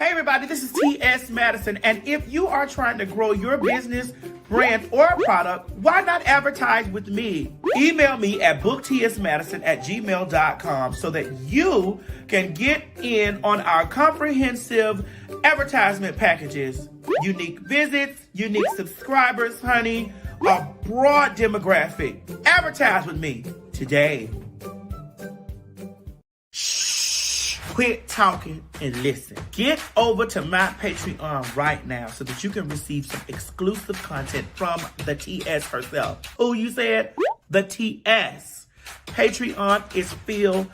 Hey everybody, this is T.S. Madison, and if you are trying to grow your business, brand, or product, why not advertise with me? Email me at booktsmadison@gmail.com so that you can get in on our comprehensive advertisement packages. Unique visits, unique subscribers, honey, a broad demographic. Advertise with me today. Quit talking and listen. Get over to my Patreon right now so that you can receive some exclusive content from the TS herself. Who you said? The TS. Patreon is filled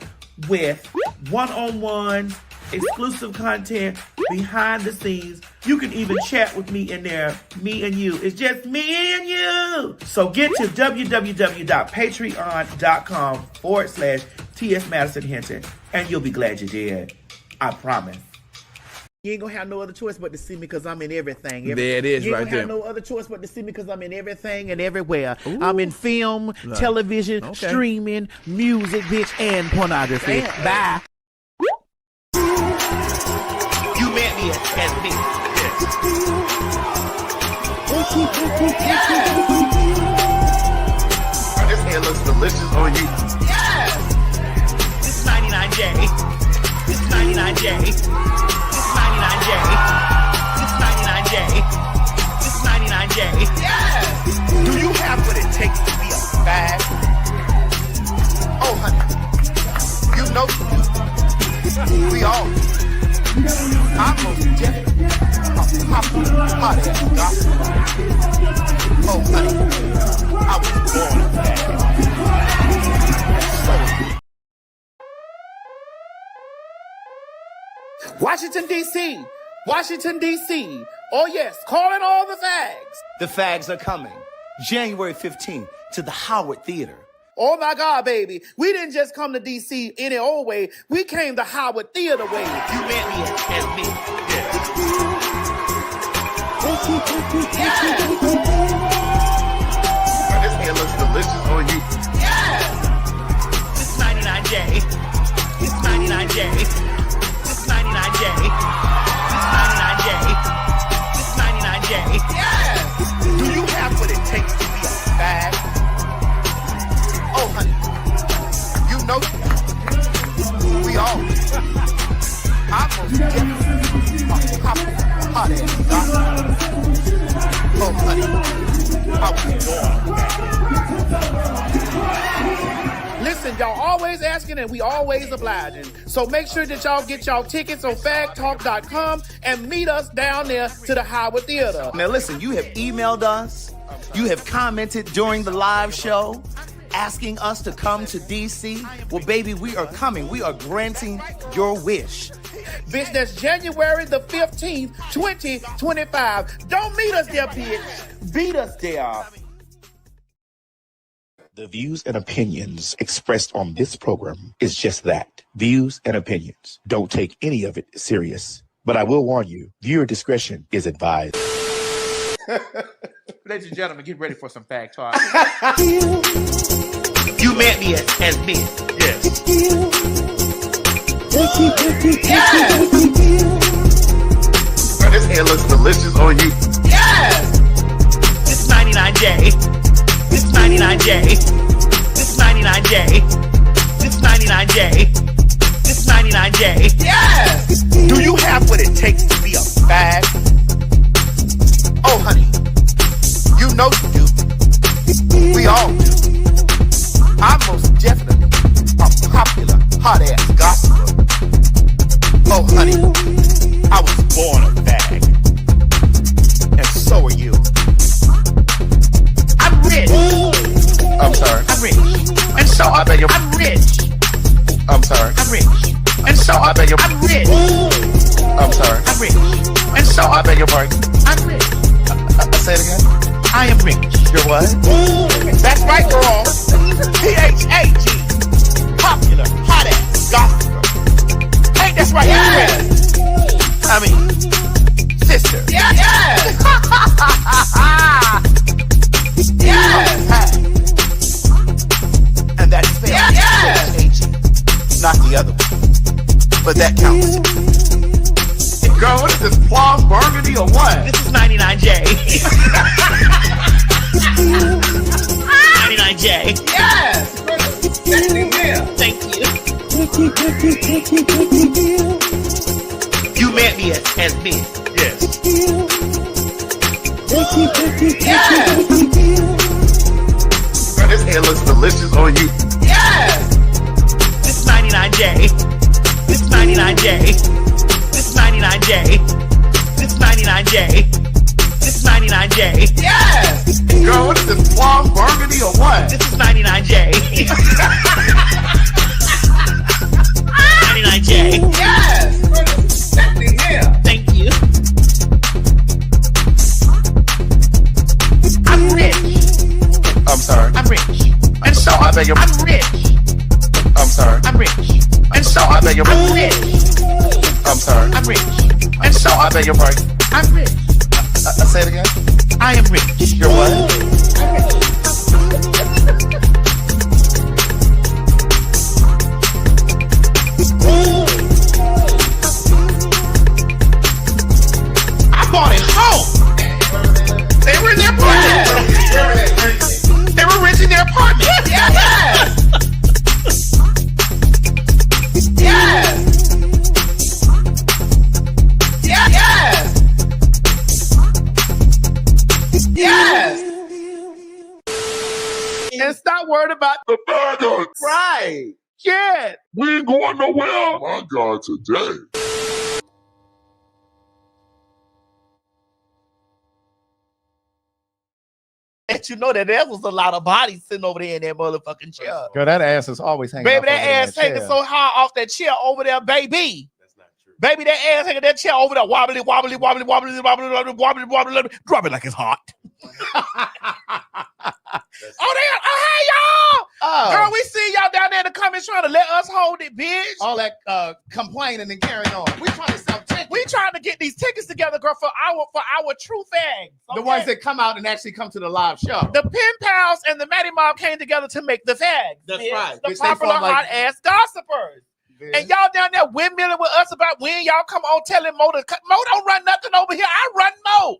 with one-on-ones, exclusive content, behind the scenes. You can even chat with me in there. Me and you. It's just me and you. So get to www.patreon.com/TS Madison Hinton, and you'll be glad you did. I promise. You ain't gonna have no other choice but to see me because I'm in everything. There it is, you right ain't there. gonna have no other choice but to see me because I'm in everything and everywhere. Ooh. I'm in film, television, streaming, music, bitch, and pornography. Damn. Bye. You met me as me. This hair looks delicious on you. Yes! This 99J. This 99J. This 99J. This 99J. This 99J. Yes! Do you have what it takes to be a fag? Oh, honey. You know you do. We all do. I'm most definitely a popular hot-ass gospel. Oh, honey. I was born a fag. Washington, D.C. Washington, D.C. Oh, yes. Calling all the fags. The fags are coming. January 15th to the Howard Theater. Oh, my God, baby. We didn't just come to D.C. any old way. We came the Howard Theater way. You met me as me. Yeah. This hair looks delicious on you. Yes! This 99J. This 99J. This 99J. This 99J. This 99J. Yes! Do you have what it takes to be a fag? Oh, honey. You know you do. We all do. I'm most definitely a popular hot-ass gospel. Oh, honey. I was born a fag. Listen, y'all always asking and we always obliging. So make sure that y'all get y'all tickets on PhagTawlk.com and meet us down there to the Howard Theater. Now listen, you have emailed us. You have commented during the live show asking us to come to DC. Well, baby, we are coming. We are granting your wish. Bitch, that's January the 15th, 2025. Don't meet us there, bitch. Beat us there. The views and opinions expressed on this program is just that. Views and opinions. Don't take any of it serious. But I will warn you, viewer discretion is advised. Ladies and gentlemen, get ready for some fact talk. You met me as me. Yes. Yes! This hair looks delicious on you. Yes! This 99J. This 99J. This 99J. This 99J. This 99J. Yes! Do you have what it takes to be a fag? Oh, honey. You know you do. We all do. I'm most definitely a popular hot-ass gospel. Oh, honey. I was born a fag. And so are you. I'm rich. I'm sorry. I'm rich. And so I beg your... I'm rich. I'm sorry. I'm rich. And so I beg your... I'm rich. I'm sorry. I'm rich. And so I beg your pardon. I'm rich. Say it again. I am rich. You're what? That's right, girl. PhagTawlk. Popular, hot-ass gospel. Ain't that's right, friend? I mean, sister. Yeah, yeah. Yeah. And that's spelled Yeah. PhagTawlk. Not the other one. But that counts. Yeah. Girl, what is this, plum burgundy or what? This is 99J. 99J. Yes! Thank you. You met me as this. Yes. Yes! Girl, this hair looks delicious on you. Yes! This is 99J. This is 99J. This is 99J. This is 99J. This is 99J. Yes! Girl, what is this, plum burgundy or what? This is 99J. 99J. Yes! Girl, this is sexy hair. Thank you. I'm rich. I'm sorry. I'm rich. And so I beg your I'm rich. I'm sorry. I'm rich. And so I beg your I'm rich. I'm sorry. I'm rich. And so I beg your pardon. I'm rich. Say it again. I am rich. You're what? I bought it home. They were in their apartment. They were renting their apartment. Yes! Yes! Yes! Yes! And stop worrying about The faggots! right. Yeah. We ain't going nowhere! My God, today. Let you know that there was a lot of bodies sitting over there in that motherfucking chair. Girl, that ass is always hanging. Baby, off that over ass that hanging chair. so high off that chair over there, baby. That's not true. Baby, that ass hanging that chair over there, wobbly, wobbly, wobbly, wobbly, wobbly, wobbly, wobbly, wobbly. Drop it like it's hot. Oh, damn. Oh, hey, y'all. Oh, Girl, we see y'all down there in the comments trying to let us hold it, bitch. all that complaining and carrying on. We trying to sell tickets. We trying to get these tickets together, girl, for our true fags. The okay? ones that come out and actually come to the live show. The Pen Pals and the Matty Mob came together to make the fags. That's bitch. right. The Bitch, they popular form like- hot ass gossipers. And y'all down there windmilling with us about when y'all come on telling Mo to cut. Mo don't run nothing over here. I run Mo.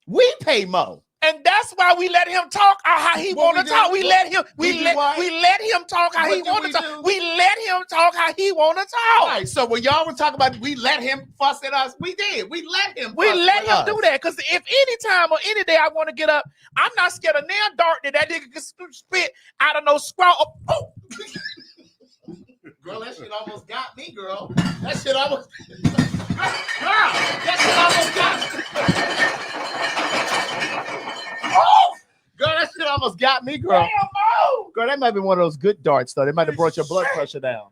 We pay Mo. And that's why we let him talk how he What want to we talk. do? We let him. We do what? We let him talk how What he do want we to talk. do? We let him talk how he want to talk. Right. So when y'all were talking about we let him fuss at us, we did. We let him. We fuss let with him us. do that because if any time or any day I want to get up, I'm not scared of damn dart that nigga can spit out of no scroll. Oh. Girl, that shit almost got me, girl. That shit almost. Girl, that shit almost got me. Oh! Girl, that shit almost got me, girl. Damn, Mo. Girl, that might be one of those good darts, though. They might have brought your blood Shit. pressure down.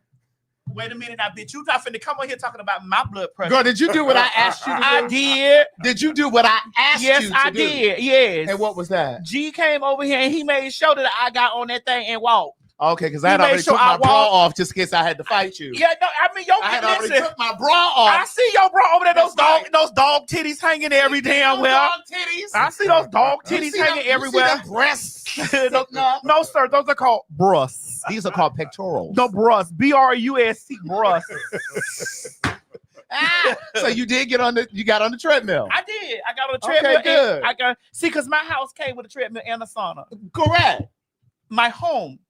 Wait a minute now, bitch. You not finna come on here talking about my blood pressure. Girl, did you do what I asked you to do? I did. Did you do what I asked Yes, you to I do? did. Yes. And what was that? G came over here and he made sure that I got on that thing and walked. Okay, because I You had made already sure took I my bra walked. off just in case I had to fight you. Yeah, no, I mean, yo, I had already listen. took my bra I off. see your bro over there. That's Those dog titties hanging every damn well. Dog titties. I see those dog You titties see hanging them- everywhere. You see them breasts? No, sir, those are called brusts. These are called pectorals. No, brusts. BRUST brusts. So you did get on the you got on the treadmill. I did. I got on a Okay, treadmill. good. I got because my house came with a treadmill and a sauna. Correct. My home.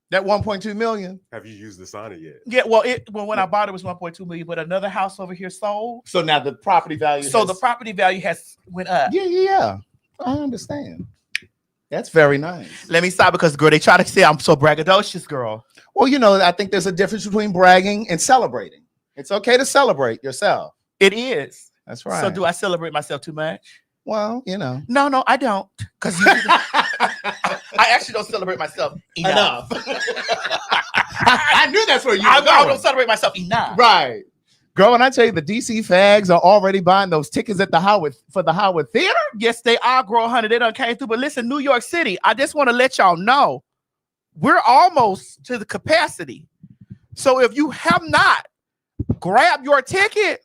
That 1.2 million. Have you used the sauna yet? Yeah, well, when I bought it was 1.2 million, but another house over here sold. So now the property value. So has- the property value has went up. Yeah. I understand. That's very nice. Let me stop because girl, they try to say I'm so braggadocious, girl. Well, you know, I think there's a difference between bragging and celebrating. It's okay to celebrate yourself. It is. That's right. So do I celebrate myself too much? Well, you know. No, I don't. Because I actually don't celebrate myself enough. I knew that's where you were I going. don't celebrate myself enough. Right. Girl, when I tell you the DC fags are already buying those tickets at the Howard for the Howard Theater. Yes, they are, girl, honey. They done came through. But listen, New York City, I just want to let y'all know we're almost to the capacity. So if you have not grabbed your ticket,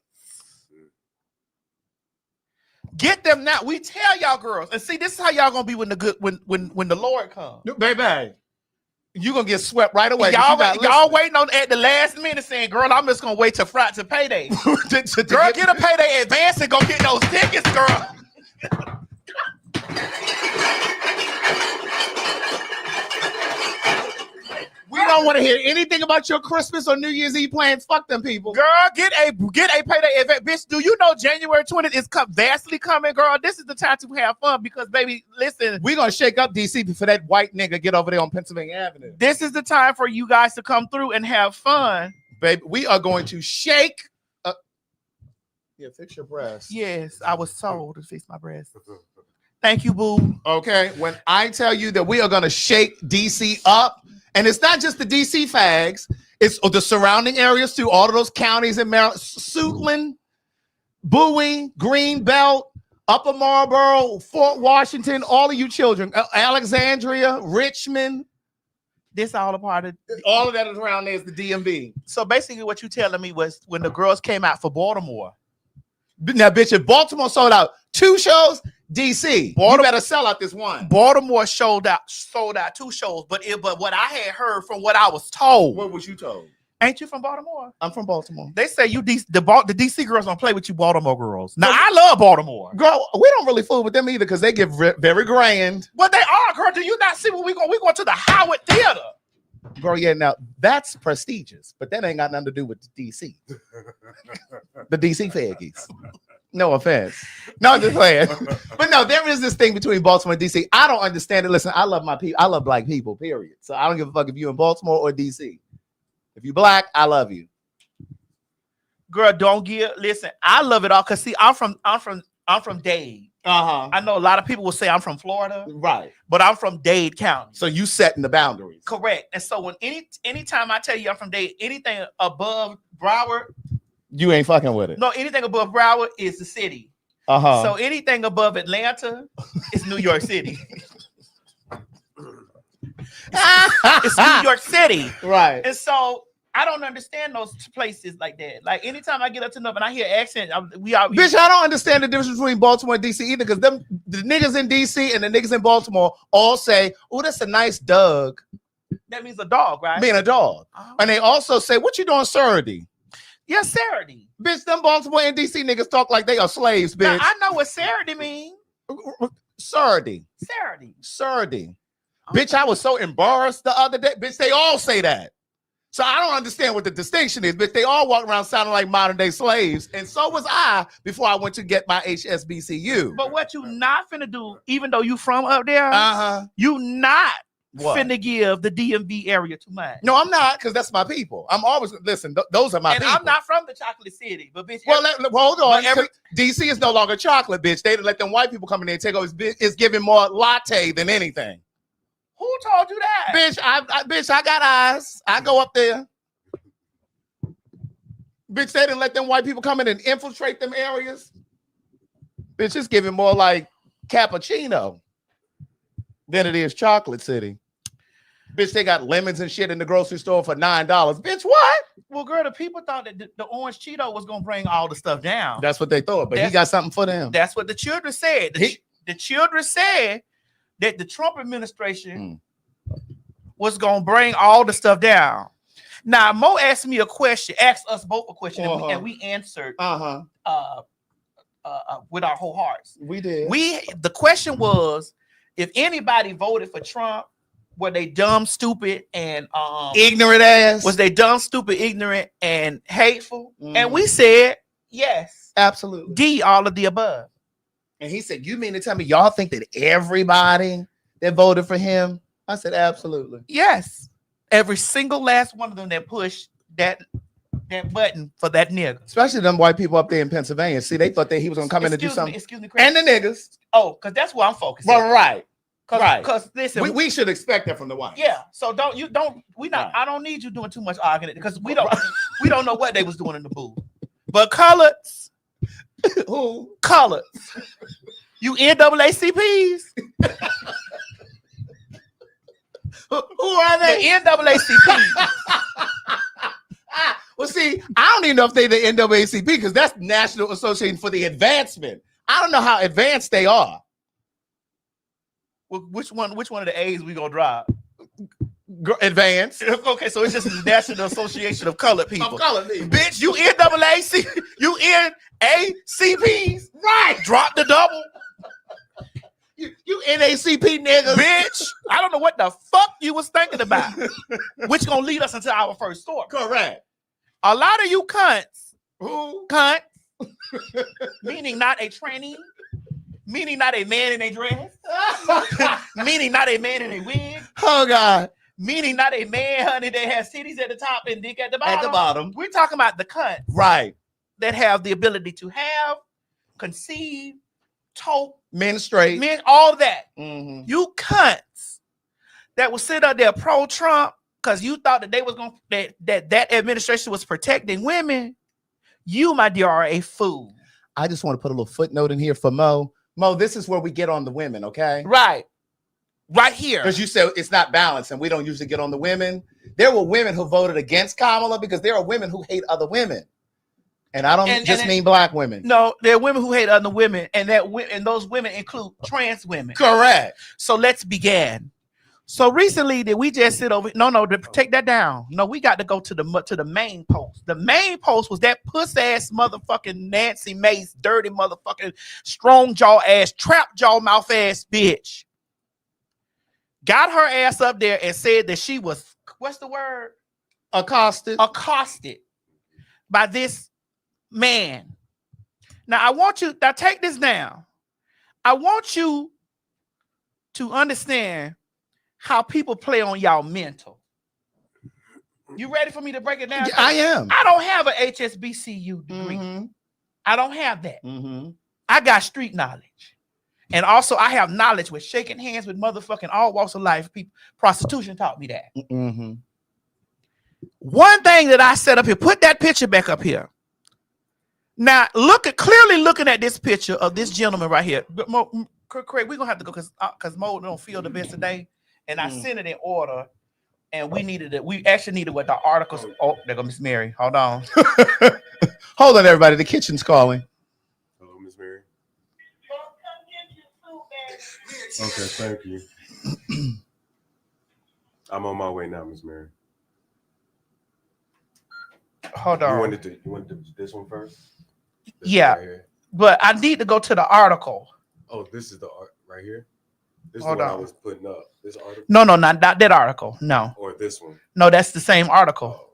get them now. We tell y'all girls, and see, this is how y'all gonna be when the good when the Lord comes. Baby. You gonna get swept right away. Y'all waiting on at the last minute saying, "Girl, I'm just gonna wait till Friday to payday." Girl, get a payday advance and go get those tickets, girl. We don't want to hear anything about your Christmas or New Year's Eve plans. Fuck them people. Girl, get a payday event, bitch. Do you know January 20th is vastly coming, girl? This is the time to have fun because, baby, listen. We're gonna shake up DC before that white nigga get over there on Pennsylvania Avenue. This is the time for you guys to come through and have fun. Baby, we are going to shake. Yeah, fix your breast. Yes, I was told to fix my breast. Thank you, boo. Okay, when I tell you that we are gonna shake DC up. And it's not just the DC fags, it's the surrounding areas too. All of those counties in Maryland, Suitland, Bowie, Greenbelt, Upper Marlboro, Fort Washington, all of you children, Alexandria, Richmond. This all a part of all of that is around there is the DMV. So basically what you telling me was when the girls came out for Baltimore. Now, bitch, if Baltimore sold out 2 shows, DC, you better sell out this one. Baltimore sold out 2 shows, but what I had heard from what I was told. What was you told? Ain't you from Baltimore? I'm from Baltimore. They say the DC girls don't play with you Baltimore girls. Now I love Baltimore. Girl, we don't really fool with them either because they get very grand. But they are, girl. Do you not see what we going? We going to the Howard Theater. Girl, yeah, now that's prestigious, but that ain't got nothing to do with the DC. The DC faggies. No offense. No, just playing. But no, there is this thing between Baltimore and DC. I don't understand it. Listen, I love my people. I love black people, period. So I don't give a fuck if you're in Baltimore or DC. If you black, I love you. Girl, listen, I love it all because see, I'm from Dade. I know a lot of people will say I'm from Florida, right? But I'm from Dade County. So you setting the boundaries, correct? And so when anytime I tell you I'm from Dade, anything above Broward, you ain't fucking with it. No, anything above Broward is the city. So anything above Atlanta is New York City. It's New York City, right? And so I don't understand those places like that. Like anytime I get up to North and I hear accent, bitch, I don't understand the difference between Baltimore and DC either, because the niggas in DC and the niggas in Baltimore all say, "Oh, that's a nice dog." That means a dog, right? Mean a dog. And they also say, "What you doing, Saturday?" Yes, Saturday. Bitch, them Baltimore and DC niggas talk like they are slaves, bitch. Now, I know what Saturday means. Saturday. Bitch, I was so embarrassed the other day. Bitch, they all say that. So I don't understand what the distinction is, bitch. They all walk around sounding like modern day slaves. And so was I before I went to get my HSBCU. But what you not finna do, even though you from up there, you not finna give the DMV area too much. No, I'm not, because that's my people. I'm always, listen, those are my people. And I'm not from the chocolate city, but bitch. Well, hold on. DC is no longer chocolate, bitch. They didn't let them white people come in there and take over. It's giving more latte than anything. Who told you that? Bitch, I got eyes. I go up there. Bitch, they didn't let them white people come in and infiltrate them areas. Bitch, it's giving more like cappuccino than it is chocolate city. Bitch, they got lemons and shit in the grocery store for $9. Bitch, what? Well, girl, the people thought that the orange Cheeto was gonna bring all the stuff down. That's what they thought, but he got something for them. That's what the children said. The children said that the Trump administration was gonna bring all the stuff down. Now, Mo asked me a question, asked us both a question, and we answered with our whole hearts. We did. The question was, if anybody voted for Trump, were they dumb, stupid, and ignorant ass? Was they dumb, stupid, ignorant, and hateful? And we said yes, absolutely. D, all of the above. And he said, "You mean to tell me y'all think that everybody that voted for him?" I said, "Absolutely, yes." Every single last one of them that pushed that button for that nigga, especially them white people up there in Pennsylvania. See, they thought that he was gonna come in and do something. Excuse me, and the niggas. Oh, because that's where I'm focused. Well, right. Because listen, we should expect that from the whites. Yeah. So I don't need you doing too much arguing because we don't know what they was doing in the booth. But coloreds, who coloreds, you NAACPs. Who are they? The NAACP. Well, see, I don't even know if they're the NAACP because that's National Association for the Advancement. I don't know how advanced they are. Well, which one of the A's we gonna drop? Advance. Okay, so it's just the National Association of Colored People. Of colored people. Bitch, you NAACP, you NACPs. Right. Drop the double. You NACP niggas. Bitch, I don't know what the fuck you was thinking about. Which gonna lead us into our first story. Correct. A lot of you cunts, Who? cunt, meaning not a tranny, meaning not a man in a dress, meaning not a man in a wig, Oh God. meaning not a man, honey, that has titties at the top and dick at the bottom. At the bottom. We're talking about the cunts Right. that have the ability to have, conceive, tote, Menstruate. men, all that. Mhm. You cunts that will sit up there pro-Trump because you thought that they was gonna that administration was protecting women. You, my dear, are a fool. I just want to put a little footnote in here for Mo. Mo, this is where we get on the women, okay? Right here. Because you said it's not balanced, and we don't usually get on the women. There were women who voted against Kamala because there are women who hate other women, and I don't just mean black women. No, there are women who hate other women, and those women include trans women. Correct. So let's begin. So recently, did we just sit over? No, take that down. No, we got to go to the main post. The main post was that puss ass motherfucking Nancy Mace, dirty motherfucking strong jaw ass, trap jaw mouth ass bitch. Got her ass up there and said that she was, what's the word? Accosted By this man. Now I want you, now take this down. I want you to understand how people play on y'all mental. You ready for me to break it down? I am. I don't have an HSBCU degree. Mm-hmm. I don't have that. Mm-hmm. I got street knowledge. And also I have knowledge with shaking hands with motherfucking all walks of life. People, prostitution taught me that. Mm-hmm. One thing that I set up here, put that picture back up here. Now, clearly looking at this picture of this gentleman right here. Craig, we're gonna have to go because Mo don't feel the best today. And I sent it in order, and we actually needed what the articles. Oh, there go Miss Mary. Hold on. Hold on, everybody. The kitchen's calling. Hello, Miss Mary. Okay, thank you. I'm on my way now, Miss Mary. Hold on. You wanted this one first? This Yeah. one right here? But I need to go to the article. Oh, this is the art right here. This Hold is the one on. I was putting up. This article. No, not that article. No, Or this one. no, that's the same article. Oh,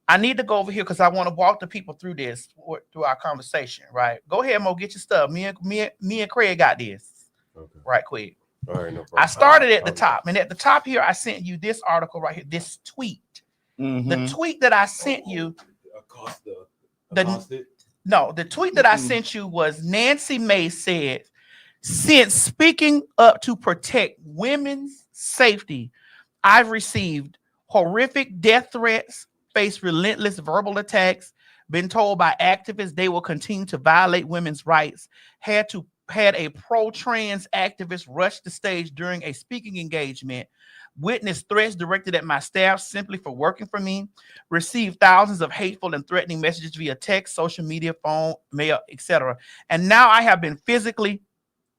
I need to go over here because I want to walk the people through this, through our conversation. Right? Go ahead, Mo. Get your stuff. Me and Craig got this. okay. Right quick. All right, no problem. I started at the top, and at the top here, I sent you this article right here. This tweet. Mm-hmm. The tweet that I sent you. Accosted? No, the tweet that I sent you was Nancy May said, since speaking up to protect women's safety, I've received horrific death threats, faced relentless verbal attacks, been told by activists they will continue to violate women's rights, had a pro-trans activist rush the stage during a speaking engagement, witnessed threats directed at my staff simply for working for me, received thousands of hateful and threatening messages via text, social media, phone, mail, etc. And now I have been physically,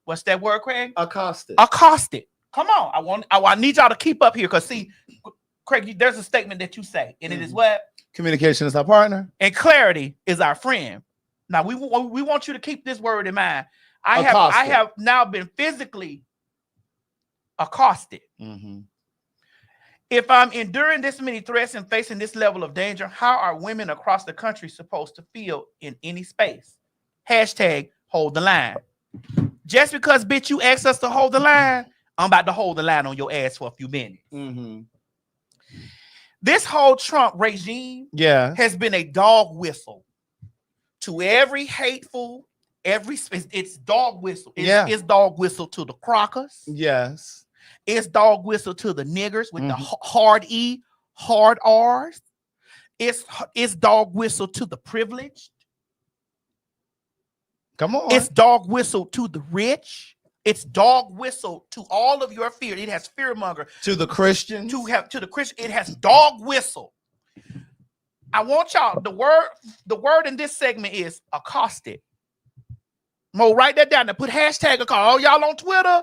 what's that word, Craig? Accosted. Come on. I need y'all to keep up here because see, Craig, there's a statement that you say, and it is what? Communication is our partner. And clarity is our friend. Now we want you to keep this word in mind. I have now been physically accosted. Mm-hmm. If I'm enduring this many threats and facing this level of danger, how are women across the country supposed to feel in any space? Hashtag hold the line. Just because, bitch, you asked us to hold the line, I'm about to hold the line on your ass for a few minutes. Mm-hmm. This whole Trump regime has been a dog whistle to every hateful, it's dog whistle. It's dog whistle to the Crockers. Yes. It's dog whistle to the niggers with the hard E, hard R's. It's dog whistle to the privileged. Come on. It's dog whistle to the rich. It's dog whistle to all of your fear. It has fear monger. To the Christians. To the Christian, it has dog whistle. I want y'all, the word in this segment is accosted. Mo, write that down and put hashtag accosted. All y'all on Twitter,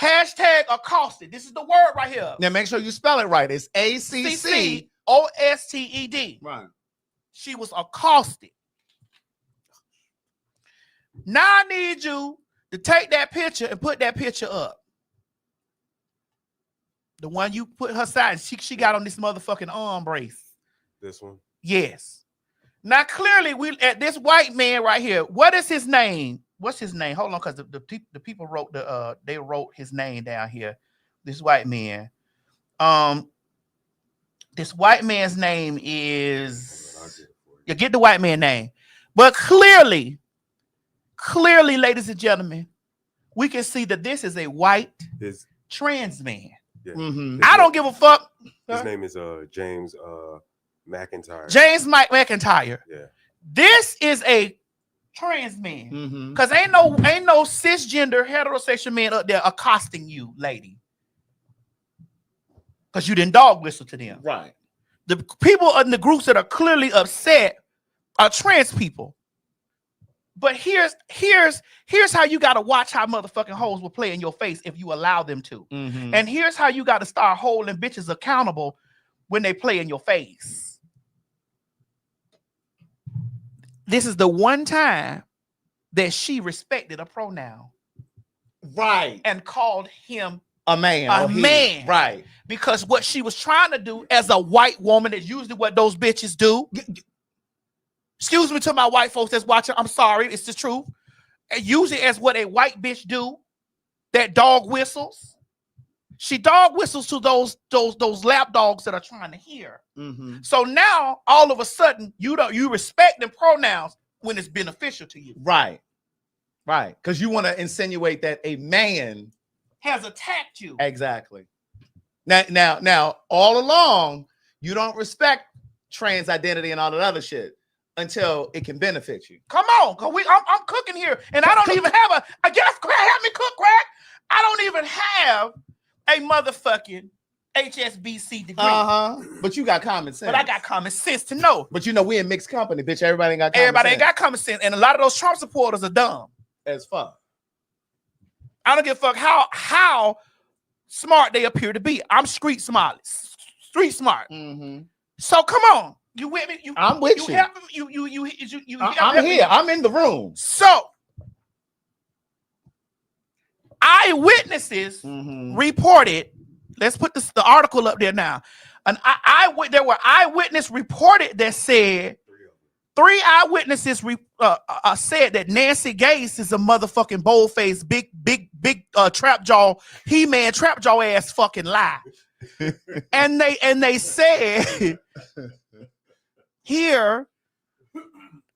Hashtag accosted. This is the word right here. Now make sure you spell it right. It's ACC. CCOSTED. Right. She was accosted. Now I need you to take that picture and put that picture up. The one you put her side. She got on this motherfucking arm brace. This one. Yes. Now clearly we at this white man right here. What is his name? What's his name? Hold on, because the people wrote they wrote his name down here. This white man. This white man's name is, you get the white man name. But clearly, ladies and gentlemen, we can see that this is a white trans man. Yeah. Mm-hmm. I don't give a fuck. His name is James McIntyre. James Mike McIntyre. Yeah. This is a trans man. Because ain't no cisgender heterosexual man up there accosting you, lady. Because you didn't dog whistle to them. Right. The people in the groups that are clearly upset are trans people. But here's how you got to watch how motherfucking hoes will play in your face if you allow them to. Mm-hmm. And here's how you got to start holding bitches accountable when they play in your face. This is the one time that she respected a pronoun. Right. And called him a man. A man. Right. Because what she was trying to do as a white woman is usually what those bitches do. Excuse me to my white folks that's watching. I'm sorry. It's the truth. Usually as what a white bitch do, that dog whistles. She dog whistles to those lap dogs that are trying to hear. Mm-hmm. So now all of a sudden you respect them pronouns when it's beneficial to you. Right. Right. Because you want to insinuate that a man has attacked you. Exactly. Now, all along, you don't respect trans identity and all that other shit until it can benefit you. Come on, cause I'm cooking here, and I don't even have I guess Craig, help me cook, Craig. I don't even have a motherfucking HSBC degree. But you got common sense. But I got common sense to know. But you know we in mixed company, bitch. Everybody ain't got common Everybody sense. ain't got common sense, and a lot of those Trump supporters are dumb as fuck. I don't give a fuck how smart they appear to be. I'm street smart. Mm-hmm. So come on, you with me? I'm with you. I'm here. I'm in the room. So eyewitnesses reported. Let's put the article up there now. There were eyewitness reported that said 3 eyewitnesses said that Nancy Gates is a motherfucking bold-faced, big trap jaw, He-Man trap jaw ass fucking lie. and they said here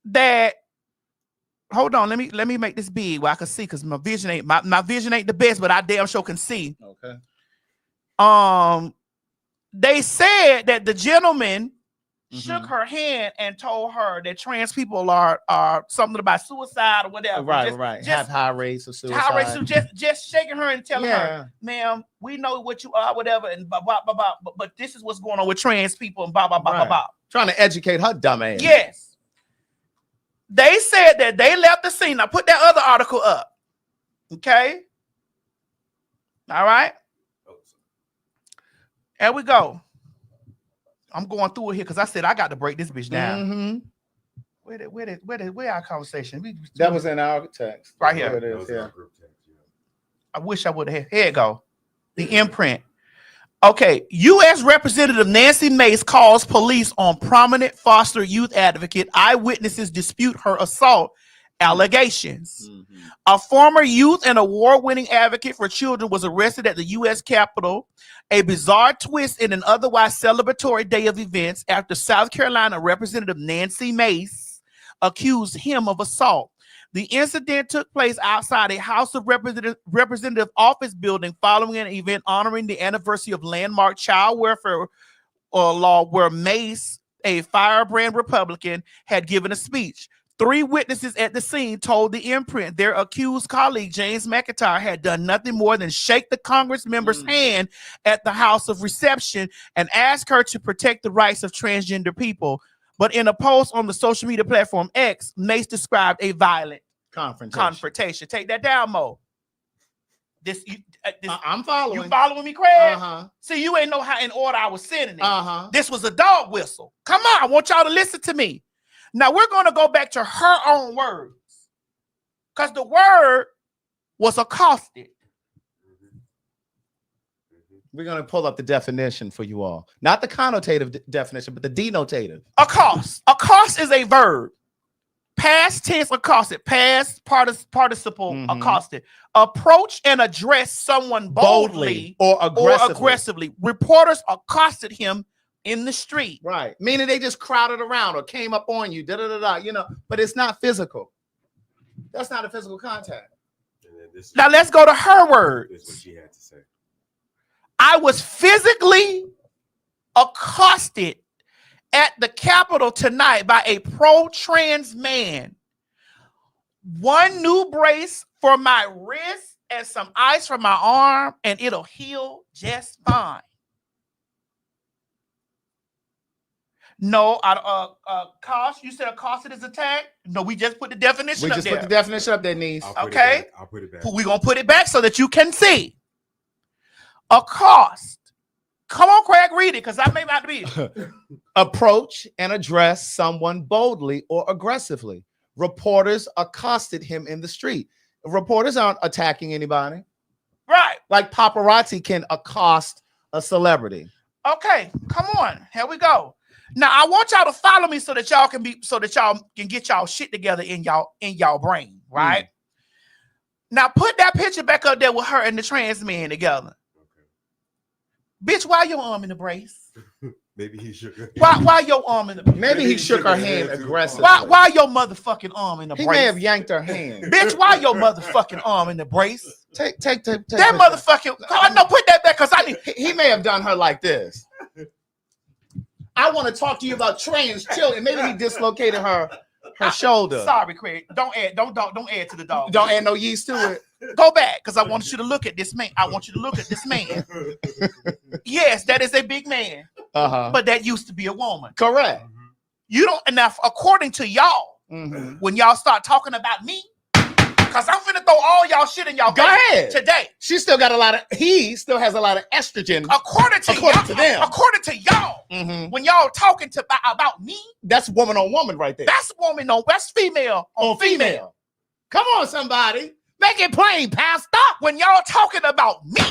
that, hold on, let me make this big where I can see, because my vision ain't the best, but I damn sure can see. Okay. They said that the gentleman shook her hand and told her that trans people are something about suicide or whatever. Right. Have high rates of suicide. High rates, so just shaking her and telling her, ma'am, we know what you are, whatever, and blah, blah, blah, blah, but this is what's going on with trans people and blah, blah, blah, blah, blah. Trying to educate her dumb ass. Yes. They said that they left the scene. Now put that other article up. Okay. All right. There we go. I'm going through it here because I said I got to break this bitch down. Mm-hmm. Where our conversation? That was in our text. Right here. It is, yeah. I wish I would have. Here it go. The imprint. Okay. U.S. Representative Nancy Mace calls police on prominent foster youth advocate. Eyewitnesses dispute her assault allegations. Mm-hmm. A former youth and award-winning advocate for children was arrested at the U.S. Capitol, a bizarre twist in an otherwise celebratory day of events after South Carolina Representative Nancy Mace accused him of assault. The incident took place outside a House of Representative office building following an event honoring the anniversary of landmark child welfare law where Mace, a firebrand Republican, had given a speech. 3 witnesses at the scene told the imprint their accused colleague, James McIntyre, had done nothing more than shake the Congress member's hand at the house of reception and ask her to protect the rights of transgender people. But in a post on the social media platform X, Mace described a violent confrontation. Take that down, Mo. I'm following. You following me, Craig? Uh-huh. See, you ain't know how in order I was sending it. Uh-huh. This was a dog whistle. Come on, I want y'all to listen to me. Now we're going to go back to her own words. Because the word was accosted. We're going to pull up the definition for you all. Not the connotative definition, but the denotative. Accost. Accost is a verb. Past tense accosted. Past participle accosted. Approach and address someone boldly or aggressively. Reporters accosted him in the street. Right. Meaning they just crowded around or came up on you. You know, but it's not physical. That's not a physical contact. Now let's go to her words. This is what she had to say. I was physically accosted at the Capitol tonight by a pro-trans man. One new brace for my wrist and some ice for my arm, and it'll heal just fine. No, cost. You said accosted is attack. No, we just put the definition up there. Put the definition up there, niece. Okay. I'll put it back. We're gonna put it back so that you can see. Accost. Come on, Craig, read it, because I may not be. Approach and address someone boldly or aggressively. Reporters accosted him in the street. Reporters aren't attacking anybody. Right. Like paparazzi can accost a celebrity. Okay, come on. Here we go. Now I want y'all to follow me so that y'all can get y'all shit together in y'all brain, right? Now put that picture back up there with her and the trans man together. Bitch, why your arm in the brace? Maybe he shook her. Why your arm in the brace? Maybe he shook her hand aggressively. Why your motherfucking arm in the brace? He may have yanked her hand. Bitch, why your motherfucking arm in the brace? Take that motherfucking. I know, put that back, because I need. He may have done her like this. I want to talk to you about trans children. Maybe he dislocated her shoulder. Sorry, Craig. Don't add to the dog. Don't add no yeast to it. Go back, because I want you to look at this man. I want you to look at this man. Yes, that is a big man. But that used to be a woman. Correct. You don't enough, according to y'all, when y'all start talking about me, because I'm finna throw all y'all shit in y'all Go ahead today. He still has a lot of estrogen. According to them. According to y'all, when y'all talking about me, that's woman on woman right there. That's woman on that's female on female. Come on, somebody. Make it plain, Pastor. When y'all talking about me,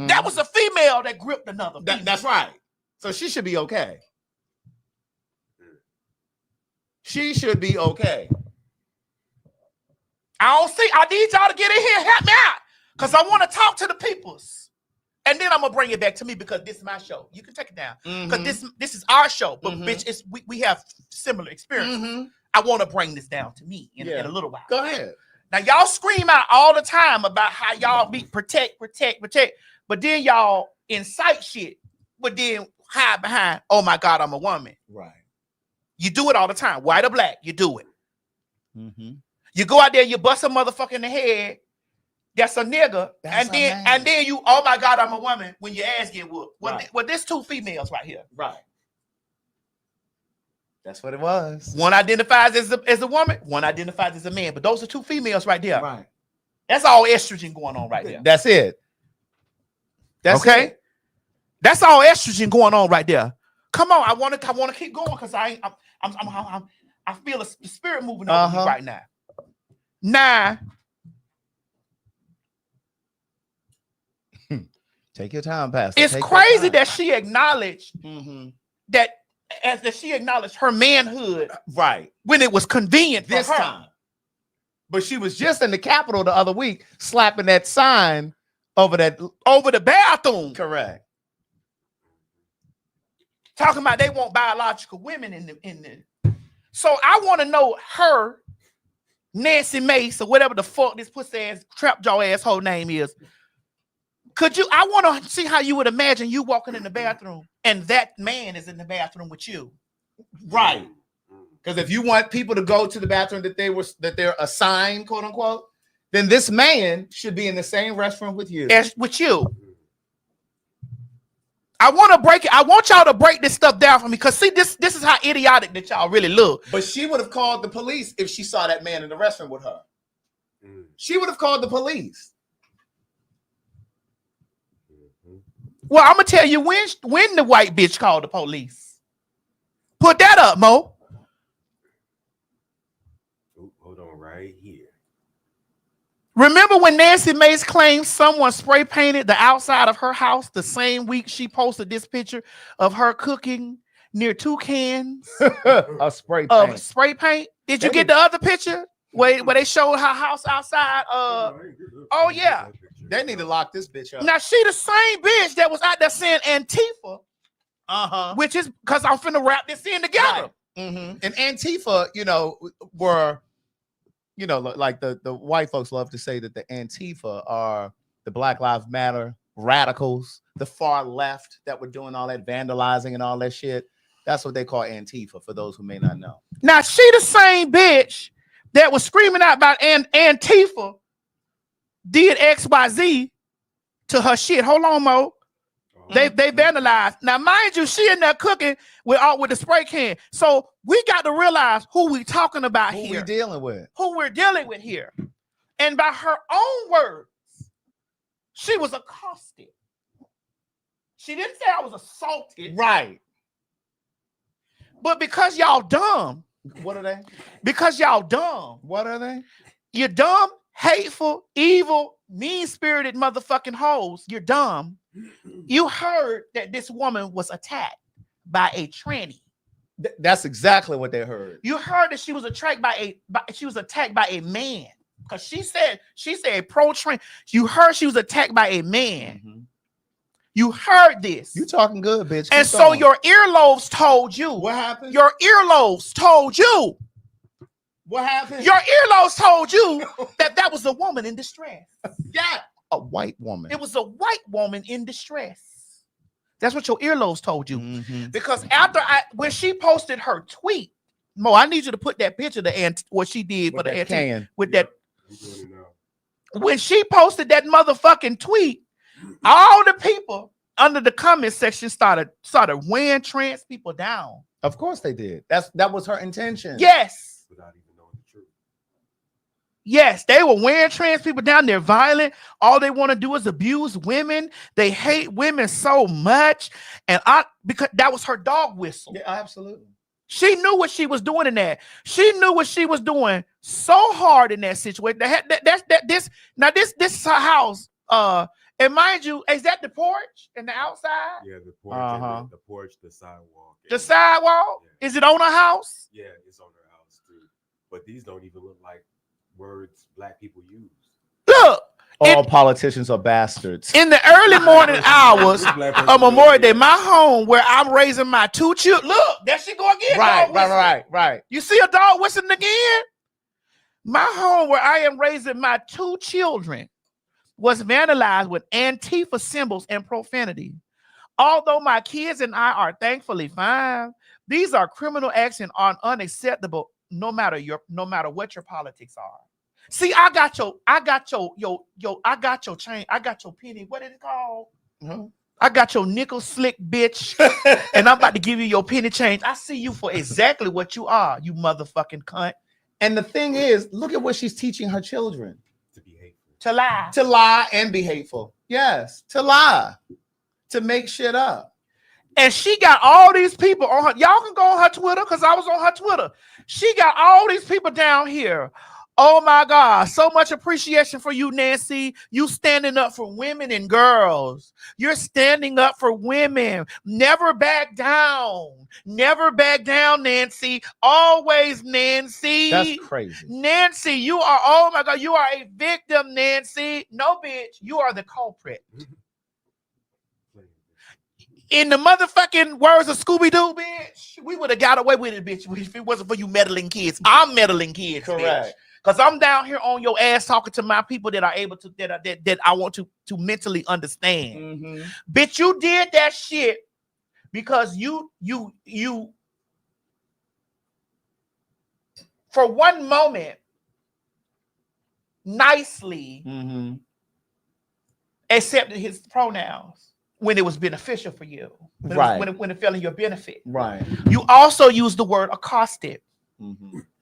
that was a female that gripped another female. That's right. So she should be okay. She should be okay. I need y'all to get in here, help me out, because I want to talk to the peoples. And then I'm gonna bring it back to me, because this is my show. You can take it down, because this is our show. But bitch, we have similar experiences. I want to bring this down to me in a little while. Go ahead. Now y'all scream out all the time about how y'all be protect, but then y'all incite shit, but then hide behind, oh my God, I'm a woman. Right. You do it all the time, white or black. You do it. You go out there, you bust a motherfucker in the head. That's a nigga, and then you, oh my God, I'm a woman. When your ass get whooped. Well, there's two females right here. Right. That's what it was. One identifies as a woman. One identifies as a man. But those are two females right there. Right. That's all estrogen going on right there. That's it. That's okay. It. That's all estrogen going on right there. Come on, I want to keep going, because I feel the spirit moving over me right now. Now, take your time, Pastor. It's crazy that she acknowledged that she acknowledged her manhood, right, when it was convenient this for her. time. But she was just in the Capitol the other week, slapping that sign over the bathroom. Correct. Talking about they want biological women in the. So I want to know her, Nancy Mace, or whatever the fuck this pussy ass trap jaw asshole name is. I want to see how you would imagine you walking in the bathroom and that man is in the bathroom with you. Right. Because if you want people to go to the bathroom that they're assigned, quote unquote, then this man should be in the same restroom with you. As with you. I want to break it. I want y'all to break this stuff down for me, because see, this is how idiotic that y'all really look. But she would have called the police if she saw that man in the restroom with her. she would have called the police. Well, I'm gonna tell you when the white bitch called the police. Put that up, Mo. Ooh, hold on right here. Remember when Nancy Mace claimed someone spray painted the outside of her house the same week she posted this picture of her cooking near 2 cans A spray paint. of spray paint? Did you get the other picture where they showed her house outside? Oh yeah. They need to lock this bitch up. Now she the same bitch that was out there saying Antifa, which is because I'm finna wrap this in together. Right. And Antifa, were, like the white folks love to say that the Antifa are the Black Lives Matter radicals, the far left that were doing all that vandalizing and all that shit. That's what they call Antifa, for those who may not know. Now she the same bitch that was screaming out about Antifa did XYZ to her shit. Hold on, Mo. They vandalized. Now, mind you, she in there cooking with the spray can. So we got to realize who we talking about Who here. we dealing with? Who we're dealing with here. And by her own words, she was accosted. She didn't say I was assaulted. Right. But because y'all dumb. What are they? Because y'all dumb. What are they? You're dumb, hateful, evil, mean-spirited motherfucking hoes. You're dumb. You heard that this woman was attacked by a tranny. That's exactly what they heard. You heard that she was attacked by a man. Because she said pro-trans. You heard she was attacked by a man. You heard this. You talking good, bitch. And so your earlobes told you. What happened? Your earlobes told you. What happened? Your earlobes told you that was a woman in distress. Yeah. A white woman. It was a white woman in distress. That's what your earlobes told you. Because when she posted her tweet, Mo, I need you to put that picture what she did with for the that can. with that. When she posted that motherfucking tweet, all the people under the comment section started weighing trans people down. Of course they did. That was her intention. Yes. Without even knowing the truth. Yes, they were wearing trans people down. They're violent. All they want to do is abuse women. They hate women so much. And because that was her dog whistle. Yeah, absolutely. She knew what she was doing in that. She knew what she was doing so hard in that situation. This is her house. And mind you, is that the porch and the outside? Yeah, the porch, the porch, the sidewalk. The sidewalk? Yeah. Is it on her house? Yeah, it's on her house too. But these don't even look like words black people use. Look. All politicians are bastards. In the early morning hours of Memorial Day, my home where I'm raising my 2 children. Look, there she go again. Right. You see a dog whistling again? My home where I am raising my 2 children was vandalized with Antifa symbols and profanity. Although my kids and I are thankfully fine, these are criminal acts and are unacceptable no matter what your politics are. See, I got your chain, I got your penny. What is it called? I got your nickel slick bitch, and I'm about to give you your penny change. I see you for exactly what you are, you motherfucking cunt. And the thing is, look at what she's teaching her children. To be hateful. To lie. To lie and be hateful. Yes, to lie. To make shit up. And she got all these people on her. Y'all can go on her Twitter because I was on her Twitter. She got all these people down here. Oh my God, so much appreciation for you, Nancy. You standing up for women and girls. You're standing up for women. Never back down. Never back down, Nancy. Always, Nancy. That's crazy. Nancy, you are, oh my God, you are a victim, Nancy. No, bitch, you are the culprit. In the motherfucking words of Scooby-Doo, bitch, we would have got away with it, bitch, if it wasn't for you meddling kids. I'm meddling kids, correct. Because I'm down here on your ass talking to my people that are able to, that I want to mentally understand. Bitch, you did that shit because you for one moment, nicely accepted his pronouns when it was beneficial for you. When it fell in your benefit. Right. You also used the word accosted.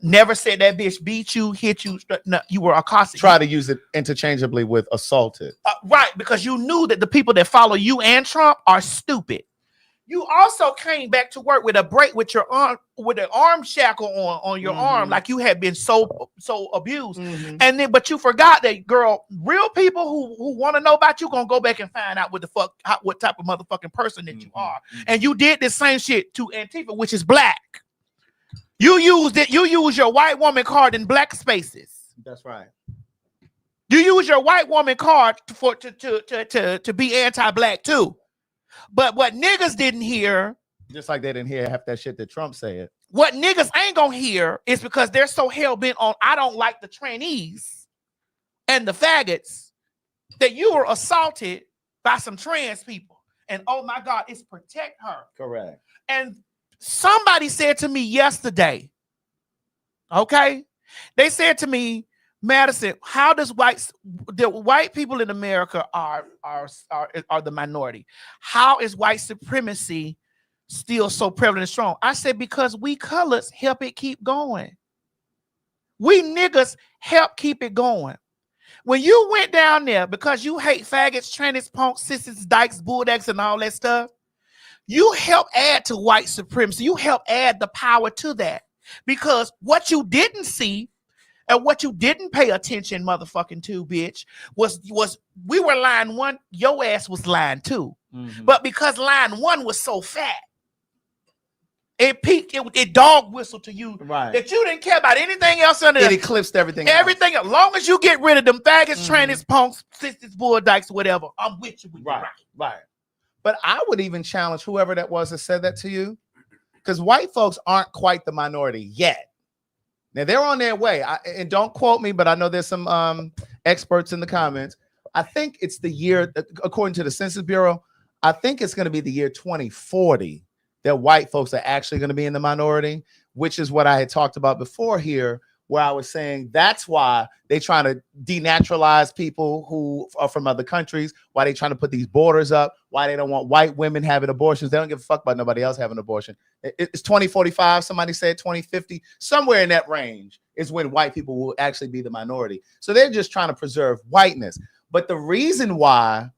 Never said that bitch beat you, hit you. No, you were accosted. Try to use it interchangeably with assaulted. Right, because you knew that the people that follow you and Trump are stupid. You also came back to work with a break with your arm, with an arm shackle on your arm, like you had been so abused. And then, but you forgot that, girl. Real people who want to know about you gonna go back and find out what the fuck, what type of motherfucking person that you are. And you did this same shit to Antifa, which is black. You used it. You use your white woman card in black spaces. That's right. You use your white woman card to be anti-black too. But what niggas didn't hear, just like they didn't hear half that shit that Trump said. What niggas ain't gonna hear is because they're so hell-bent on I don't like the trannies and the faggots that you were assaulted by some trans people. And oh my God, it's protect her. Correct. And somebody said to me yesterday, okay, they said to me, Madison, how does the white people in America are the minority? How is white supremacy still so prevalent and strong? I said, because we colors help it keep going. We niggas help keep it going. When you went down there because you hate faggots, trannies, punks, sissies, dykes, bulldocks, and all that stuff, you help add to white supremacy. You help add the power to that. Because what you didn't see and what you didn't pay attention, motherfucking to, bitch, was we were line one, your ass was line two. But because line one was so fat, it peaked, it dog whistled to you that you didn't care about anything else under it eclipsed everything. Everything, as long as you get rid of them faggots, trannies, punks, sisters, bull dykes, whatever, I'm with you. Right. But I would even challenge whoever that was that said that to you, because white folks aren't quite the minority yet. Now they're on their way. And don't quote me, but I know there's some experts in the comments. I think it's the year, according to the Census Bureau, I think it's going to be the year 2040 that white folks are actually going to be in the minority, which is what I had talked about before here, where I was saying that's why they're trying to denaturalize people who are from other countries, why they're trying to put these borders up, why they don't want white women having abortions. They don't give a fuck about nobody else having an abortion. It's 2045. Somebody said 2050. Somewhere in that range is when white people will actually be the minority. So they're just trying to preserve whiteness. But the reason why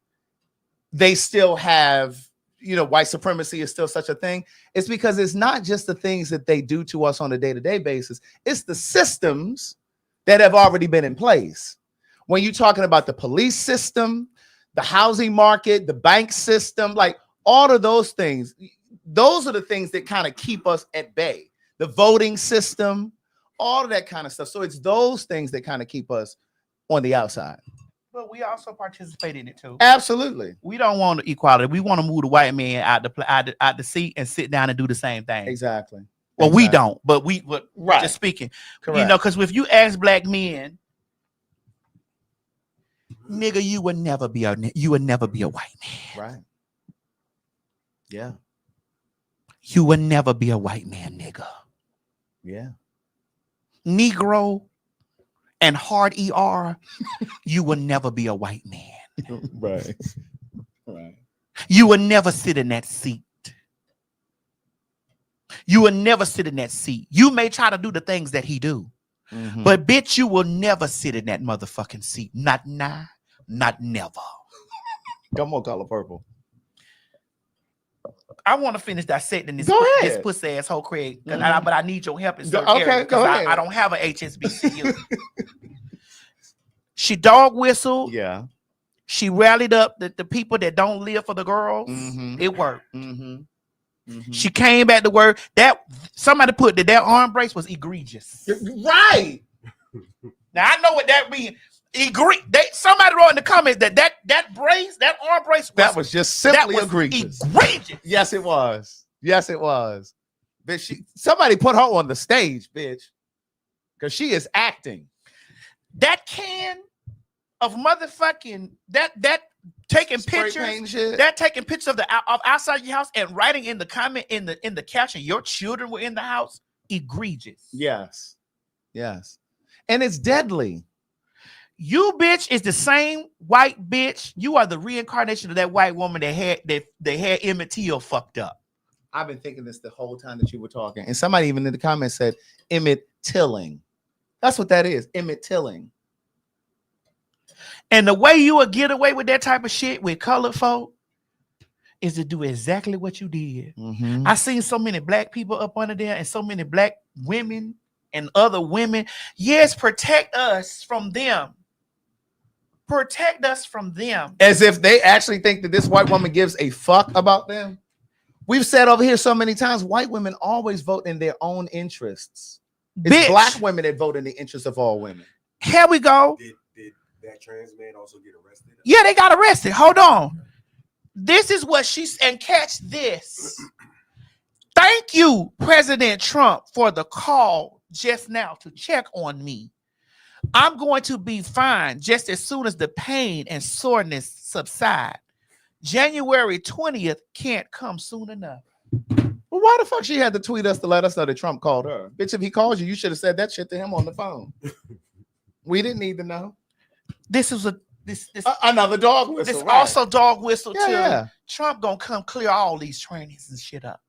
they still have, white supremacy is still such a thing, it's because it's not just the things that they do to us on a day-to-day basis. It's the systems that have already been in place. When you're talking about the police system, the housing market, the bank system, like all of those things, those are the things that kind of keep us at bay. The voting system, all of that kind of stuff. So it's those things that kind of keep us on the outside. But we also participate in it too. Absolutely. We don't want equality. We want to move the white man out the seat and sit down and do the same thing. Exactly. Well, we don't, but right. Just speaking. Correct. Because if you ask black men, nigga, you would never be a white man. Right. Yeah. You would never be a white man, nigga. Yeah. Negro and hard ER, you will never be a white man. Right. You will never sit in that seat. You will never sit in that seat. You may try to do the things that he do, but bitch, you will never sit in that motherfucking seat. Not now, not never. Come on, Color Purple. I want to finish dissecting this pussy asshole Craig, but I need your help in certain areas because I don't have a HSBCU. She dog whistled. Yeah. She rallied up the people that don't live for the girls. It worked. She came back to work. That somebody put that arm brace was egregious. Right. Now I know what that means. Somebody wrote in the comments that brace, that arm brace, was just simply egregious. Yes, it was. Bitch, somebody put her on the stage, bitch, because she is acting. That can of motherfucking that taking Spray pictures, that taking pictures of outside your house and writing in the comment in the caption, your children were in the house. Egregious. Yes, and it's deadly. You bitch is the same white bitch. You are the reincarnation of that white woman that had Emmett Till fucked up. I've been thinking this the whole time that you were talking. And somebody even in the comments said Emmett Tilling. That's what that is. Emmett Tilling. And the way you would get away with that type of shit with colored folk is to do exactly what you did. Mm-hmm. I seen so many black people up under there and so many black women and other women. Yes, protect us from them. Protect us from them. As if they actually think that this white woman gives a fuck about them. We've said over here so many times, white women always vote in their own interests. It's Bitch. black women that vote in the interest of all women. Here we go. Did that trans man also get arrested? Yeah, they got arrested. Hold on. This is what she's, and catch this. Thank you, President Trump, for the call just now to check on me. I'm going to be fine just as soon as the pain and soreness subside. January 20th can't come soon enough. Well, why the fuck she had to tweet us to let us know that Trump called her? Bitch, if he calls you, you should have said that shit to him on the phone. We didn't need to know. This is this another dog whistle. this Right. also dog whistle too. Yeah. Trump gonna come clear all these trainings and shit up.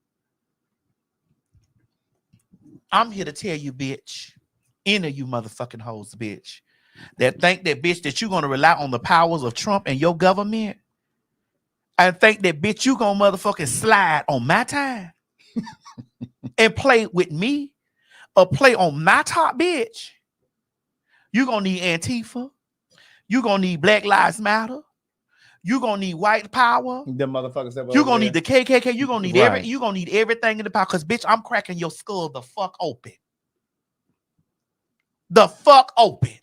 I'm here to tell you, bitch, any of you motherfucking hoes, bitch, that think that bitch that you're gonna rely on the powers of Trump and your government, and think that bitch you gonna motherfucking slide on my time and play with me or play on my top, bitch. You gonna need Antifa. You gonna need Black Lives Matter. You gonna need white power. Them motherfuckers that You gonna need the KKK. You gonna need Right. you gonna need everything in the power. Cause bitch, I'm cracking your skull the fuck open. The fuck open.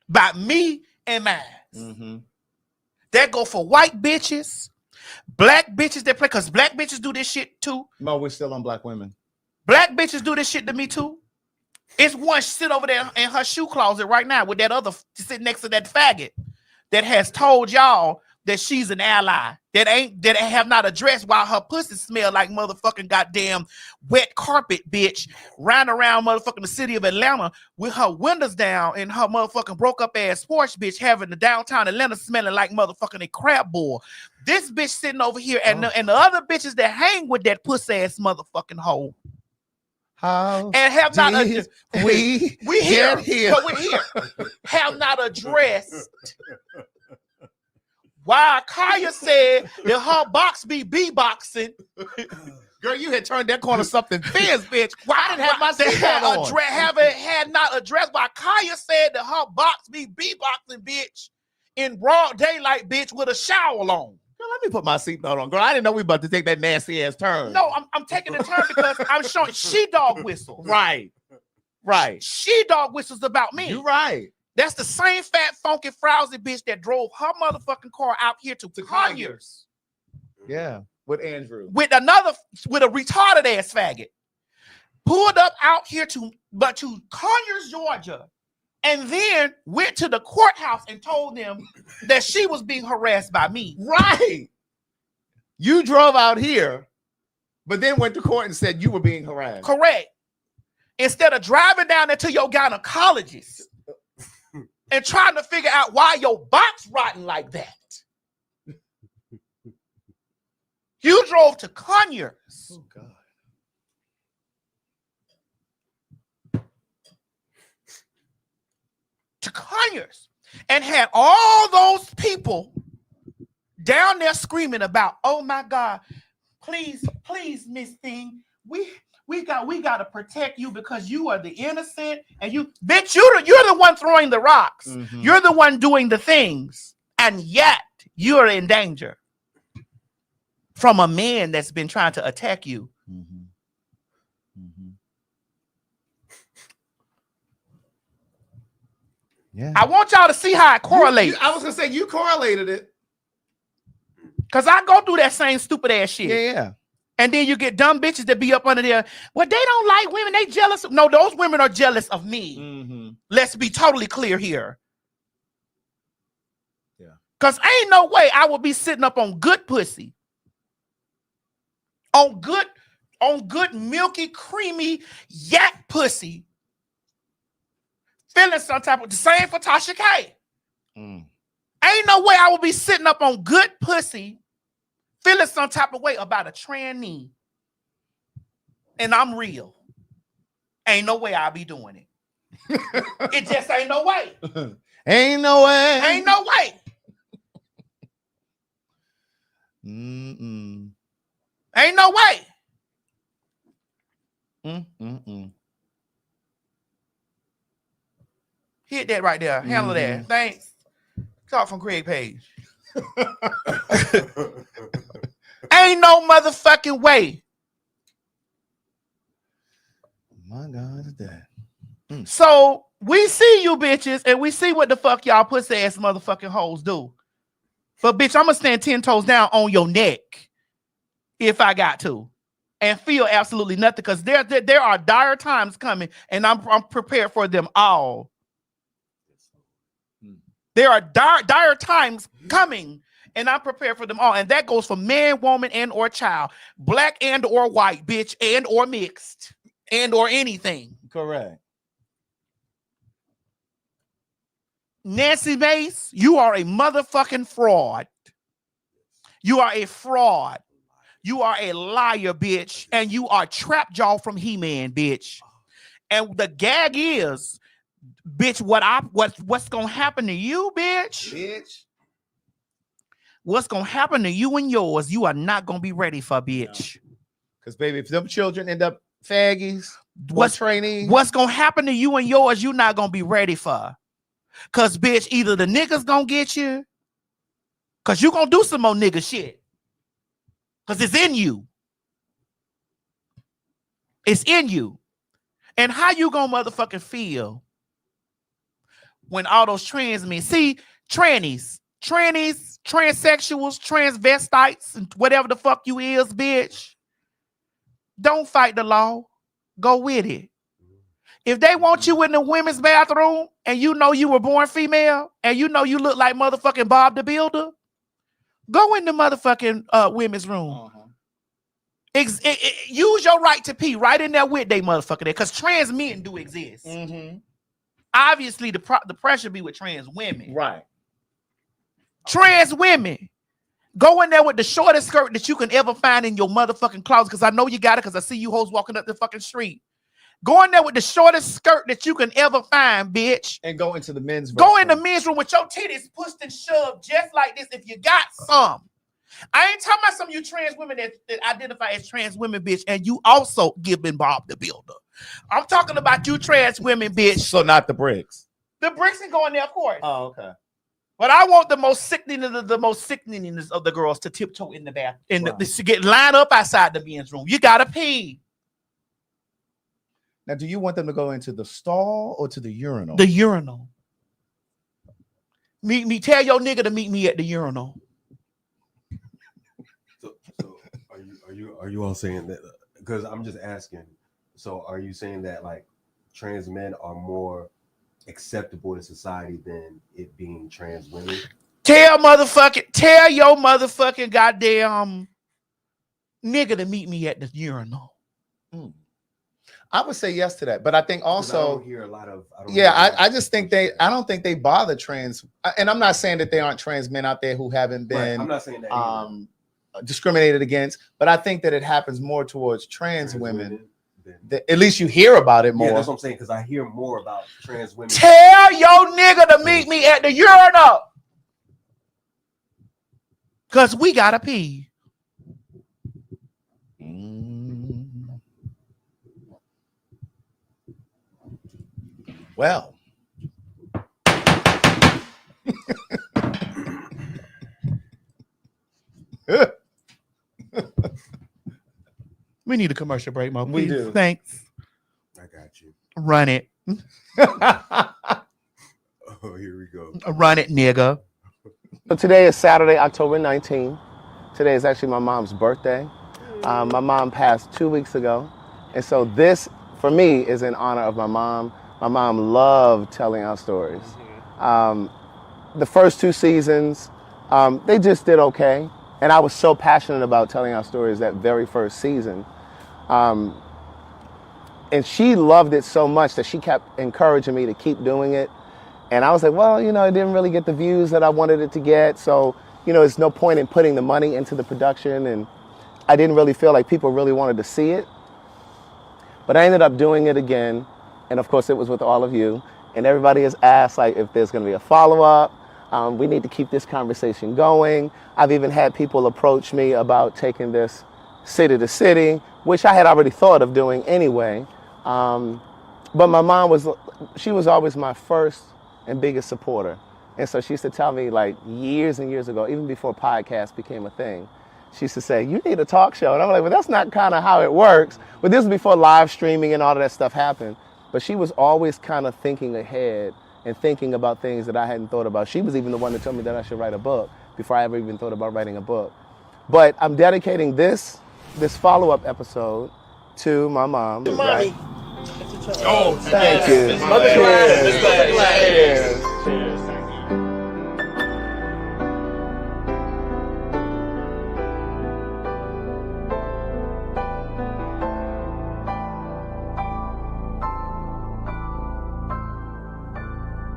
By me and mine. Mm-hmm. That go for white bitches, black bitches that play, cause black bitches do this shit too. No, we're still on black women. Black bitches do this shit to me too. It's one sit over there in her shoe closet right now with that other sitting next to that faggot that has told y'all that she's an ally that have not addressed why her pussy smell like motherfucking goddamn wet carpet, bitch, riding around motherfucking the city of Atlanta with her windows down and her motherfucking broke up ass porch, bitch, having the downtown Atlanta smelling like motherfucking a crab boil. This bitch sitting over here and the other bitches that hang with that pussy ass motherfucking hole. How And have not did we here, get here? but we're here. Have not addressed why Kaya said that her box be B-boxing. Girl, you had turned that corner something fierce, bitch. Why I didn't have my they seatbelt on. had not addressed why Kaya said that her box be B-boxing, bitch, in broad daylight, bitch, with a shower on. Girl, let me put my seatbelt on. Girl, I didn't know we about to take that nasty ass turn. No, I'm taking a turn because I'm showing she dog whistles. Right. Right. She dog whistles about me. You're right. That's the same fat, funky, frowsy bitch that drove her motherfucking car out here to Conyers Yeah. With Andrew. with a retarded ass faggot. Pulled up out here to Conyers, Georgia, and then went to the courthouse and told them that she was being harassed by me. Right. You drove out here, but then went to court and said you were being harassed. Correct. Instead of driving down there to your gynecologist and trying to figure out why your box rotten like that. You drove to Conyers. Oh, God. To Conyers and had all those people down there screaming about, oh my God, please, Miss Thing, we got to protect you because you are the innocent and you, bitch, you're the one throwing the rocks. Mm-hmm. You're the one doing the things, and yet you're in danger from a man that's been trying to attack you. Mm-hmm. Mm-hmm. Yeah. I want y'all to see how it correlates. I was gonna say you correlated it. Because I go through that same stupid ass shit. Yeah. And then you get dumb bitches that be up under there. Well, they don't like women. They jealous. No, those women are jealous of me. Mm-hmm. Let's be totally clear here. Yeah. Because ain't no way I would be sitting up on good pussy. On good milky, creamy yak pussy. Feeling some type of, the same for Tasha K. Mm. Ain't no way I would be sitting up on good pussy feeling some type of way about a tranny. And I'm real. Ain't no way I'll be doing it. It just ain't no way. Ain't no way. Ain't no way. Mm-mm. Ain't no way. Mm-mm. Hit that right there. Handle that. Thanks. Talk from Craig Page. Ain't no motherfucking way. My God, is that. So we see you bitches and we see what the fuck y'all pussy ass motherfucking hoes do. But bitch, I'm gonna stand 10 toes down on your neck if I got to, and feel absolutely nothing, because there are dire times coming, and I'm prepared for them all. There are dire times coming, and I'm prepared for them all, and that goes for man, woman, and or child, black and or white, bitch, and or mixed, and or anything. Correct. Nancy Mace, you are a motherfucking fraud. You are a fraud. You are a liar, bitch. And you are Trap Jaw from He-Man, bitch. And the gag is, bitch, what's gonna happen to you, bitch? What's gonna happen to you and yours, you are not gonna be ready for, bitch. Because baby, if them children end up faggies, what's trainees, what's gonna happen to you and yours, you're not gonna be ready for. Cause bitch, either the niggas gonna get you, cause you gonna do some more nigga shit. Cause it's in you. It's in you. And how you gonna motherfucking feel when all those trans men, see, trannies, transsexuals, transvestites, and whatever the fuck you is, bitch. Don't fight the law. Go with it. If they want you in the women's bathroom and you know you were born female and you know you look like motherfucking Bob the Builder, go in the motherfucking women's room. Use your right to pee right in there with they motherfucker there, because trans men do exist. Obviously, the pressure be with trans women. Right. Trans women, go in there with the shortest skirt that you can ever find in your motherfucking closet, because I know you got it, because I see you hoes walking up the fucking street. Go in there with the shortest skirt that you can ever find, bitch. And go into the men's room. Go in the men's room with your titties pushed and shoved just like this if you got some. I ain't talking about some of you trans women that identify as trans women, bitch, and you also giving Bob the Builder. I'm talking about you trans women, bitch. So not the bricks. The bricks can go in there, of course. Oh, okay. But I want the most sickening of the girls to tiptoe in the bath, to get lined up outside the men's room. You gotta pee. Now, do you want them to go into the stall or to the urinal? The urinal. Tell your nigga to meet me at the urinal. So are you all saying that? Because I'm just asking. So are you saying that like trans men are more acceptable in society than it being trans women? Tell your motherfucking goddamn nigga to meet me at the urinal. I would say yes to that, but I think also I don't hear a lot of. I just think I don't think they bother trans, and I'm not saying that there aren't trans men out there who haven't been. Right, I'm not saying that discriminated against, but I think that it happens more towards trans women. At least you hear about it more. Yeah, that's what I'm saying, because I hear more about trans women. Tell your nigga to meet me at the urinal, because we gotta pee. Well, we need a commercial break, Mo. We do. Thanks. I got you. Run it. Oh, here we go. Run it, nigga. So today is Saturday, October 19th. Today is actually my mom's birthday. My mom passed 2 weeks ago. And so this, for me, is in honor of my mom. My mom loved telling our stories. The first 2 seasons, they just did okay. And I was so passionate about telling our stories that very first season. And she loved it so much that she kept encouraging me to keep doing it. And I was like, well, it didn't really get the views that I wanted it to get. So, there's no point in putting the money into the production. And I didn't really feel like people really wanted to see it. But I ended up doing it again, and of course it was with all of you. And everybody has asked like if there's going to be a follow-up. We need to keep this conversation going. I've even had people approach me about taking this city to city, which I had already thought of doing anyway. But my mom she was always my first and biggest supporter. And so she used to tell me like years and years ago, even before podcasts became a thing, she used to say, you need a talk show. And I'm like, well, that's not kind of how it works. But this was before live streaming and all of that stuff happened. But she was always kind of thinking ahead and thinking about things that I hadn't thought about. She was even the one that told me that I should write a book before I ever even thought about writing a book. But I'm dedicating this follow-up episode to my mom. Right? Oh, Thank you. Cheers.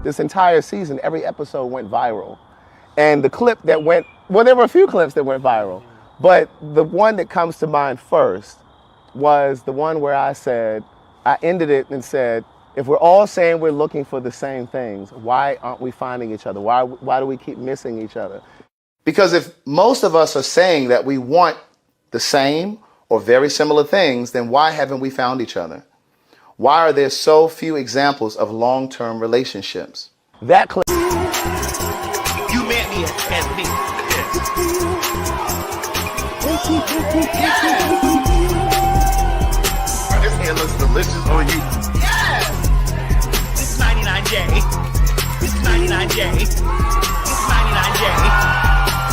This entire season, every episode went viral. And the clip that went, well, there were a few clips that went viral, but the one that comes to mind first was the one where I ended it and said, if we're all saying we're looking for the same things, why aren't we finding each other? Why do we keep missing each other? Because if most of us are saying that we want the same or very similar things, then why haven't we found each other? Why are there so few examples of long-term relationships? That clip. You met me at me. This hair looks delicious on you. Yes! This is 99J. This is 99J. This is 99J.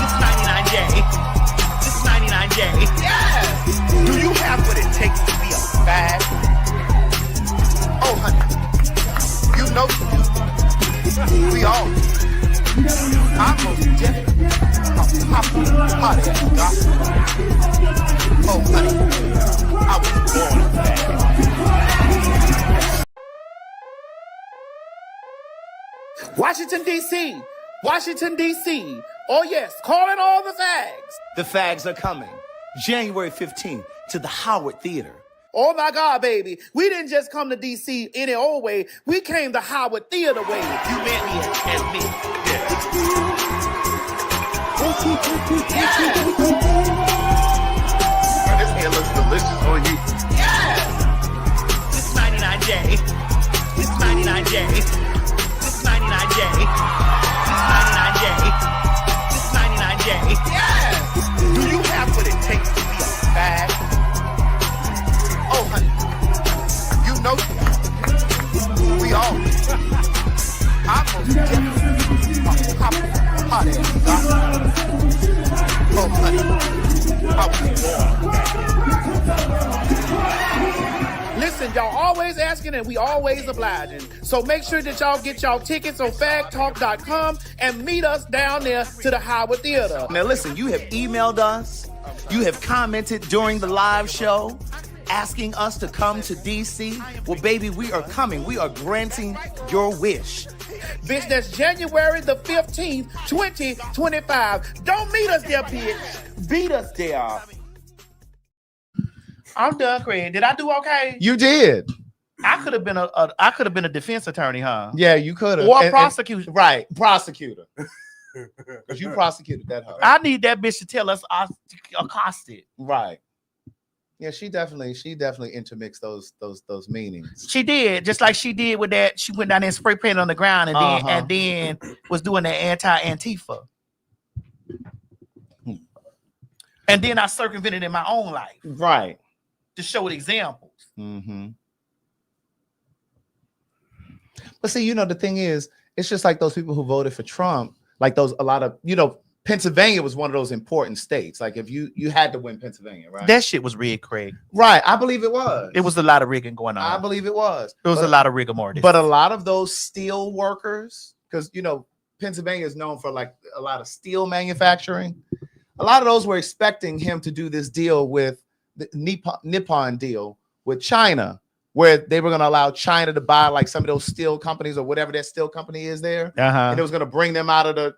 This is 99J. This is 99J. Yes! Do you have what it takes to be a fag? Oh, honey. You know you do. We all do. I'm most definitely a hot ass gospel. Oh, honey. I was born a fag. Washington, D.C. Washington, D.C. Oh, yes. Calling all the fags. The fags are coming. January 15th to the Howard Theater. Oh, my God, baby. We didn't just come to D.C. any old way. We came the Howard Theater way. You met me at me. Yeah. This hair looks delicious on you. Yes. This is 99J. This is 99J. This is 99J. This is 99J. This is 99J. Yes. Do you have what it takes to be a fag? Oh, honey. You know you. We all do. I'm most definitely a hot ass gospel. Oh, honey. I was born. Listen, y'all always asking and we always obliging. So make sure that y'all get y'all tickets on PhagTawlk.com and meet us down there to the Howard Theater. Now listen, you have emailed us. You have commented during the live show asking us to come to DC. Well, baby, we are coming. We are granting your wish. Bitch, that's January the 15th, 2025. Don't meet us there, bitch. Beat us there. I'm done, Craig. Did I do okay? You did. I could have been a defense attorney, huh? Yeah, you could have. Or a prosecutor. Right, prosecutor. Because you prosecuted that hoe. I need that bitch to tell us accosted. Right. Yeah, she definitely intermixed those meanings. She did, just like she did with that. She went down there and spray painted on the ground, and then was doing the anti-Antifa. And then I circumvented in my own life, right, to show examples. Mm-hmm. But see, the thing is, it's just like those people who voted for Trump. Like a lot of Pennsylvania was one of those important states. Like if you had to win Pennsylvania, right? That shit was rigged, Craig. Right. I believe it was. It was a lot of rigging going on. I believe it was. It was a lot of rigor mortis. But a lot of those steel workers, because Pennsylvania is known for like a lot of steel manufacturing. A lot of those were expecting him to do this deal with the Nippon deal with China, where they were going to allow China to buy like some of those steel companies or whatever that steel company is there. And it was going to bring them out of the.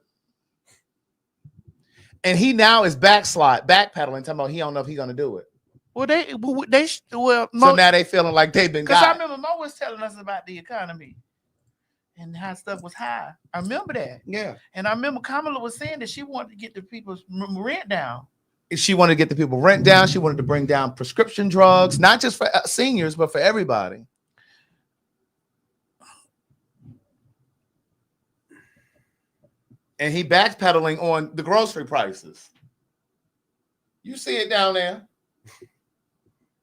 And he now is backpedaling, talking about he don't know if he's going to do it. Well, So now they feeling like they've been because I got. remember Mo was telling us about the economy and how stuff was high. I remember that. Yeah. And I remember Kamala was saying that she wanted to get the people's rent down. She wanted to get the people rent down. She wanted to bring down prescription drugs, not just for seniors, but for everybody. And he backpedaling on the grocery prices. You see it down there?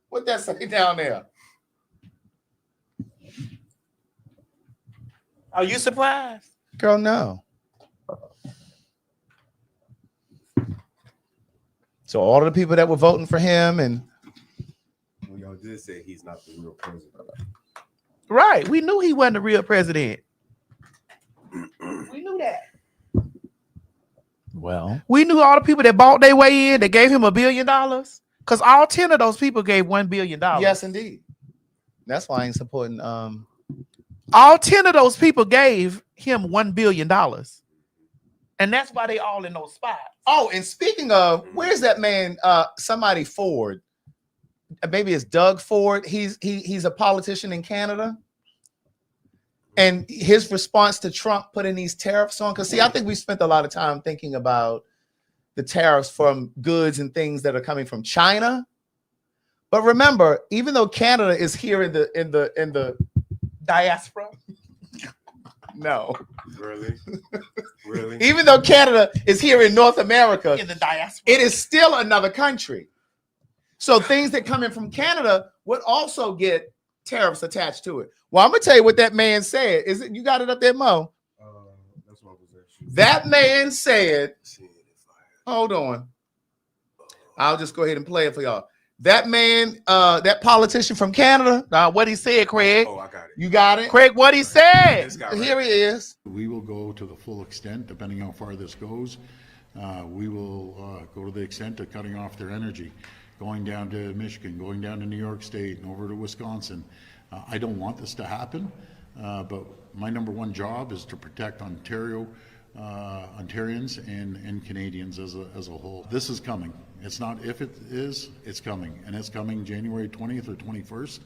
What that say down there? Are you surprised? Girl, no. So all of the people that were voting for him and Well, y'all did say he's not the real president. Right. We knew he wasn't the real president. We knew that. well, We knew all the people that bought their way in, that gave him $1 billion. Because all 10 of those people gave $1 billion. yes, indeed. That's why I ain't supporting All 10 of those people gave him $1 billion. And that's why they all in those spots. Oh, and speaking of, where's that man? Somebody Ford. Maybe it's Doug Ford. He's a politician in Canada. And his response to Trump putting these tariffs on, because see, I think we spent a lot of time thinking about the tariffs from goods and things that are coming from China. But remember, even though Canada is here in the Diaspora. no, Really? Really? even though Canada is here in North America, In the diaspora. it is still another country. So things that come in from Canada would also get tariffs attached to it. Well, I'm gonna tell you what that man said. Is it you got it up there, Mo? That's what I was actually. That man said, hold on. I'll just go ahead and play it for y'all. That man, that politician from Canada, What he said, Craig. Oh, I got it. you got it? Craig, what he said. This guy right Here he is. We will go to the full extent, depending on how far this goes. We will go to the extent of cutting off their energy, going down to Michigan, going down to New York State, and over to Wisconsin. I don't want this to happen, but my number one job is to protect Ontario, Ontarians and Canadians as a whole. This is coming. It's not if it is, it's coming. And it's coming January 20th or 21st.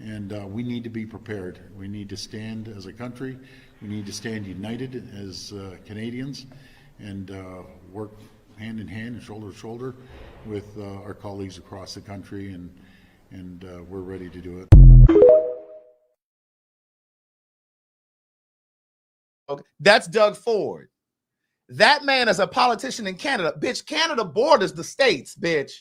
And we need to be prepared. We need to stand as a country. We need to stand united as Canadians and work hand in hand, shoulder to shoulder with our colleagues across the country. And we're ready to do it. Okay. That's Doug Ford. That man is a politician in Canada. Bitch, Canada borders the states, bitch.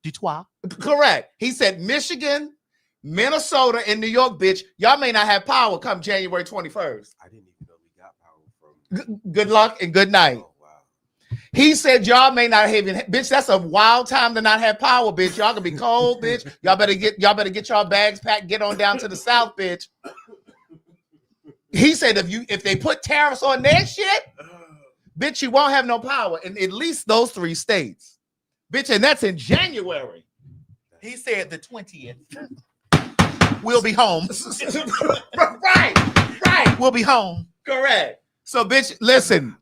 Detroit. Correct. He said Michigan, Minnesota, and New York, bitch. Y'all may not have power come January 21st. I didn't even know we got power from. Good luck and good night. Oh, wow. He said y'all may not have bitch. That's a wild time to not have power, bitch. Y'all gonna be cold, bitch. Y'all better get y'all bags packed, get on down to the south, bitch. He said if they put tariffs on their shit, bitch, you won't have no power in at least those 3 states. Bitch, and that's in January. He said the 20th. We'll be home. Right. We'll be home. Correct. So, bitch, listen,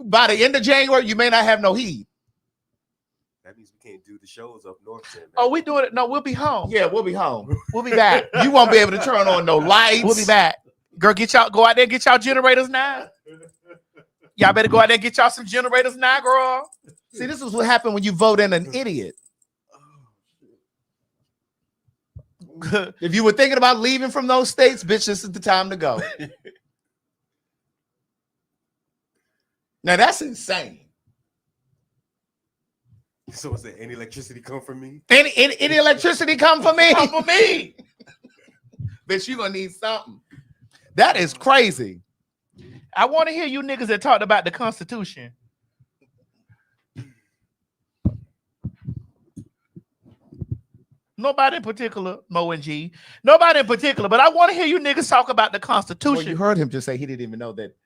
by the end of January, you may not have no heat. That means we can't do the shows up north. Then, Oh, we doing it? No, we'll be home. Yeah, we'll be home. We'll be back. You won't be able to turn on no lights. We'll be back. Girl, go out there and get y'all generators now. Y'all better go out there and get y'all some generators now, girl. See, this is what happened when you vote in an idiot. If you were thinking about leaving from those states, bitch, this is the time to go. Now that's insane. So is there any electricity come from me? Any electricity come for me? Come for me. Bitch, you gonna need something. That is crazy. I want to hear you niggas that talked about the Constitution. Nobody in particular, Mo and G. Nobody in particular, but I want to hear you niggas talk about the Constitution. Well, you heard him just say he didn't even know that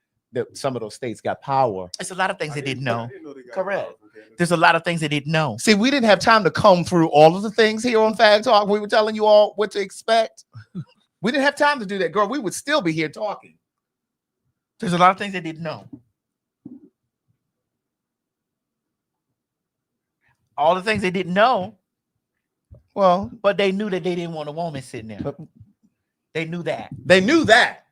some of those states got power. It's a lot of things they didn't know. They got Correct. power from Canada. There's a lot of things they didn't know. See, we didn't have time to comb through all of the things here on PhagTawlk. We were telling you all what to expect. We didn't have time to do that, girl. We would still be here talking. There's a lot of things they didn't know. All the things they didn't know Well, But they knew that they didn't want a woman sitting there. But- They knew that. they knew that.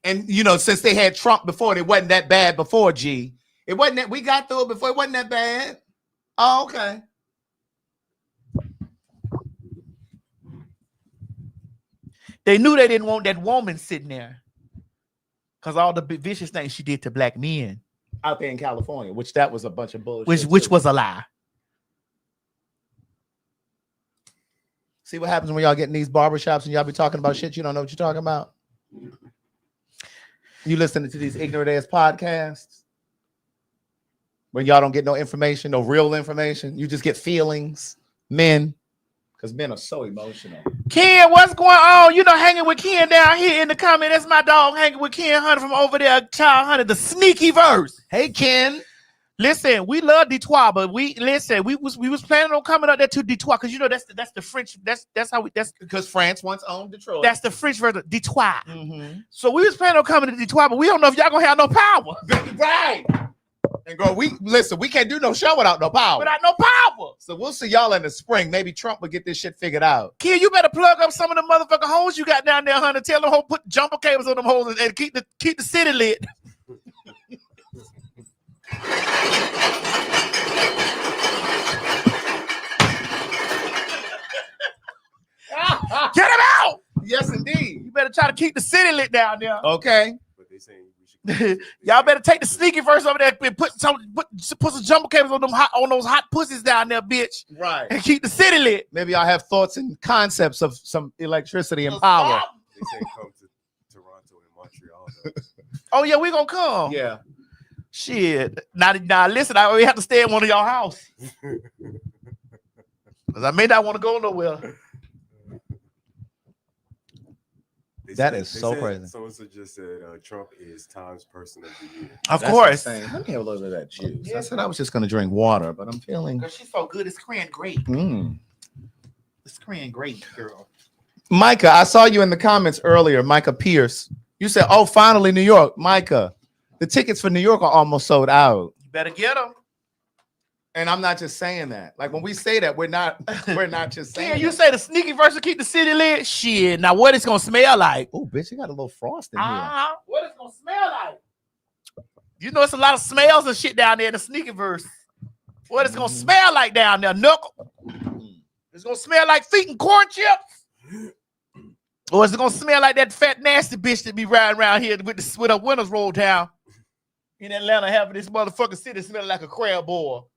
And you know, since they had Trump before, it wasn't that bad before, G. It wasn't that we got through it before, it wasn't that bad. Oh, okay. They knew they didn't want that woman sitting there. Because all the vicious things she did to black men. Out there in California, which that was a bunch of bullshit. Which too. was a lie. See what happens when y'all get in these barbershops and y'all be talking about shit you don't know what you're talking about? You listening to these ignorant ass podcasts when y'all don't get no information, no real information. You just get feelings. Men, because men are so emotional. Ken, what's going on? You know, hanging with Ken down here in the comment. That's my dog hanging with Ken Hunter from over there, Child Hunter, the sneaky verse. Hey, Ken. Listen, we love Detroit, but we was planning on coming up there to Detroit because you know that's the French. That's Because France once owned Detroit. that's the French version of Detroit. Mhm. So we was planning on coming to Detroit, but we don't know if y'all gonna have no power. Right. And girl, we can't do no show without no power. Without no power. So we'll see y'all in the spring. Maybe Trump will get this shit figured out. Ken, you better plug up some of the motherfucking holes you got down there, Hunter. Tell them put jumper cables on them holes and keep the city lit. Get him out! Yes, indeed. You better try to keep the city lit down there. Okay. But they saying we should. Y'all better take the sneaky verse over there and put some jumper cables on those hot pussies down there, bitch, Right. and keep the city lit. Maybe I'll have thoughts and concepts of some electricity and power. They say come to Toronto and Montreal. Though. Oh yeah, we gonna come. Yeah. Shit. Now listen, I already have to stay at one of y'all house. Because I may not want to go nowhere. That is so crazy. Someone just said Trump is Time's Person of the Year. Of That's course. insane. Let me have a little bit of that juice. I said I was just going to drink water, but I'm feeling. Because she's so good, it's Korean great. It's Korean great, girl. Micah, I saw you in the comments earlier, Micah Pierce. You said, oh, finally, New York. Micah, the tickets for New York are almost sold out. You better get them. And I'm not just saying that. Like when we say that, we're not just saying Yeah, you that. say the sneaky verse to keep the city lit? Shit. Now what it's gonna smell like? Oh, bitch, you got a little frost in here. What it's gonna smell like? You know, it's a lot of smells and shit down there in the sneaky verse. What it's gonna smell like down there, knuckle? It's gonna smell like feet and corn chips. Or is it gonna smell like that fat nasty bitch that be riding around here with her windows rolled down in Atlanta, having this motherfucking city smelling like a crab boil?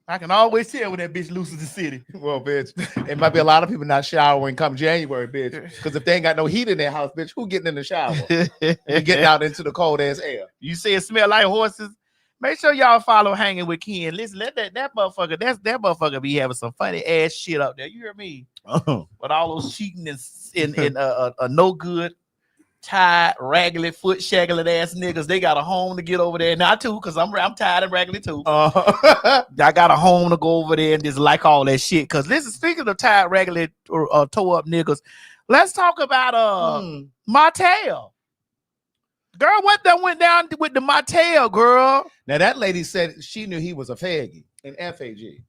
I can always tell when that bitch looses the city. Well, bitch, it might be a lot of people not showering come January, bitch. Because if they ain't got no heat in their house, bitch, who getting in the shower? And getting out into the cold ass air. You say it smell like horses? Make sure y'all follow Hanging with Ken. Listen, let that motherfucker, that motherfucker be having some funny ass shit up there. You hear me? But all those cheating and no good, tired, raggedy, foot shaggling ass niggas, they got a home to get over there. Not too, because I'm tired and raggedy too. I got a home to go over there and just like all that shit. Because listen, speaking of tired, raggedy, or toe up niggas, let's talk about Martell. Girl, what that went down with the Martell, girl? Now that lady said she knew he was a faggy, an FAG.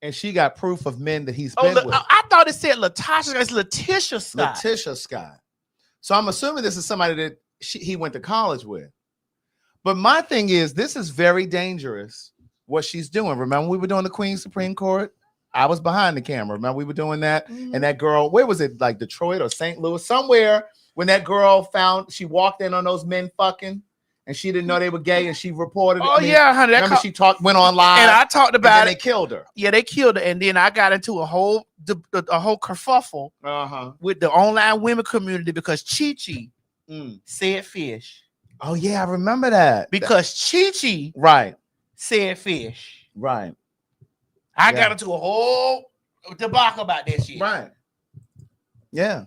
And she got proof of men that he's been with. I thought it said Latasha. It's Letitia Scott. Letitia Scott. So I'm assuming this is somebody that he went to college with. But my thing is, this is very dangerous, what she's doing. Remember, we were doing the Queen's Supreme Court? I was behind the camera. Remember, we were doing that? Mm-hmm. And that girl, where was it? Like Detroit or St. Louis? Somewhere when that girl she walked in on those men fucking, and she didn't know they were gay, and she reported it. Oh, yeah, honey. Remember, she went on live. And I talked about it. They killed her. Yeah, they killed her. And then I got into a whole kerfuffle with the online women community because Chi-Chi said fish. Oh, yeah, I remember that. Because Chi-Chi said fish. Right. I got into a whole debacle about that shit. Right. Yeah.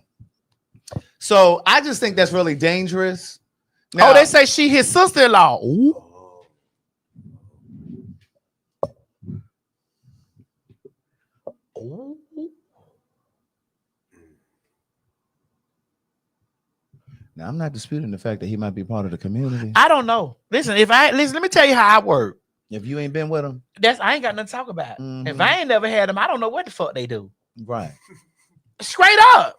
So I just think that's really dangerous. Now, they say she his sister-in-law. Ooh. Now I'm not disputing the fact that he might be part of the community. I don't know. Listen, let me tell you how I work. If you ain't been with them, I ain't got nothing to talk about. Mhm. If I ain't never had them, I don't know what the fuck they do. right? Straight up.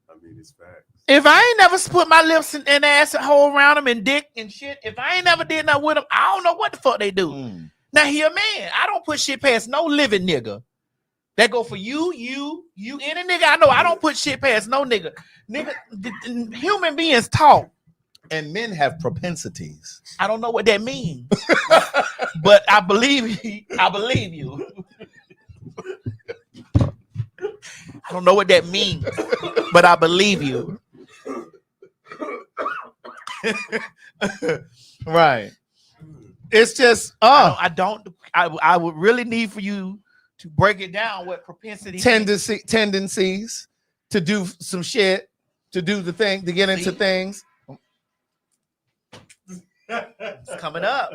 I mean, it's facts. If I ain't never put my lips and ass and hole around them and dick and shit, if I ain't never did nothing with them, I don't know what the fuck they do. Now, here, man, I don't put shit past no living nigga. That go for you, any nigga I know. I don't put shit past no nigga. Human beings talk. And men have propensities. I don't know what that means. But I believe you. I believe you. I don't know what that means, but I believe you. Right. It's just I would really need for you to break it down what propensity tendencies to do some shit, to do the thing, to get into things. It's coming up.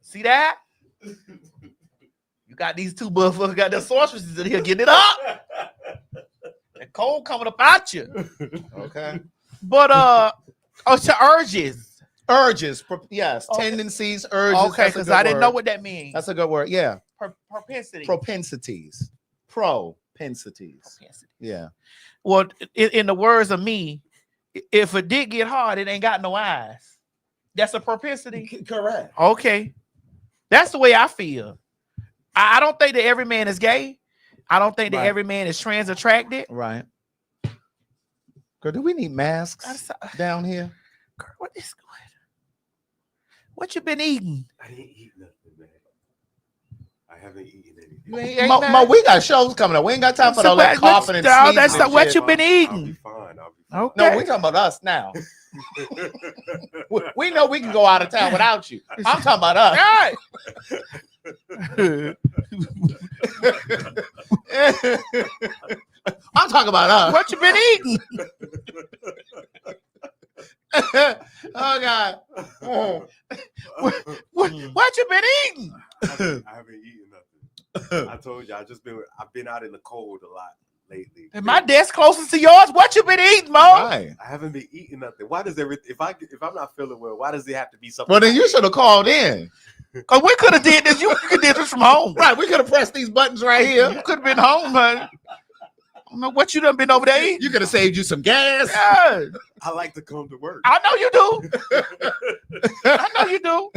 See that? You got these two motherfuckers got their sorceresses in here getting it up. That cold coming up out you. Okay. But to urges. Yes. Okay. Tendencies, urges. Okay, because I didn't know what that means. That's a good word. Yeah. Propensity. Propensities. Propensities. Yeah. Well, in the words of me, if a dick get hard, it ain't got no eyes. That's a propensity. Correct. Okay. That's the way I feel. I don't think that every man is gay. I don't think that every man is trans attracted. Right. Girl, do we need masks down here? Girl, what you been eating? I didn't eat nothing, man. I haven't eaten anything. You ain't Mo, we got shows coming up. We ain't got time for all that coughing and sneezing. That's and what shit. you been eating. I'll be fine. Okay. No, we're talking about us now. We know we can go out of town without you. I'm talking about us. Right. I'm talking about us. What you been eating? Oh God. What you been eating? I haven't eaten nothing. I told you I've been out in the cold a lot lately. And my desk closest to yours. What you been eating, Mo? Right. I haven't been eating nothing. Why does if I'm not feeling well, why does it have to be something? Well, then you should have called in. Cause we could have did this. You could have did this from home. Right. We could have pressed these buttons right here. You could have been home, man. I don't know what you done been over there eating. You could have saved you some gas. Yeah. I like to come to work. I know you do. I know you do.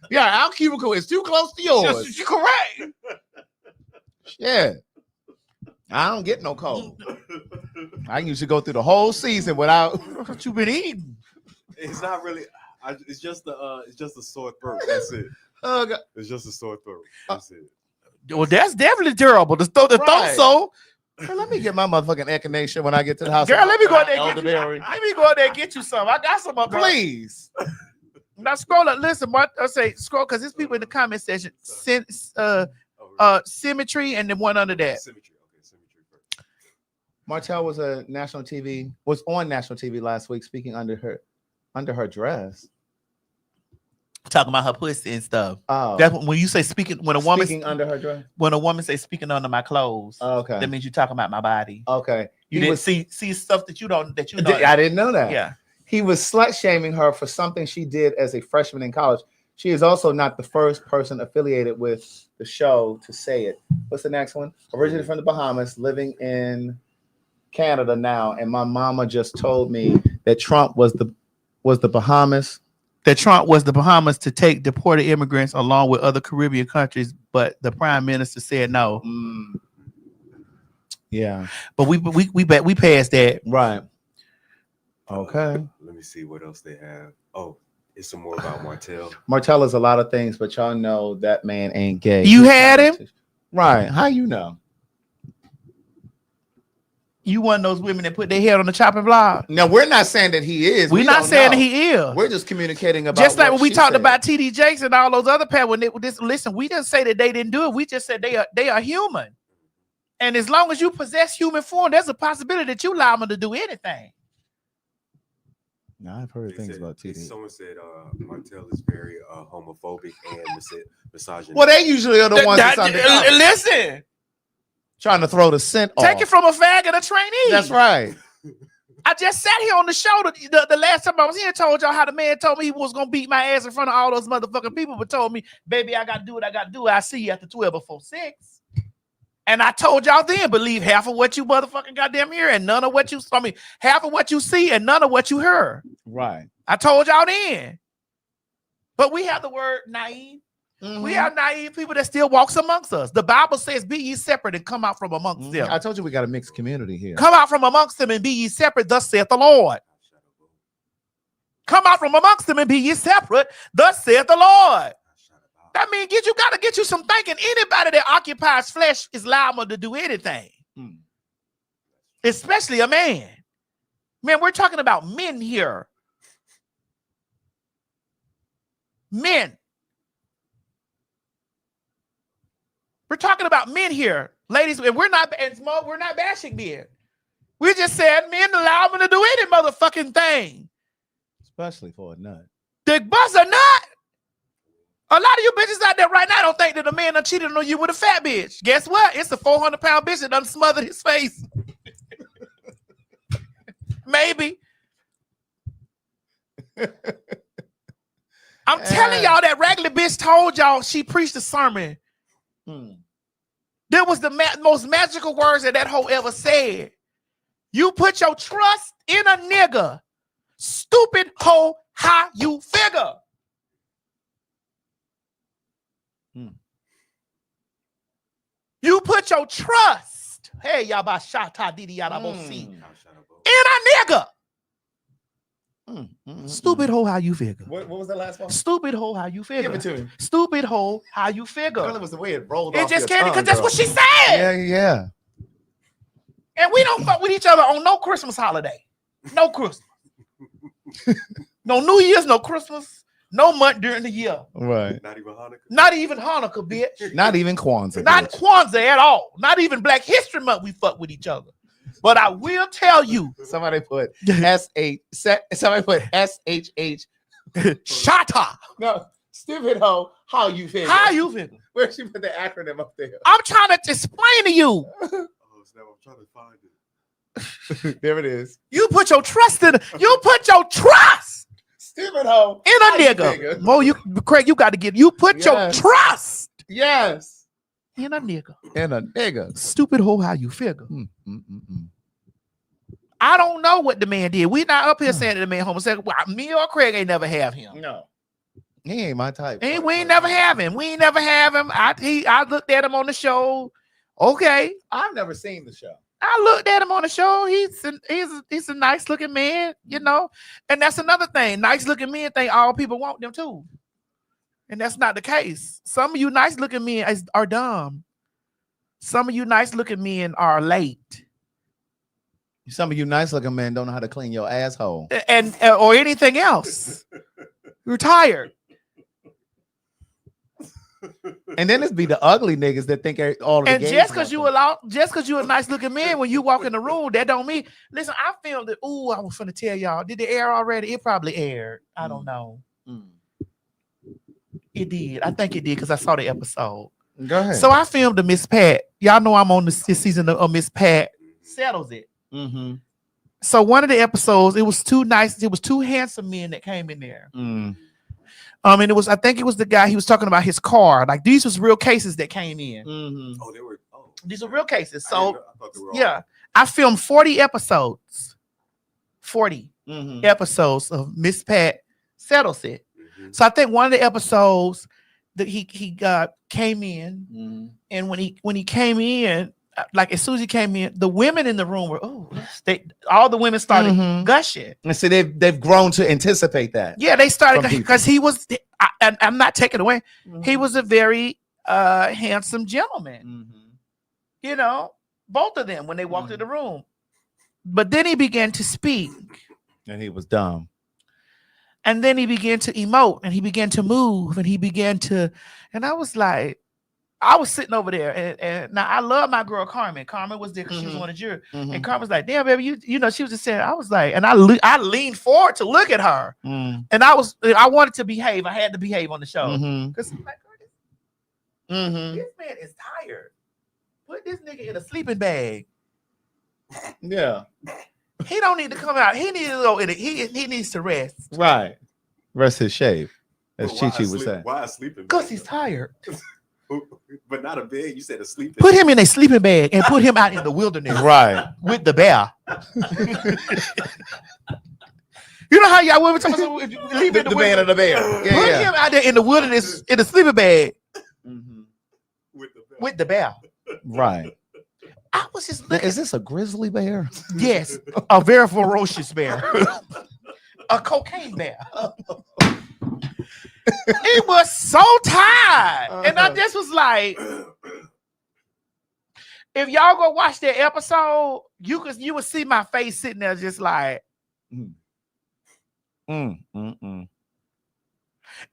Yeah, our cubicle is too close to yours. You're correct. Yeah. I don't get no cold. I usually go through the whole season without What you been eating? It's not really. It's just a sore throat. That's it. Oh God. It's just a sore throat. That's it. Well, that's definitely durable. The throat so. Girl, let me get my motherfucking echinacea when I get to the house. Girl, let me go out there and get you. Elderberry. Let me go out there and get you some. I got some up there. Please. Now scroll up. Listen, I say scroll because there's people in the comment section. Symmetry and then one under that. Symmetry. Okay, symmetry first. Martell was on national TV last week speaking under her dress. Talking about her pussy and stuff. Oh, That's when you say speaking. When a woman speaking under her dress. When a woman say speaking under my clothes. Okay. That means you're talking about my body. Okay. You didn't see stuff that you know. I didn't know that. Yeah. He was slut shaming her for something she did as a freshman in college. She is also not the first person affiliated with the show to say it. What's the next one? Originally from the Bahamas, living in Canada now, and my mama just told me that Trump was the Bahamas. That Trump was the Bahamas to take deported immigrants along with other Caribbean countries, but the prime minister said no. Yeah, but we passed that. Right. Okay. Let me see what else they have. Oh, it's some more about Martell. Martell is a lot of things, but y'all know that man ain't gay. You had him? Right. How you know? You one of those women that put their head on the chopping block. No, we're not saying that he is. We're not saying that he is. We're just communicating about just like when we talked said. about TD Jakes and all those other people. Listen, we didn't say that they didn't do it. We just said they are human. And as long as you possess human form, there's a possibility that you allow them to do anything. No, I've heard things about TD. Someone said Martell is very homophobic and misogynist. Well, they usually are the ones that's under. Listen. Trying to throw the scent Take off. it from a fag and a trainee. That's right. I just sat here on the show the last time I was here, told y'all how the man told me he was gonna beat my ass in front of all those motherfucking people, but told me, baby, I gotta do what I gotta do. I see you after 12 before 6. And I told y'all then, believe half of what you motherfucking goddamn hear and none of what you, half of what you see and none of what you heard. Right. I told y'all then. But we have the word naive. Mm-hmm. We have naive people that still walks amongst us. The Bible says, be ye separate and come out from amongst them. I told you we got a mixed community here. Come out from amongst them and be ye separate, thus saith the Lord. Come out from amongst them and be ye separate, thus saith the Lord. That means you gotta get you some thinking. Anybody that occupies flesh is liable to do anything. Especially a man. Man, we're talking about men here. Men. We're talking about men here, ladies, and we're not bashing men. We just said men allow them to do any motherfucking thing. Especially for a nut. The bust a nut. A lot of you bitches out there right now don't think that a man done cheated on you with a fat bitch. Guess what? It's a 400-pound bitch that done smothered his face. Maybe. I'm telling y'all that regular bitch told y'all she preached a sermon. There was the most magical words that hoe ever said. You put your trust in a nigga. Stupid hoe, how you figure? You put your trust, hey, yabashata didi yadabosi, in a nigga. Stupid hoe, how you figure? What was the last one? Stupid hoe, how you figure? Give it to me. Stupid hoe, how you figure? It was the way it rolled It off just your came tongue, because that's girl. what she said. Yeah. And we don't fuck with each other on no Christmas holiday. No Christmas. No New Year's, no Christmas, no month during the year. Right. Not even Hanukkah. Not even Hanukkah, bitch. Not even Kwanzaa. Not bitch. Kwanzaa at all. Not even Black History Month we fuck with each other. But I will tell you. Somebody put S-H. Somebody put S-H-H. Shata. No, stupid hoe. How you figure? How you figure? Where she put the acronym up there? I'm trying to explain to you. Oh, snap, I'm trying to find it. There it is. You put your trust in. You put your trust Stupid hoe. in How a you nigga. figure? Mo, Craig, you got to get. You put your Yes. trust Yes. in a nigga. And a nigga. Stupid hoe, how you figure? Mm. I don't know what the man did. We not up here saying that the man homosexual. Well, me or Craig ain't never have him. No. He ain't my type. We ain't never have him. We ain't never have him. I looked at him on the show. Okay. I've never seen the show. I looked at him on the show. He's a nice looking man, you know. And that's another thing. Nice looking men think all people want them too. And that's not the case. Some of you nice looking men are dumb. Some of you nice looking men are late. Some of you nice looking men don't know how to clean your asshole. And or anything else. You're tired. And then it's be the ugly niggas that think all of the And gays just because want you a nice looking man, when you walk in the room, that don't mean. Listen, I filmed it. Ooh, I was finna tell y'all. Did it air already? It probably aired. I don't know. It did. I think it did because I saw the episode. them. Go ahead. So I filmed the Miss Pat. Y'all know I'm on this season of Miss Pat Settles It. So one of the episodes, it was two handsome men that came in there. And I think it was the guy, he was talking about his car. Like these was real cases that came in. Oh, they were. Oh, These are real cases. I So thought they were all- yeah, I filmed 40 episodes. 40 episodes of Miss Pat Settles It. So I think one of the episodes that he came in, and when he came in, like as soon as he came in, the women in the room were all the women started gushing. And so they've grown to anticipate that. Yeah, they started From people. because he was. I'm not taking away. He was a very handsome gentleman. You know, both of them when they walked in the room. But then he began to speak, And he was dumb. and then he began to emote, and he began to move, and he began to. And I was like, I was sitting over there, and now I love my girl Carmen. Carmen was there because she was on the jury, and Carmen was like, "Damn, baby, you know," she was just saying. I was like, and I leaned forward to look at her, and I wanted to behave. I had to behave on the show because like, this man is tired. Put this nigga in a sleeping bag. Yeah. He don't need to come out. He needs to go in it. He needs to rest. Right. Rest his shave, as But why Chi-Chi a was saying. Why a sleeping bag? Because he's tired. But not a bed. You said a sleeping. Put him in a sleeping bag and put him out in the wilderness. Right. With the bear. You know how y'all women talking about leave The man of the bear. Put him out there in the wilderness in a sleeping bag with the bear. Right. I was just looking. Is this a grizzly bear? Yes, a very ferocious bear. A cocaine bear. He was so tired. And I just was like, if y'all go watch that episode, you would see my face sitting there just like,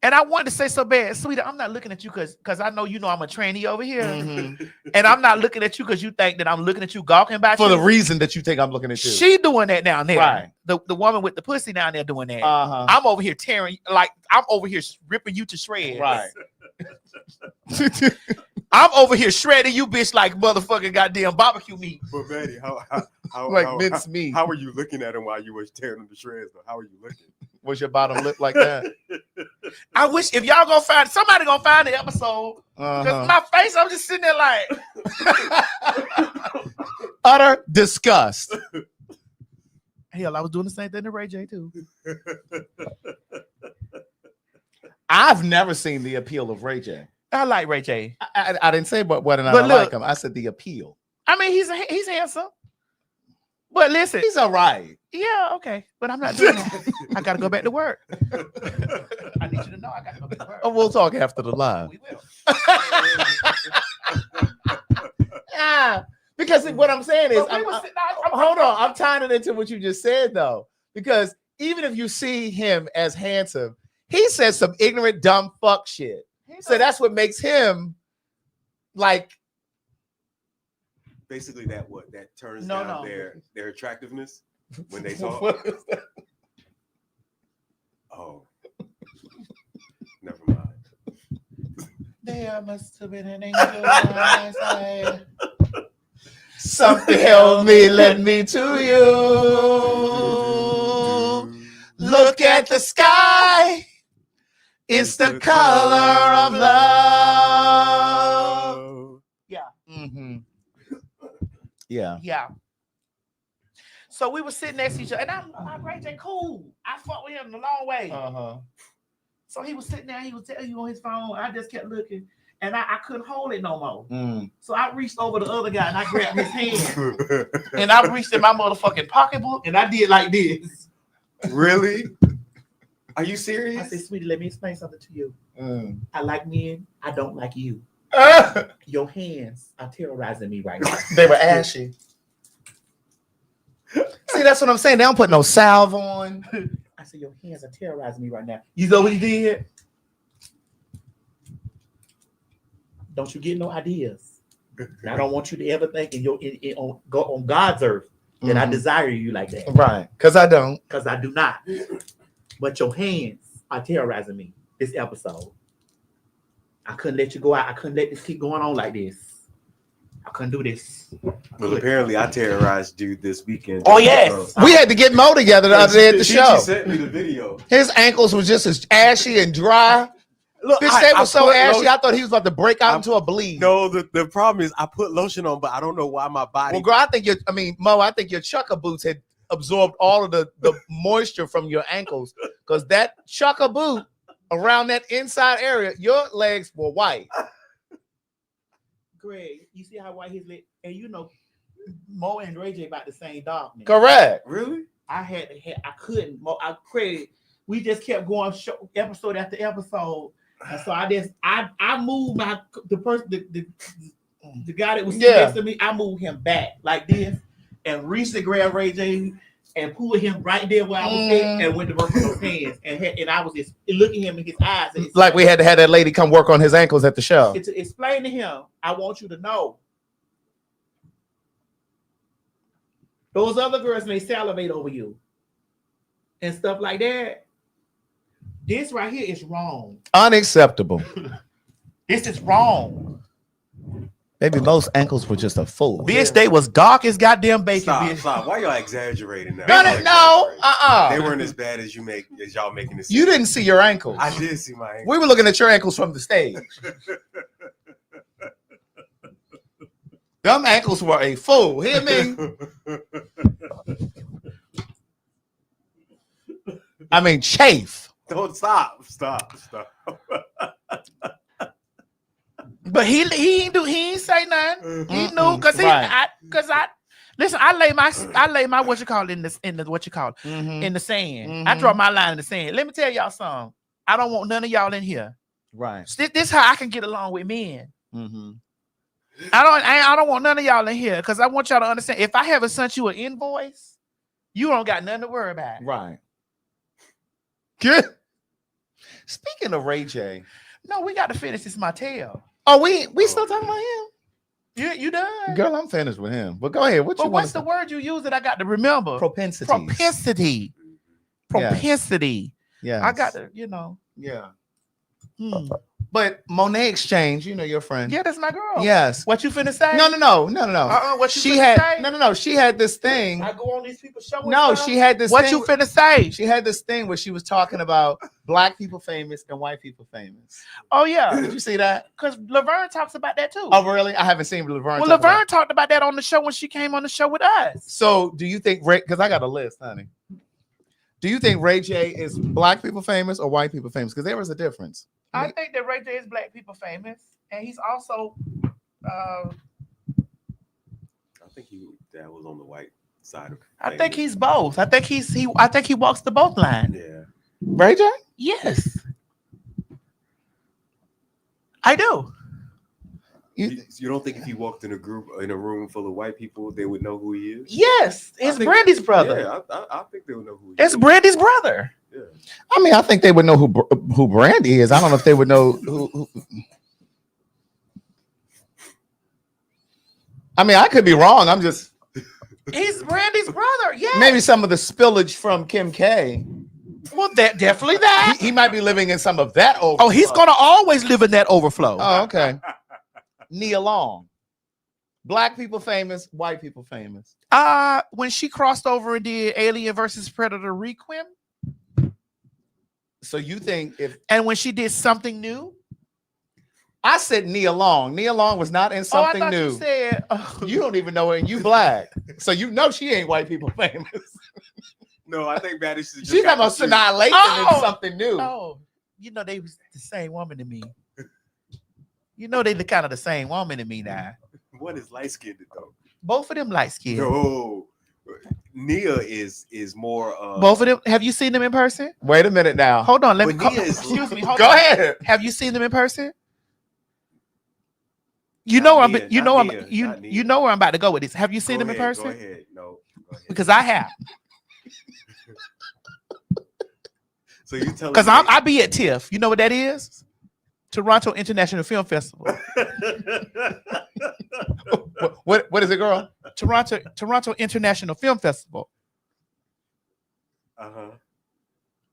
And I wanted to say so bad, sweetie, I'm not looking at you because I know I'm a tranny over here. And I'm not looking at you because you think that I'm looking at you gawking about For you. the reason that you think I'm looking at you. She doing that down there. Right. The woman with the pussy down there doing that. Uh-huh. I'm over here tearing, like I'm over here ripping you to shreds. Right. I'm over here shredding you, bitch, like motherfucking goddamn barbecue meat. But Maddie, how Like mince meat. How were you looking at him while you were tearing him to shreds? Though? How were you looking? Was your bottom lip like that? I wish if y'all somebody gonna find the episode. Because my face, I'm just sitting there like Utter disgust. hell, I was doing the same thing to Ray J too. I've never seen the appeal of Ray J. I like Ray J. I didn't say whether or not But I look, like him. I said the appeal. I mean, he's handsome. But listen, He's all right. yeah, okay. But I'm not doing that. I gotta go back to work. I need you to know I gotta go back to work. Oh, we'll talk after the live. We will. Because what I'm saying is, But we was sitting out- hold on, I'm tying it into what you just said though. Because even if you see him as handsome, he says some ignorant, dumb fuck shit. So that's what makes him like. Basically, that turns down their attractiveness when they talk. Oh, never mind. There must have been an angel on my side. Something held me, led me to you. Look at the sky. It's the color of love. Yeah. Mm-hmm. Yeah. Yeah. So we were sitting next to each other, and I'm like, Ray J, cool. I fought with him the long way. So he was sitting there, he was telling you on his phone. I just kept looking, and I couldn't hold it no more. So I reached over the other guy and I grabbed his hand, and I reached in my motherfucking pocketbook, and I did like this. Really? Are you serious? I said, sweetie, let me explain something to you. I like men. I don't like you. Your hands are terrorizing me right now. They were ashy. See, that's what I'm saying. They don't put no salve on. I said, your hands are terrorizing me right now. You know what he did? Don't you get no ideas. And I don't want you to ever think on God's earth that I desire you like that. Right. Because I don't. Because I do not. But your hands are terrorizing me this episode. I couldn't let you go out. I couldn't let this keep going on like this. I couldn't do this. Well, apparently I terrorized you this weekend. Oh, yes. We had to get Mo together the other day at the show. She sent me the video. His ankles were just as ashy and dry. Look, Bitch, they were so ashy, lotion. I thought he was about to break out into a bleed. No, the problem is I put lotion on, but I don't know why my body. Well, girl, I think Mo, I think your chucker boots had absorbed all of the moisture from your ankles. Because that chucker boot around that inside area, your legs were white. Greg, you see how white his leg, and you know, Mo and Ray J about the same darkness. Correct. Really? I couldn't. Craig, we just kept going episode after episode, and so I moved the guy that was sitting next to me. I moved him back like this, and reached to grab Ray J and pulled him right there where I was at, and went to work with those hands, and I was just looking him in his eyes, and like we had to have that lady come work on his ankles at the show. to explain to him, I want you to know. Those other girls may salivate over you and stuff like that. This right here is wrong. Unacceptable. This is wrong. Baby, most ankles were just a fool. Bitch, they was dark as goddamn bacon, Stop, bitch. stop. Why y'all exaggerating now? No, They weren't as bad as y'all making it. You didn't see your ankles. I did see my ankles. We were looking at your ankles from the stage. Them ankles were a fool. Hear me? I mean, chafe. Don't stop. But he ain't say nothing. He knew because I lay my what you call in the sand. I draw my line in the sand. Let me tell y'all something. I don't want none of y'all in here. Right. This how I can get along with men. I don't want none of y'all in here because I want y'all to understand. If I haven't sent you an invoice, you don't got nothing to worry about. Right. Good. Speaking of Ray J, no, we got to finish this Martell. Oh, we still talking about him? You done? Girl, I'm finished with him. But go ahead. What's the word you use that I got to remember? Propensity. Yeah. I got to, Yeah. But Monet Exchange, your friend. Yeah, that's my girl. Yes. What you finna say? No. What you She finna had say? no. She had this thing. I go on these people's show. No, she had this. What thing. you finna say? She had this thing where she was talking about black people famous and white people famous. Oh yeah. Did you see that? Because Laverne talks about that too. Oh really? I haven't seen Laverne. Well, Laverne talked about that on the show when she came on the show with us. So, do you think Ray? Because I got a list, honey. Do you think Ray J is black people famous or white people famous? Because there was a difference. I think that Ray J is black people famous, and he's also. I think that was on the white side of. I think he's both. I think he walks the both line. Yeah. Ray J? Yes. I do. You don't think if he walked in a room full of white people, they would know who he is? Yes, it's Brandy's brother. Yeah, I think they would know who he is. It's Brandy's brother. Yeah. I mean, I think they would know who Brandy is. I don't know if they would know who. I mean, I could be wrong. I'm just. He's Brandy's brother. Yeah. Maybe some of the spillage from Kim K. Well, definitely that. He might be living in some of that overflow. Oh, he's gonna always live in that overflow. Oh, okay. Nia Long. Black people famous, white people famous. When she crossed over and did Alien versus Predator Requiem. So you think and when she did Something New? I said Nia Long. Nia Long was not in Something I thought New. You said you don't even know her and you black. So you know she ain't white people famous. No, I think Maddie she's talking about Sanaa Lathan in Something New. No, they was the same woman to me. They the kind of the same woman to me now. What is light skinned though? Both of them light skinned. No. Nia is more both of them. Have you seen them in person? Wait a minute now. Hold on. Excuse me. Go ahead. Have you seen them in person? You know where I'm about to go with this. Have you seen them in person? Go ahead. No. Go ahead. Because I have. So you tell because I be at TIFF. You know what that is? Toronto International Film Festival. What is it, girl? Toronto International Film Festival. Uh-huh.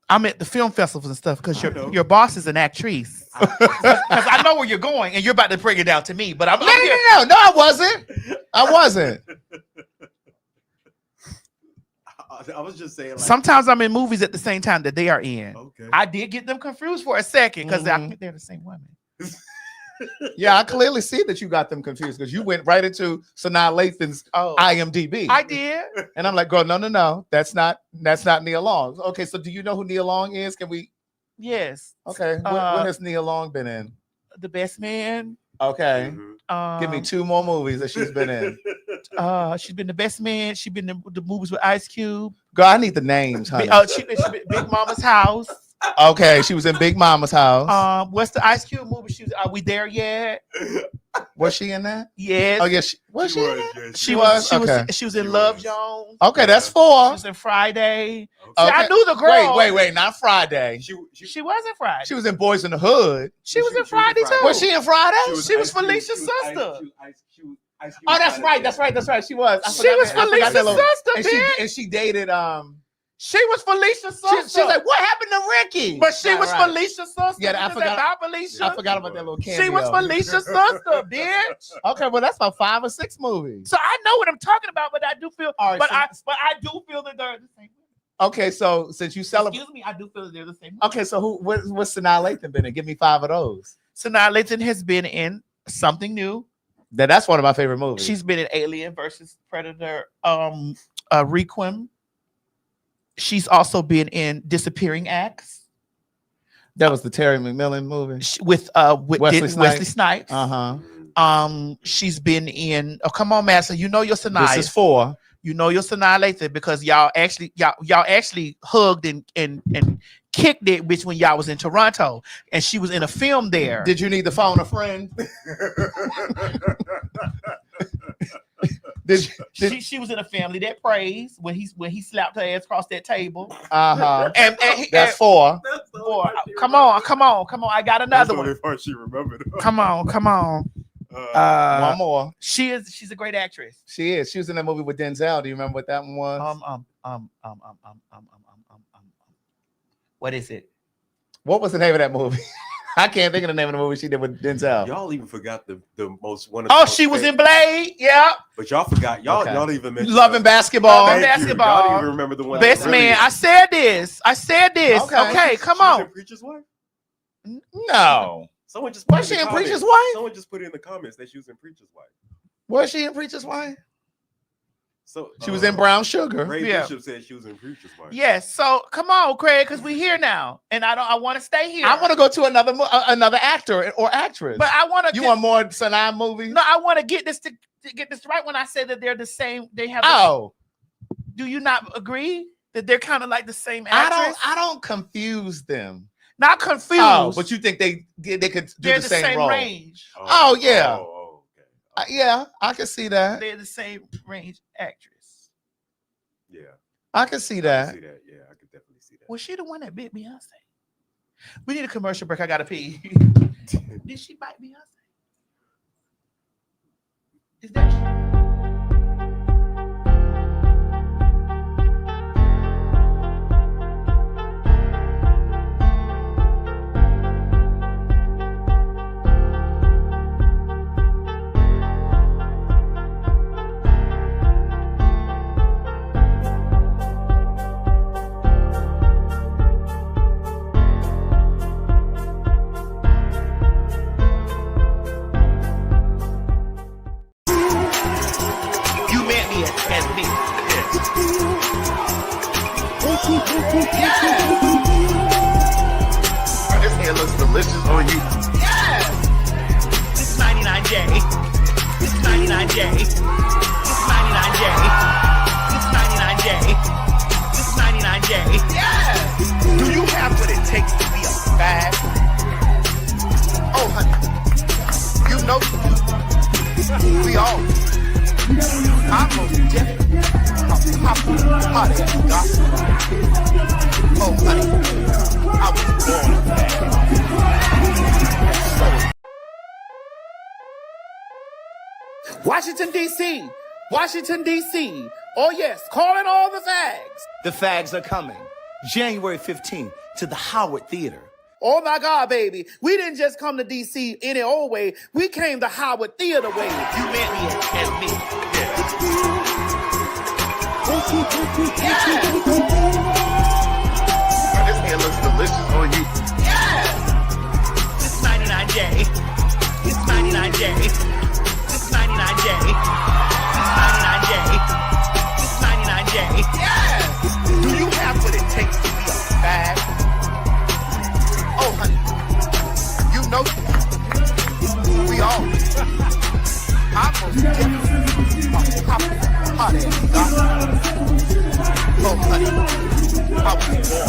I'm at the film festivals and stuff because your boss is an actress. Because I know where you're going and you're about to bring it down to me. But I'm No, I wasn't. I was just saying. Like, sometimes I'm in movies at the same time that they are in. Okay. I did get them confused for a second because I think they're the same woman. Yeah, I clearly see that you got them confused because you went right into Sanaa Lathan's IMDb. I did. And I'm like, girl, no. That's not Nia Long. Okay, so do you know who Nia Long is? Can we? Yes. Okay. What has Nia Long been in? The Best Man. Okay. Give me 2 more movies that she's been in. She's been The Best Man. She's been in the movies with Ice Cube. Girl, I need the names, honey. She been Big Mama's House. Okay, she was in Big Mama's House. What's the Ice Cube movie? Are We There Yet? Was she in that? Yes. Oh yes. Was she in that? Yes, She was. She was in Love Jones. Okay, that's 4. She was in Friday. Okay. See, I knew the girl. Wait, not Friday. She was in Friday. She was in Boys in the Hood. She was in Friday too. Was she in Friday? She was Felicia's sister. Oh, that's right. She was. She was Felicia's sister, and she dated She was Felicia's sister. She's like, what happened to Ricky? But she was Right. Felicia's sister. Yeah, I Is forgot- that not Felicia? I forgot about that little cameo. She was Felicia's sister, bitch. Okay, well, that's about 5 or 6 movies. So I know what I'm talking about, but I do feel, All right, but so- I do feel that they're the same. Okay, so since you celebrate, Excuse me, I do feel that they're the same. okay, so what's Sanaa Lathan been in? Give me 5 of those. Sanaa Lathan has been in Something New. That's one of my favorite movies. She's been in Alien versus Predator, Requiem. She's also been in Disappearing Acts That was the Terry McMillan movie. with Wesley Snipes. Uh-huh. She's been in. Oh, come on, Master. You know your Sanaa. This is 4. You know your Sanaa Lathan because y'all actually hugged and kicked it, bitch, when y'all was in Toronto, and she was in a film there. Did you need to phone a friend? She was in a Family That Prays when he slapped her ass across that table. Uh-huh. And That's 4. boy, come on. I got another one. part she remembered. Come on. One more. She's a great actress. She is. She was in that movie with Denzel. Do you remember what that one was? What is it? What was the name of that movie? I can't think of the name of the movie she did with Denzel. Y'all even forgot the most one. Oh, she was in Blade. Yeah. But y'all forgot. Y'all Okay. y'all even mentioned Loving Basketball. Loving Thank you. Basketball. Y'all didn't even remember the one. Best that really- man. I said this. Okay. Okay, come She was on. in Preacher's Wife? No. Someone just put Was it she in comments. Preacher's Wife? Someone just put it in the comments that she was in Preacher's Wife. Was she in Preacher's Wife? So She was in Brown Sugar. Ray Yeah. Bishop said she was in Preacher's Wife. Yes. So come on, Craig, because we're here now, and I want to stay here. I want to go to another actor or actress. but I want to. You want more Sanaa movies? No, I want to get this to get this right when I say that they're the same. They have. Oh, Do you not agree that they're kind of like the same actress? I don't confuse them. Not confused. Oh, but you think they could do they're the same role? range. Oh, yeah. Oh, okay. Yeah, I can see that. They're the same range actress. Yeah. I can see I that. can see that. Yeah, I could definitely see that. Was she the one that bit Beyonce? We need a commercial break. I gotta pee. Did she bite Beyonce? Is that? You met me as me. This hair looks delicious on you. This is 99J. This is 99J. This is 99J. This is 99J. This is 99J. Yes. Do you have what it takes to be a fag? Oh, honey, you know you do. We all do. I'm most definitely a hot ass gospel. Oh, honey, I was born a fag. Washington, D.C. Washington, D.C. Oh, yes, calling all the fags. The fags are coming January 15th to the Howard Theater. Oh, my God, baby. We didn't just come to D.C. any old way. We came the Howard Theater way. You met me as me. This hair looks delicious on you. This is 99J. This is 99J. This is 99J. This is 99J. This is 99J. Yes. Do you have what it takes to be a fag? Oh, honey, you know you do. We all do. I'm most definitely a hot ass gospel. Oh, honey, I was born a fag.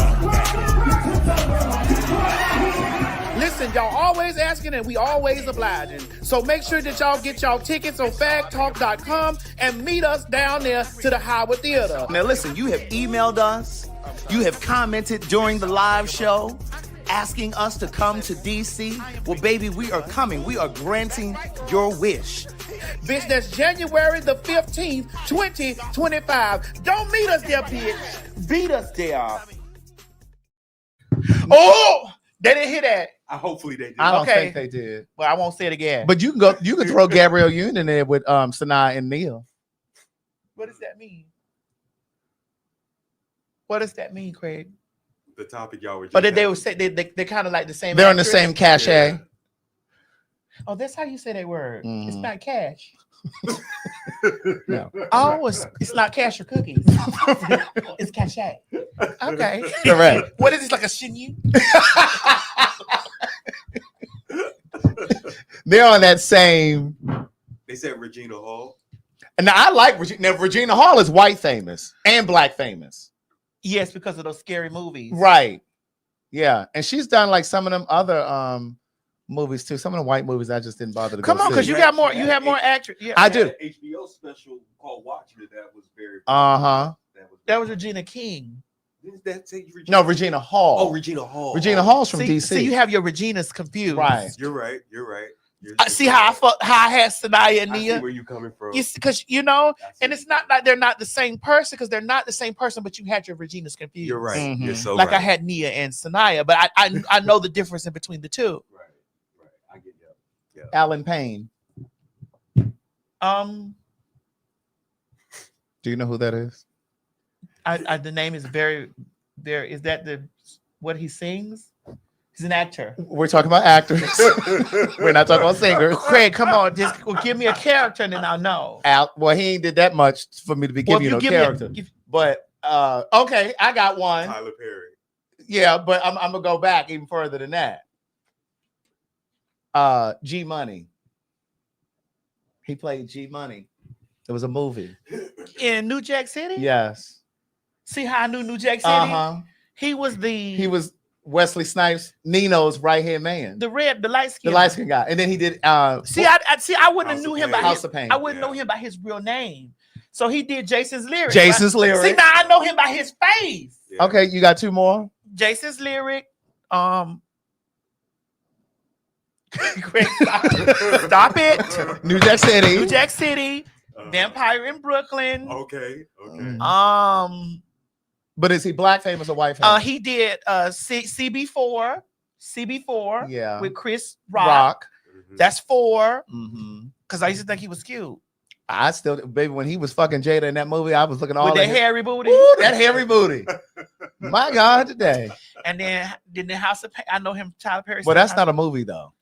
Listen, y'all always asking and we always obliging. So make sure that y'all get y'all tickets on PhagTawlk.com and meet us down there to the Howard Theater. Now listen, you have emailed us, you have commented during the live show, asking us to come to DC. Well, baby, we are coming. We are granting your wish. Bitch, that's January the 15th, 2025. Don't meet us there, bitch. Beat us there. Oh, they didn't hear that. Hopefully they did. I don't Okay. think they did. But I won't say it again. But you can throw Gabrielle Union in there with Sanaa and Neil. what does that mean? What does that mean, Craig? The topic y'all were just But they having. would say they're kind of like the same. They're in the actress? same cachet. Yeah. Oh, that's how you say that word. It's Mhm. not cash. No. Oh, it's not cash or cookies. It's cachet. Okay. Correct. What is this, like a shinyu? They're on that same. They said Regina Hall. And now I like Regina. Now, Regina Hall is white famous and black famous. Yes, because of those scary movies. Right. Yeah. And she's done like some of them other movies too. Some of the white movies I just didn't bother to Come go on, because see. you got more. You have more actors. Yeah, I They had do. an HBO special called Watchmen that was very. Uh-huh. that was Regina King. Didn't that say Regina? No, Regina Hall. Oh, Regina Hall. Regina Hall's from DC. See, you have your Reginas confused. Right. You're right. You're right. See how I had Sanaya and I see Nia. where you coming from. Because you know, and it's not like they're not the same person, because they're not the same person, but you had your Reginas confused. You're right. Mhm. You're so Like right. I had Nia and Sanaya, but I know the difference in between the two. Right. Right. I get you. Alan Payne. Do you know who that is? The name is very. Is that what he sings? He's an actor. We're talking about actors. We're not talking about singers. Craig, come on, just give me a character and then I'll know. Well, he ain't did that much for me to be Well, giving if you you no give me character. But okay, I got one. Tyler Perry. Yeah, but I'm gonna go back even further than that. G Money. He played G Money. It was a movie. In New Jack City? Yes. See how I knew New Jack City? Uh-huh. He was Wesley Snipes, Nino's right hand man. the light skin. The light skin guy. And then he did I wouldn't have knew him by House of Pain. I wouldn't know him by his real name. So he did Jason's lyrics. Jason's right? lyrics. See, now I know him by his face. Yeah. Okay, you got two more? Jason's lyric. Stop it. New Jack City. New Jack City. Vampire in Brooklyn. Okay. Okay. But is he black famous or white famous? He did CB4 Yeah. with Chris Rock. Rock. Mhm. That's 4 Mm-hmm. because I used to think he was cute I still, baby, when he was fucking Jada in that movie, I was looking all with that at hairy booty. Ooh, that hairy booty. My God, today. And then the House of Pain. I know him, Tyler Perry. Well, that's not a movie though.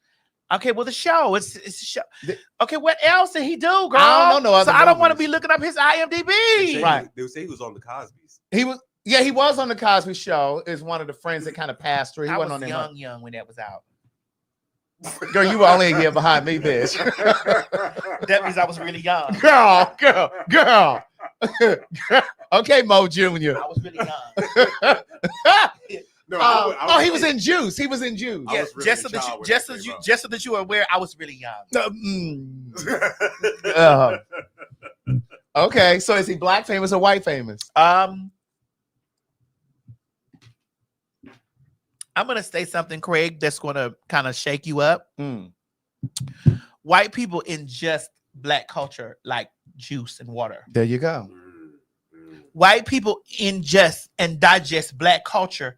Okay. Well, the show. It's a show. The- Okay, what else did he do, girl? I don't know no other So I don't want to movies. be looking up his IMDb. Right. They would say he was on the Cosby's. He was, yeah, he was on the Cosby Show. Is one of the friends that kind of passed through. He I was wasn't on there. young when that was out. Girl, you were only a year behind me, bitch. That means I was really young. Girl. Okay, Mo Jr. I was really young. No, He was in Juice. He was in Juice. I Yeah, was really just so a that child when just that so came out. just so that you are aware, I was really young. Okay, so is he black famous or white famous? I'm gonna say something, Craig, that's gonna kind of shake you up. Mm. White people ingest black culture like juice and water. There you go. White people ingest and digest black culture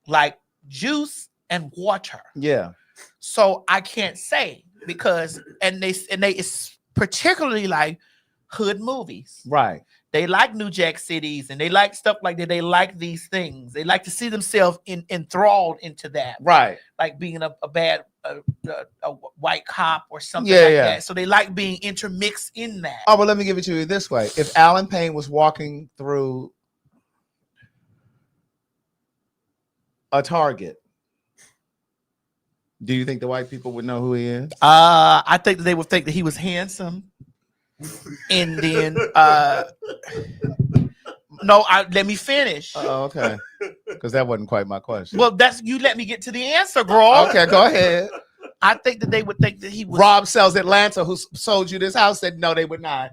like juice and water. Yeah. So I can't say because and they it's particularly like hood movies. Right. They like New Jack Cities and they like stuff like that. They like these things. They like to see themselves enthralled into that, Right. like being a bad a white cop or something Yeah, like yeah. that. So they like being intermixed in that. Oh, well, let me give it to you this way. If Alan Payne was walking through a Target, do you think the white people would know who he is? I think that they would think that he was handsome, and then let me finish. Oh, okay. Because that wasn't quite my question. Well, that's you. Let me get to the answer, girl. Okay, go ahead. I think that they would think that he was Rob Sells Atlanta, who sold you this house, said no, they would not.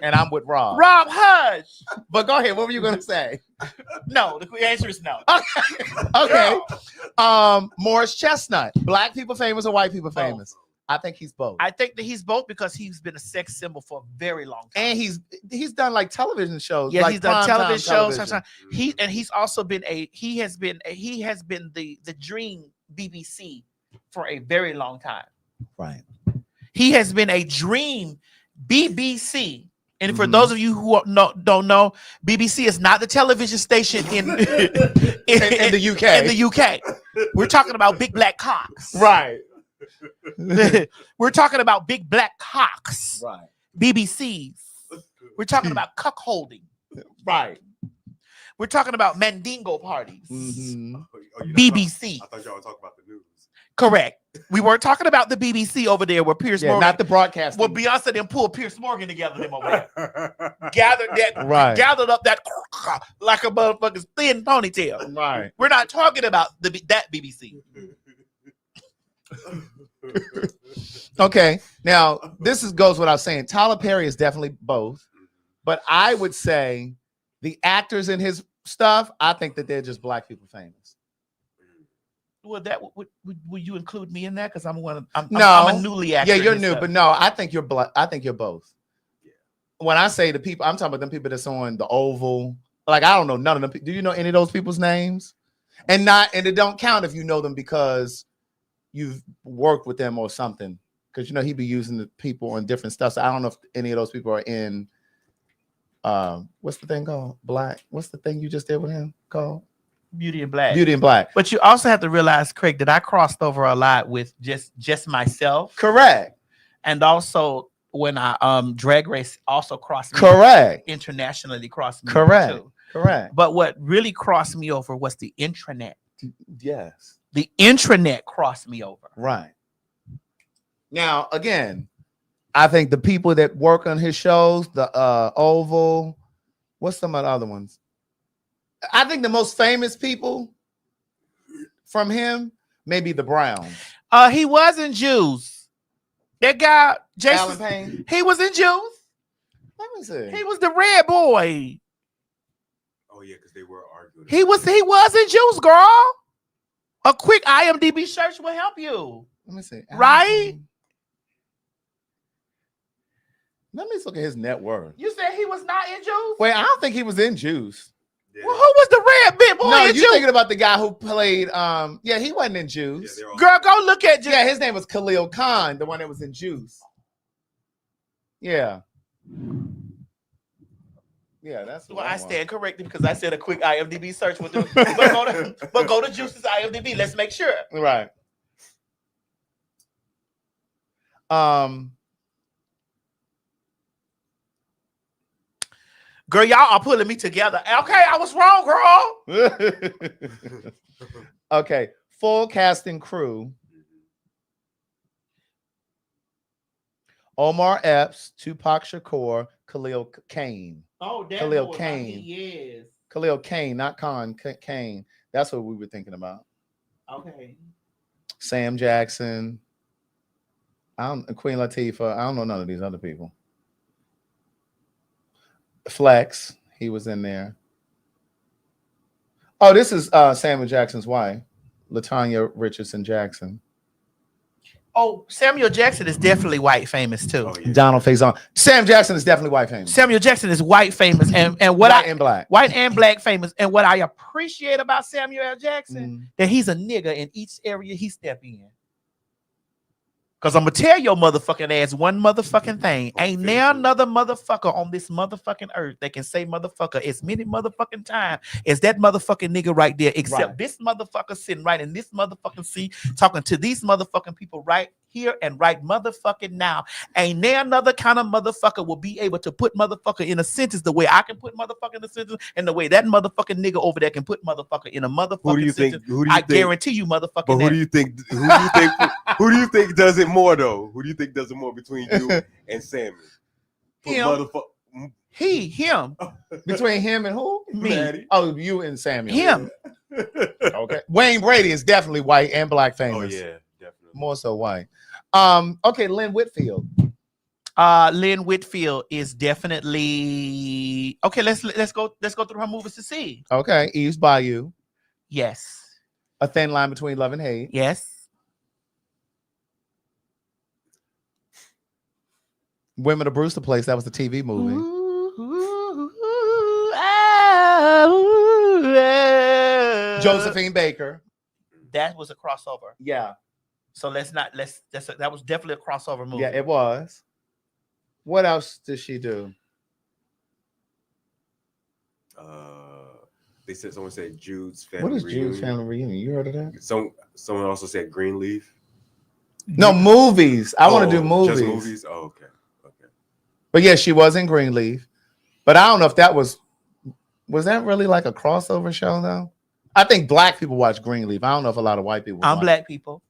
And I'm with Rob. Rob Hush. But go ahead. What were you going to say? No, the answer is no. Okay. Morris Chestnut. Black people famous or white people famous? I think he's both. I think that he's both because he's been a sex symbol for a very long time. And he's done like television shows. Yeah, like he's done television shows. television. He's also been he has been the dream BBC for a very long time. Right. He has been a dream BBC. And for those of you who don't know, BBC is not the television station in in the UK. In the UK. We're talking about big black cocks. Right. We're talking about big black cocks. Right. BBCs. We're talking about cuck holding. Right. We're talking about mandingo parties. Mm-hmm. BBC. I thought y'all were talking about the news. Correct. We weren't talking about the BBC over there where Pierce Morgan. Not the broadcast. Well, Beyonce then pulled Pierce Morgan together them over there. Gathered up that like a motherfucker's thin ponytail. Right. We're not talking about that BBC. Okay. Now, goes without saying. Tyler Perry is definitely both. But I would say the actors in his stuff, I think that they're just black people famous. Well, that would you include me in that? Because I'm a newly actor. Yeah, you're new, stuff. but no, I think you're black. I think you're both. Yeah. When I say the people, I'm talking about them people that's on the Oval. Like, I don't know none of them. Do you know any of those people's names? And it don't count if you know them because you've worked with them or something. Because he be using the people on different stuff. So I don't know if any of those people are in. What's the thing called? Black. What's the thing you just did with him called? Beauty and Black. Beauty and Black. But you also have to realize, Craig, that I crossed over a lot with just myself. Correct. And also when I Drag Race also crossed me. Correct. Internationally crossed me. Correct. Too. Correct. But what really crossed me over was the intranet. Yes. The intranet crossed me over. Right. Now, again, I think the people that work on his shows, the Oval, what's some of the other ones? I think the most famous people from him may be the Browns. He was in Juice. That guy, Jason Alan Payne. He was in Juice. Let me see. He was the red boy. Oh yeah, because they were arguing. He was in Juice, girl. A quick IMDb search will help you. Let me see. Right? Let me look at his net worth. You said he was not in Juice? Wait, I don't think he was in Juice. Yeah. Well, who was the red big boy No, in you Juice? thinking about the guy who played yeah, he wasn't in Juice. Yeah, Girl, go look at Juice. Yeah, his name was Khalil Khan, the one that was in Juice. Yeah. Yeah, that's Well, I stand corrected because I said a quick IMDb search with them. but go to Juice's IMDb. Let's make sure. Right. Girl, y'all are pulling me together. Okay, I was wrong, girl. Okay, full cast and crew. Omar Epps, Tupac Shakur, Khalil Kane. Oh, that Khalil boy, Kane. Yes. Khalil Kane, not Khan, Kane. That's what we were thinking about. Okay. Sam Jackson. Queen Latifah. I don't know none of these other people. Flex, he was in there. Oh, this is Samuel Jackson's wife, LaTanya Richardson Jackson. Oh, Samuel Jackson is definitely white famous too. Oh, yeah. Donald Faison. Sam Jackson is definitely white famous. Samuel Jackson is white famous, and what White and black. white and black famous. And what I appreciate about Samuel L. Jackson that he's a nigga in each area he step in. Because I'm going to tell your motherfucking ass one motherfucking thing. Ain't now another motherfucker on this motherfucking earth that can say motherfucker as many motherfucking times as that motherfucking nigga right there, except this motherfucker sitting right in this motherfucking seat talking to these motherfucking people right here and right motherfucking now. Ain't there another kind of motherfucker will be able to put motherfucker in a sentence the way I can put motherfucker in a sentence and the way that motherfucking nigga over there can put motherfucker in a motherfucking sentence. I guarantee you motherfucking But who do you think who do you think does it more though? Who do you think does it more between you and Samuel? Him. Him. Between him and who? Me. Daddy. Oh, you and Samuel. Him. Okay. Wayne Brady is definitely white and black famous. Oh yeah, definitely. More so white. Okay, Lynn Whitfield. Lynn Whitfield is definitely okay. Let's go through her movies to see. Okay, Eve's Bayou. Yes. A Thin Line Between Love and Hate. Yes. Women of Brewster Place. That was the TV movie. Josephine Baker. That was a crossover. Yeah. So that was definitely a crossover movie. Yeah, it was. What else did she do? Someone said Jude's family. What is reunion. Jude's family reunion? You heard of that? Someone also said Greenleaf. No, movies. I want to do movies. Just movies. Oh, okay. But yeah, she was in Greenleaf. But I don't know if that was that really like a crossover show though? I think black people watch Greenleaf. I don't know if a lot of white people. I'm watch. black people.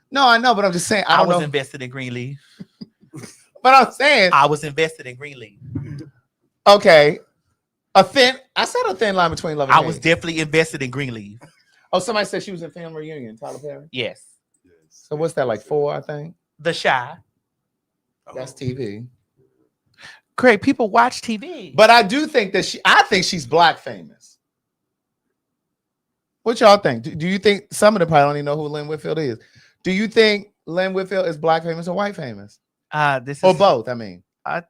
No, I know, but I'm just saying. I don't was know. invested in Greenleaf. But I'm saying I was invested in Greenleaf. Okay. I said a thin line between love and I hate. was definitely invested in Greenleaf. Oh, somebody said she was in Family Reunion, Tyler Perry. Yes. So what's that, like 4, I think? The Shy. That's TV. Great. People watch TV. But I do think that I think she's black famous. What y'all think? Do you think some of them probably don't even know who Lynn Whitfield is? Do you think Lynn Whitfield is black famous or white famous? Or both, I mean. I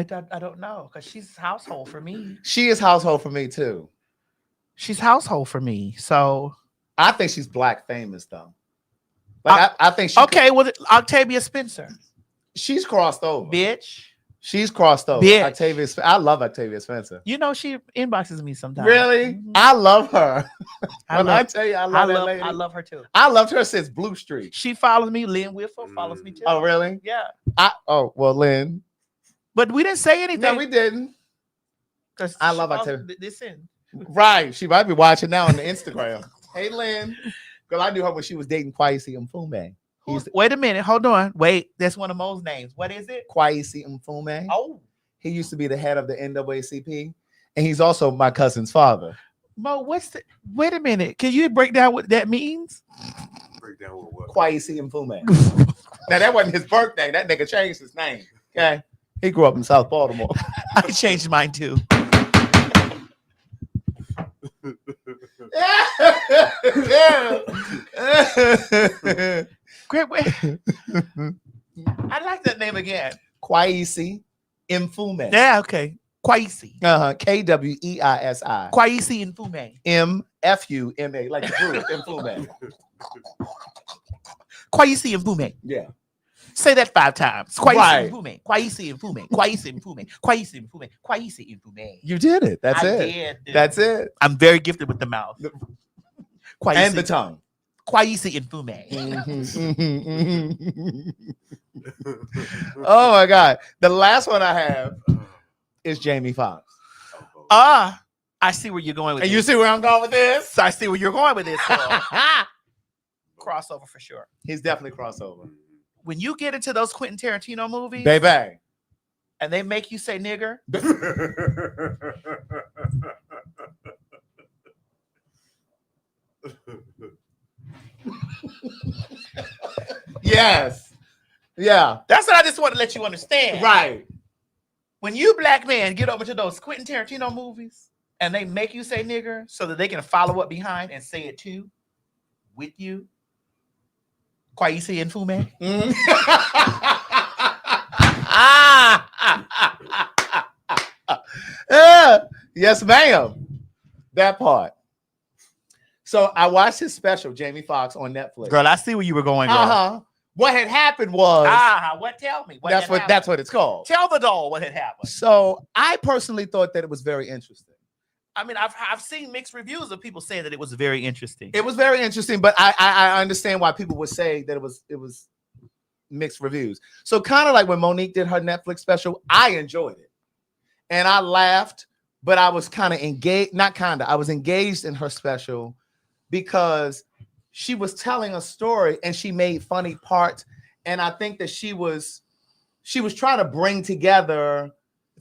don't know, because she's household for me. She is household for me too. She's household for me. So I think she's black famous though. Like I think she well, Octavia Spencer. She's crossed over. Bitch. She's crossed over. Bitch. I love Octavia Spencer. You know, she inboxes me sometimes. Really? Mm-hmm. I love her. I love that lady. I love her too. I loved her since Blue Street. She follows me. Lynn Whitfield follows me too. Oh, really? Yeah. Well, Lynn. But we didn't say anything. No, we didn't. Because I love Octavia. This in. Right. She might be watching now on the Instagram. Hey, Lynn. Girl, I knew her when she was dating Kwesi Mfume. Wait a minute. Hold on. Wait. That's one of Mo's names. What is it? Kwesi Mfume. Oh. He used to be the head of the NAACP. And he's also my cousin's father. Mo, wait a minute. Can you break down what that means? Break down what? Kwesi Mfume. Now, that wasn't his birthday. That nigga changed his name. Okay. He grew up in South Baltimore. I changed mine too. Great way. I like that name again. Kwesi Mfume. Yeah, okay. Kwesi. Kweisi. Kwesi Mfume. Mfume. Like the group, Mfume. Kwesi Mfume. Yeah. Say that 5 times. Kwesi Right. Mfume. Kwesi Mfume. Kwesi Mfume. Kwesi Mfume. Kwesi Mfume. You did it. That's I it. did. That's it. I'm very gifted with the mouth. Kwesi. And the tongue. Kwesi Mfume. Oh my God. The last one I have is Jamie Foxx. I see where you're going with And this. you see where I'm going with this? I see where you're going with this. Crossover for sure. He's definitely crossover. When you get into those Quentin Tarantino movies, Baby. and they make you say nigger, Yes. Yeah. that's what I just want to let you understand. Right. When you black men get over to those Quentin Tarantino movies and they make you say nigger so that they can follow up behind and say it too with you, Kwesi Mfume. Yes, ma'am. That part. So I watched his special, Jamie Foxx, on Netflix. Girl, I see where you were going, girl. Uh-huh. What had happened was What? Tell me. that's what it's called. Tell the doll what had happened. So I personally thought that it was very interesting. I mean, I've seen mixed reviews of people saying that it was very interesting. It was very interesting, but I understand why people would say that it was mixed reviews. So kind of like when Monique did her Netflix special, I enjoyed it. And I laughed, but I was kind of engaged, I was engaged in her special because she was telling a story and she made funny parts. And I think that she was trying to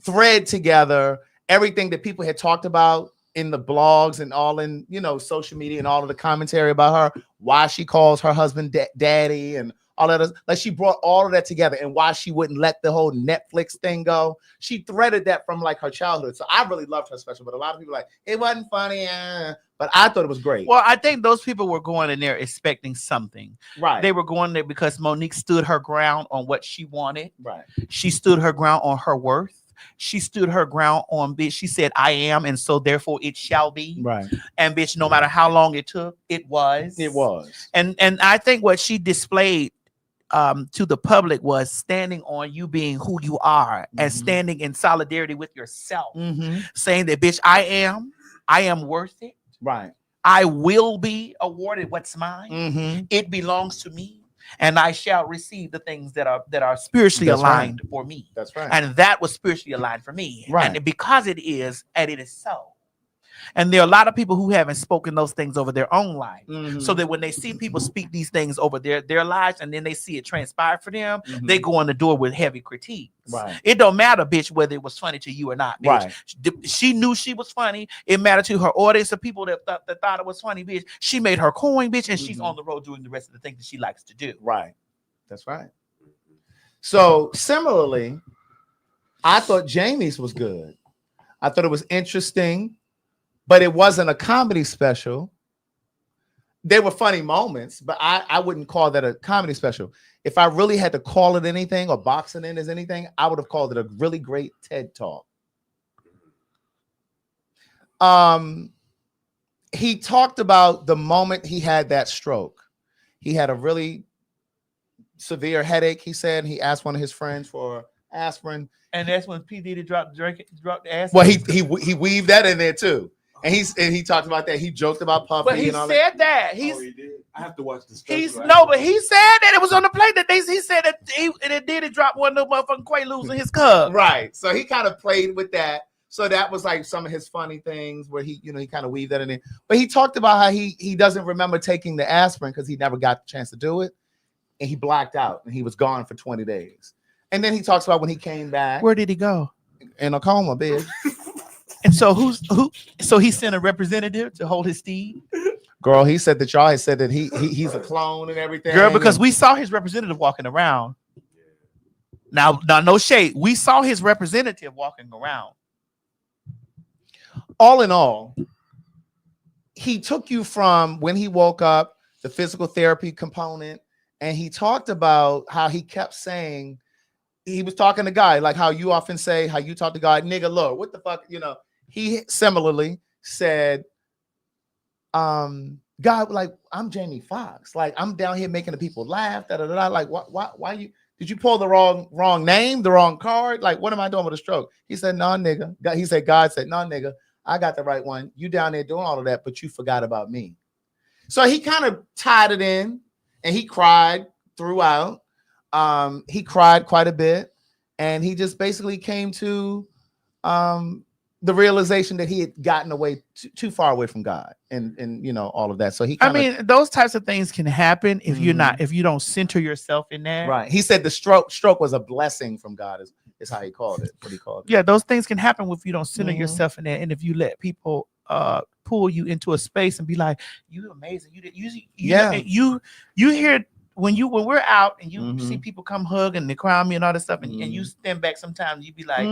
thread together everything that people had talked about in the blogs and all in, social media and all of the commentary about her, why she calls her husband daddy and all that. Like she brought all of that together, and why she wouldn't let the whole Netflix thing go. She threaded that from like her childhood. So I really loved her special, but a lot of people like it wasn't funny, but I thought it was great. Well, I think those people were going in there expecting something. Right. They were going there because Monique stood her ground on what she wanted. Right. She stood her ground on her worth. She stood her ground on bitch. She said, I am, and so therefore it shall be. Right. And bitch, no matter how long it took, it was. It was. And I think what she displayed to the public was standing on you being who you are and standing in solidarity with yourself, saying that bitch, I am worth it. Right. I will be awarded what's mine. It belongs to me, and I shall receive the things that are spiritually aligned for me. That's right. And that was spiritually aligned for me. Right. And because it is, and it is so. And there are a lot of people who haven't spoken those things over their own life. So that when they see people speak these things over their lives, and then they see it transpire for them, they go in the door with heavy critiques. Right. It don't matter, bitch, whether it was funny to you or not. Bitch. Right. She knew she was funny. It mattered to her audience of people that thought it was funny, bitch. She made her coin, bitch, and she's on the road doing the rest of the things that she likes to do. Right. That's right. So similarly, I thought Jamie's was good. I thought it was interesting. But it wasn't a comedy special. There were funny moments, but I wouldn't call that a comedy special. If I really had to call it anything or box it in as anything, I would have called it a really great TED Talk. He talked about the moment he had that stroke. He had a really severe headache, he said. He asked one of his friends for aspirin. And that's when P. Diddy dropped the ass. Well, he weaved that in there too. And he talked about that. He joked about Puffy. But he and all said that. he did. I have to watch the but he said that it was on the plate that he said that Diddy dropped one of the motherfucking Quaaludes in his cup. Right. So he kind of played with that. So that was like some of his funny things where he kind of weaved that in there. But he talked about how he doesn't remember taking the aspirin because he never got the chance to do it. And he blacked out and he was gone for 20 days. And then he talks about when he came back. Where did he go? In a coma, bitch. And so so he sent a representative to hold his steed? Girl, he said that y'all had said that he's a clone and everything. Girl, because we saw his representative walking around. Now, no shade. We saw his representative walking around. All in all, he took you from when he woke up, the physical therapy component, and he talked about how he kept saying, he was talking to God, like how you often say, how you talk to God, nigga, look, what the fuck, He similarly said, God, like, I'm Jamie Foxx. Like, I'm down here making the people laugh. Like, why did you pull the wrong name, the wrong card? Like, what am I doing with a stroke? He said, no, nigga. God said, no, nigga, I got the right one. You down there doing all of that, but you forgot about me. So he kind of tied it in, and he cried throughout. He cried quite a bit, and he just basically came to the realization that he had gotten away too far away from God and all of that. So he those types of things can happen if if you don't center yourself in that. Right. He said the stroke was a blessing from God is how he called it. What he called it. Yeah, those things can happen if you don't center yourself in that, and if you let people pull you into a space and be like, "You amazing." You hear when we're out and you see people come hug and they crown me and all this stuff, and you stand back sometimes, you be like,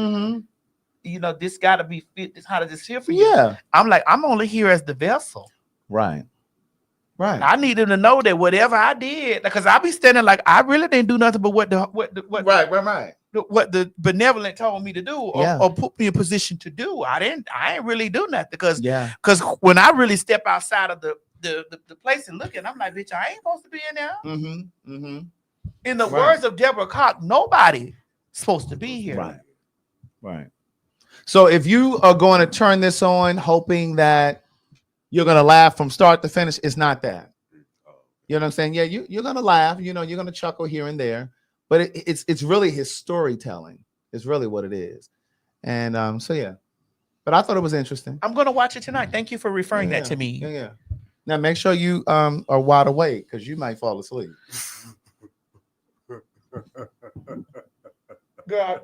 this got to be fit. How does this feel for you? Yeah. I'm like, I'm only here as the vessel. Right. Right. I need them to know that whatever I did, because I be standing like I really didn't do nothing but what the benevolent told me to do or put me in position to do. I ain't really do nothing because when I really step outside of the place and look at, I'm like, bitch, I ain't supposed to be in there. In the words of Deborah Cox, nobody supposed to be here. Right. So if you are going to turn this on hoping that you're going to laugh from start to finish, it's not that. You know what I'm saying? Yeah, you're going to laugh, you're going to chuckle here and there, but it's really his storytelling. It's really what it is. And but I thought it was interesting. I'm going to watch it tonight. Thank you for referring that to me. Yeah. Now make sure you are wide awake because you might fall asleep. Girl,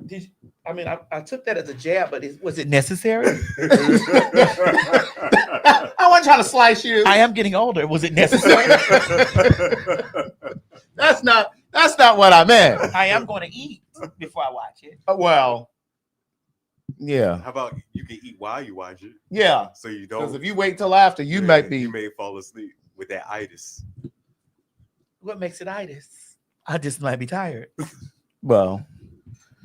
I took that as a jab, but was it necessary? I wasn't trying to slice you. I am getting older. Was it necessary? That's not That's not what I meant. I am going to eat before I watch it. Well, yeah. How about you can eat while you watch it? Yeah. So you Because don't. if you wait till after, you might be. You may fall asleep with that itis. What makes it itis? I just might be tired. Well,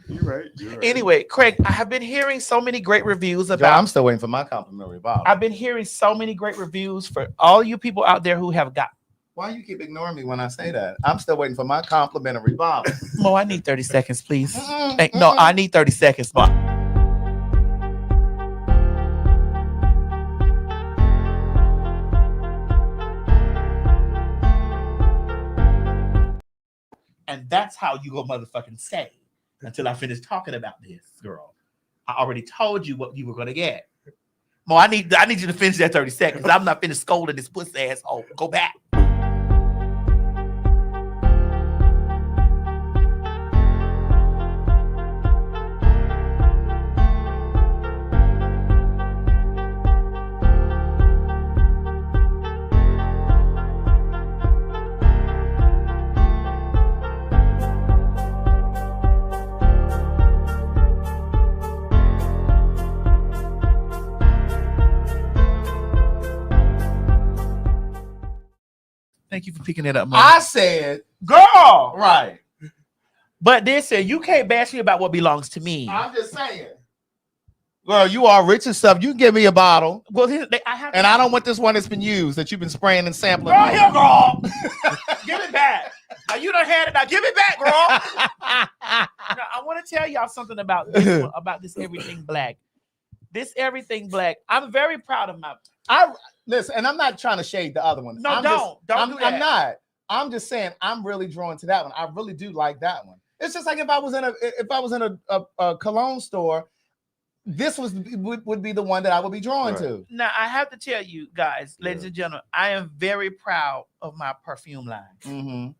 You're right. Anyway, Craig, I have been hearing so many great reviews Joe, about. I'm still waiting for my complimentary bottle. I've been hearing so many great reviews for all you people out there who have got. Why you keep ignoring me when I say that? I'm still waiting for my complimentary bottle. Mo, I need 30 seconds, please. No, I need 30 seconds, Mo. And that's how you go motherfucking stay until I finish talking about this, girl. I already told you what you were gonna get. Mo, I need you to finish that 30 seconds. I'm not finished scolding this pussy asshole. Go back. Thank you for picking it up, Mo. I said, Girl, right. but this said you can't bash me about what belongs to me. I'm just saying. Girl, you are rich and stuff. You can give me a bottle. Well, I have, And I don't want this one that's been used that you've been spraying and sampling. girl, here, girl. Give it back. Now you done had it. Now give it back, girl. Now, I want to tell y'all something about this one, about this everything black. This everything black. I'm very proud of my. Listen, and I'm not trying to shade the other one. No, I'm don't do that. I'm not. I'm just saying I'm really drawn to that one. I really do like that one. It's just like if I was in a cologne store, this would be the one that I would be drawn to. Now I have to tell you guys, ladies and gentlemen, I am very proud of my perfume line. Mm-hmm.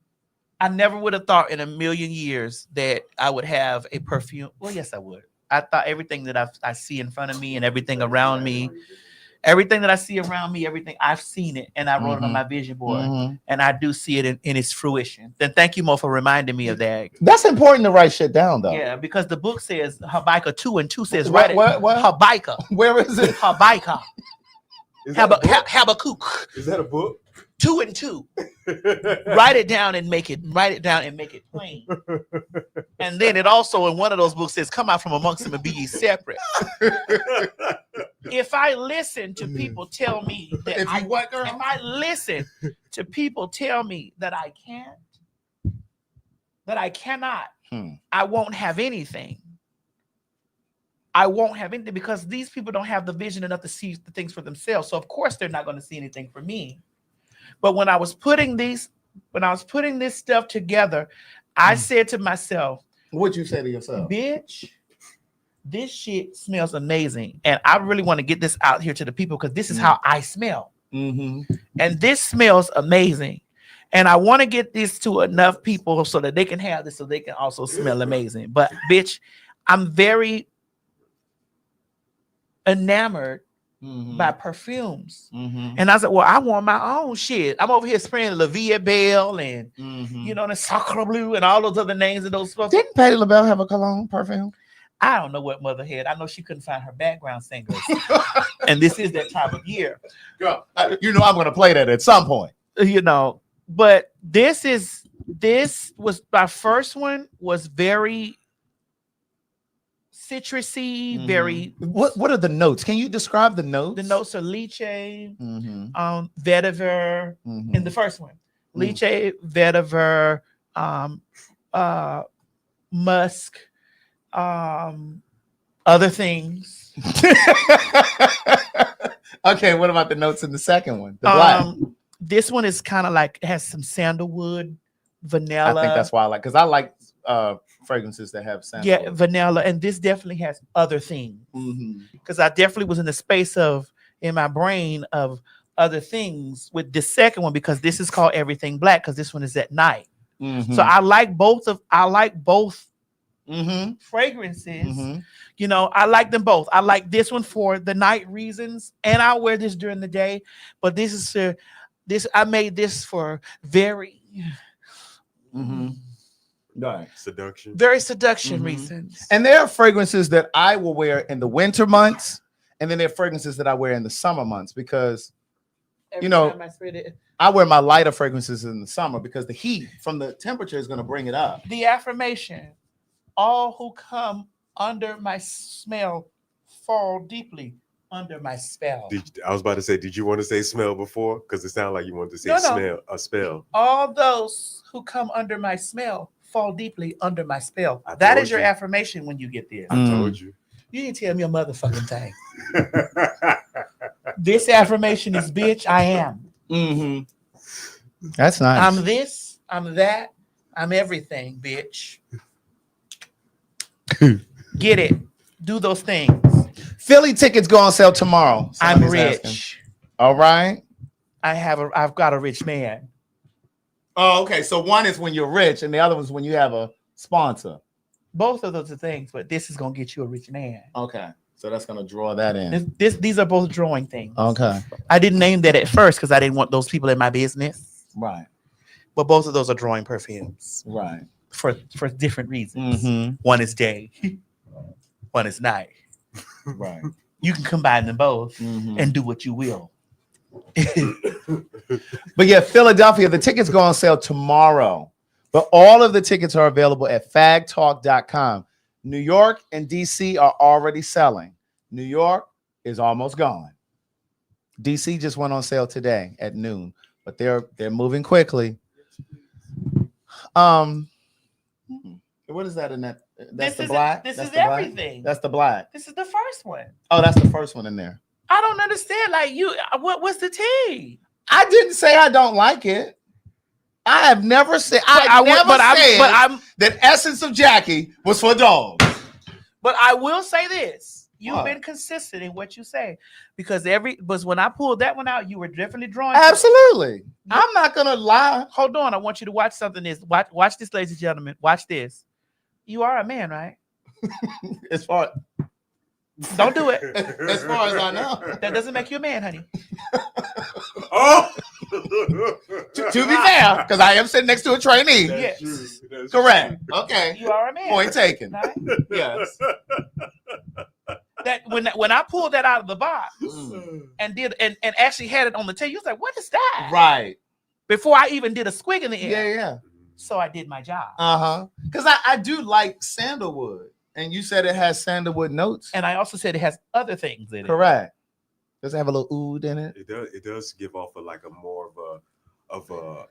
I never would have thought in a million years that I would have a perfume. Well, yes, I would. I thought everything that I see in front of me and everything around me, everything that I see around me, everything, I've seen it and I wrote it on my vision board and I do see it in its fruition. Then thank you, Mo, for reminding me of that. That's important to write shit down, though. Yeah, because the book says Habakkuk 2 and 2 says What? Habakkuk. Where is it? Habakkuk. Is that a book? Habakkuk. Is that a book? 2 and 2. Write it down and make it plain. And then it also in one of those books says, "Come out from amongst them and be ye separate." If I listen to people tell me that if I listen to people tell me that I can't, that I cannot, I won't have anything. I won't have anything because these people don't have the vision enough to see the things for themselves. So of course they're not going to see anything for me. But when I was putting this stuff together, I said to myself, what'd you say to yourself? Bitch, this shit smells amazing. And I really want to get this out here to the people because this is how I smell. And this smells amazing. And I want to get this to enough people so that they can have this so they can also smell amazing. But bitch, I'm very enamored by perfumes. And I said, well, I want my own shit. I'm over here spraying La Vie Belle and you know, the Sacre Bleu and all those other names of those stuff. Didn't Patti LaBelle have a cologne perfume? I don't know what mother had. I know she couldn't find her background singers. And this is that time of year. Girl, you know I'm gonna play that at some point. You know, but this was my first one, was very citrusy, very. What are the notes? Can you describe the notes? The notes are lychee, vetiver in the first one. Lychee, vetiver, musk, other things. Okay, what about the notes in the second one? The black. This one is kind of like, it has some sandalwood, vanilla. I think that's why I like, because I like fragrances that have sandalwood. Yeah, vanilla, and this definitely has other things. Because I definitely was in the space of, in my brain, of other things with this second one, because this is called Everything Black, because this one is at night. So I like both fragrances. You know, I like them both. I like this one for the night reasons, and I wear this during the day. But this is I made this for very Right. Seduction. Very seduction Mhm. reasons. And there are fragrances that I will wear in the winter months, and then there are fragrances that I wear in the summer months because Every know, time I spit it. I wear my lighter fragrances in the summer because the heat from the temperature is going to bring it up. The affirmation, all who come under my smell fall deeply under my spell. I was about to say, did you want to say smell before? Because it sounded like you wanted to say No. smell, a spell. All those who come under my smell fall deeply under my spell. I That told is your you. affirmation when you get this. I told you. You didn't tell me a motherfucking thing. This affirmation is, bitch, I am. Mm-hmm. That's nice. I'm this, I'm that, I'm everything, bitch. Get it. Do those things. Philly tickets go on sale tomorrow. I'm Somebody's rich. asking. All right. I've got a rich man. Oh, okay. So one is when you're rich, and the other is when you have a sponsor. Both of those are things, but this is gonna get you a rich man. Okay. So that's gonna draw that in. These are both drawing things. Okay. I didn't name that at first because I didn't want those people in my business. Right. But both of those are drawing perfumes Right. for different reasons. Mm-hmm. One is day, one is night. Right. You can combine them both Mhm. and do what you will. But yeah, Philadelphia, the tickets go on sale tomorrow. But all of the tickets are available at PhagTawlk.com. New York and DC are already selling. New York is almost gone. DC just went on sale today at noon, but they're moving quickly. What is that in that? That's the black. This That's is the black? everything. That's the black. This is the first one. Oh, that's the first one in there. I don't understand. Like what's the tea? I didn't say I don't like it. I have never said that Essence of Jackie was for dogs. But I will say this: you've What? been consistent in what you say, because when I pulled that one out, you were definitely drawing. Absolutely. I'm not gonna lie. Hold on, I want you to watch something. Watch this, ladies and gentlemen. Watch this. You are a man, right? As far Don't do it. as far as I know. That doesn't make you a man, honey. Oh, To be fair, because I am sitting next to a trainee. Yes. That's Correct. Okay. You are a man. Point taken. Right? Yes. That when I pulled that out of the box Mm. and actually had it on the table, you was like, "What is that?" Right. Before I even did a squig in the air. Yeah. So I did my job. Uh-huh. Because I do like sandalwood. And you said it has sandalwood notes. And I also said it has other things in it. Correct. Does it have a little oud in it? It does give off a more of a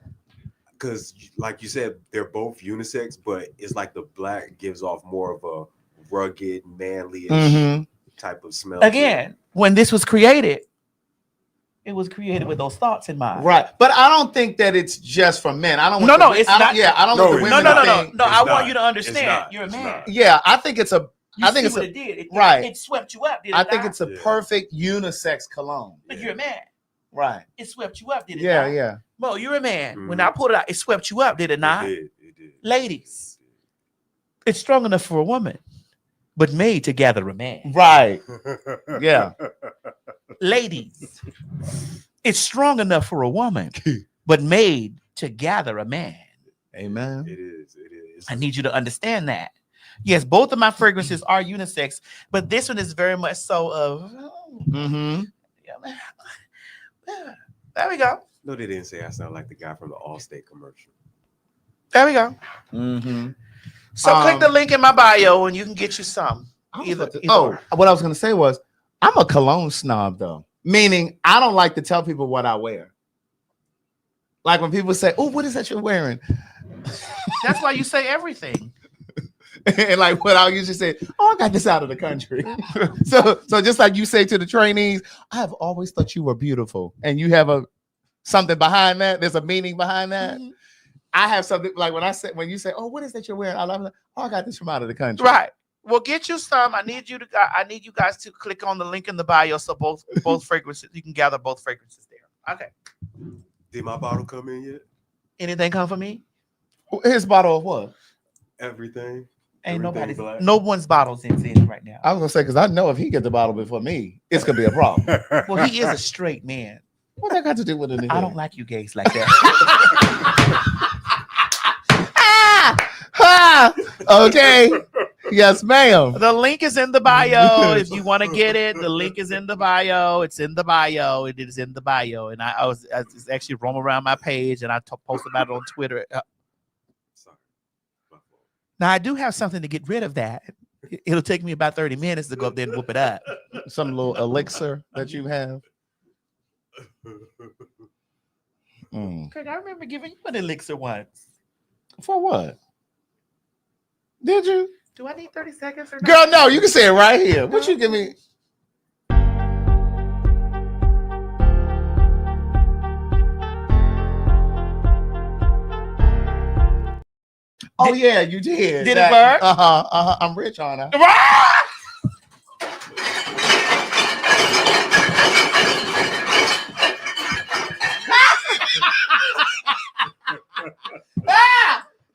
because like you said, they're both unisex, but it's like the black gives off more of a rugged, manly-ish type of smell. Again, when this was created, it was created with those thoughts in mind. Right. But I don't think that it's just for men. I don't want it's not. Yeah, I don't No, want the women to think. No, I It's want not. you to understand. It's not. You're a It's man. not. Yeah, I think it's a You I think see it's what a it did. right. It swept you up. Did it I think not? it's a Yeah. perfect unisex cologne. But you're a man. Right. It swept you up. Did it Yeah, not? yeah. Mo, you're a man. When Mhm. I pulled it out, it swept you up. Did it not? It did. Ladies, it's strong enough for a woman, but made to gather a man. Right. Yeah. Ladies, it's strong enough for a woman, but made to gather a man. Amen. It is. I need you to understand that. Yes, both of my fragrances are unisex, but this one is very much so of. Mm-hmm. There we go. No, they didn't say I sound like the guy from the Allstate commercial. There we go. Mm-hmm. So click the link in my bio and you can get you some. What I was gonna say was I'm a cologne snob though. Meaning I don't like to tell people what I wear. Like when people say, "Oh, what is that you're wearing?" That's why you say everything. And like what I usually say, "Oh, I got this out of the country." so just like you say to the trainees, "I have always thought you were beautiful," and you have something behind that. There's a meaning behind that. Mm-hmm. I have something like when you say, "Oh, what is that you're wearing?" I'm like, "Oh, I got this from out of the country." Right. Well, get you some. I need you guys to click on the link in the bio so both fragrances you can gather both fragrances there. Okay. Did my bottle come in yet? Anything come for me? His bottle of what? Everything. Ain't Everything black? no one's bottles in right now. I was gonna say because I know if he gets the bottle before me, it's gonna be a problem. Well, he is a straight man. What that got to do with anything? I don't like you gays like that. Okay. Yes, ma'am. The link is in the bio. If you want to get it, the link is in the bio. It's in the bio. It is in the bio. And I was actually roam around my page and I post about it on Twitter. Sorry. My fault. Now I do have something to get rid of that. It'll take me about 30 minutes to go up there and whoop it up. Some little elixir that you have. Craig, I remember giving you an elixir once. For what? Did you? Do I need 30 seconds or Girl, no, you can say it right here. What you give me? Oh yeah, you did. Did it work? I'm rich on her.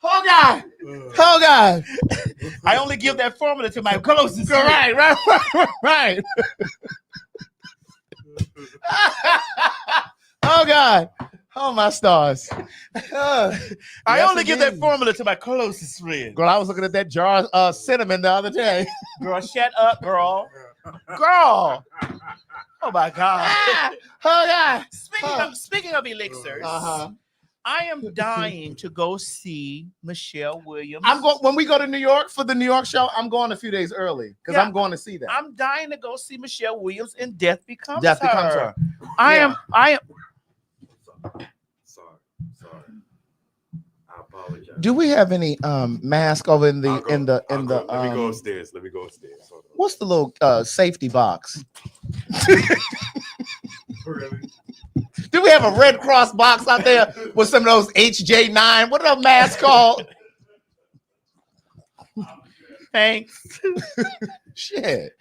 Oh God! Oh God! I only give that formula to my closest. Right. Oh God! Oh my stars! I only give that formula to my closest friend. Girl, I was looking at that jar of cinnamon the other day. Girl, shut up, girl. Girl. Oh my God. Oh God! Speaking of elixirs, I am dying to go see Michelle Williams. I'm going when we go to New York for the New York show. I'm going a few days early because I'm going to see that. I'm dying to go see Michelle Williams in Death Becomes Death Her. Becomes Her. I am. Sorry. I apologize. Do we have any mask over in the Let me go upstairs. Hold on. What's the little safety box? Really? Do we have a Red Cross box out there with some of those HJ9? What are the masks called? Thanks. Shit.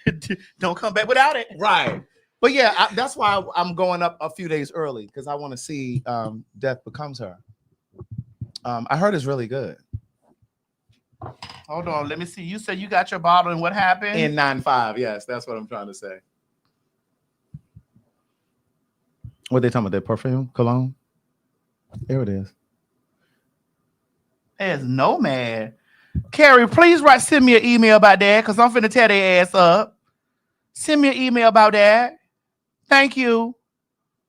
Don't come back without it. Right. But yeah, that's why I'm going up a few days early because I want to see Death Becomes Her. I heard it's really good. Hold on. Let me see. You said you got your bottle and what happened? In 9.5. Yes, that's what I'm trying to say. What they talking about? That perfume? Cologne? There it is. There's Nomad. Carrie, please send me an email about that because I'm finna tear their ass up. Send me an email about that. Thank you.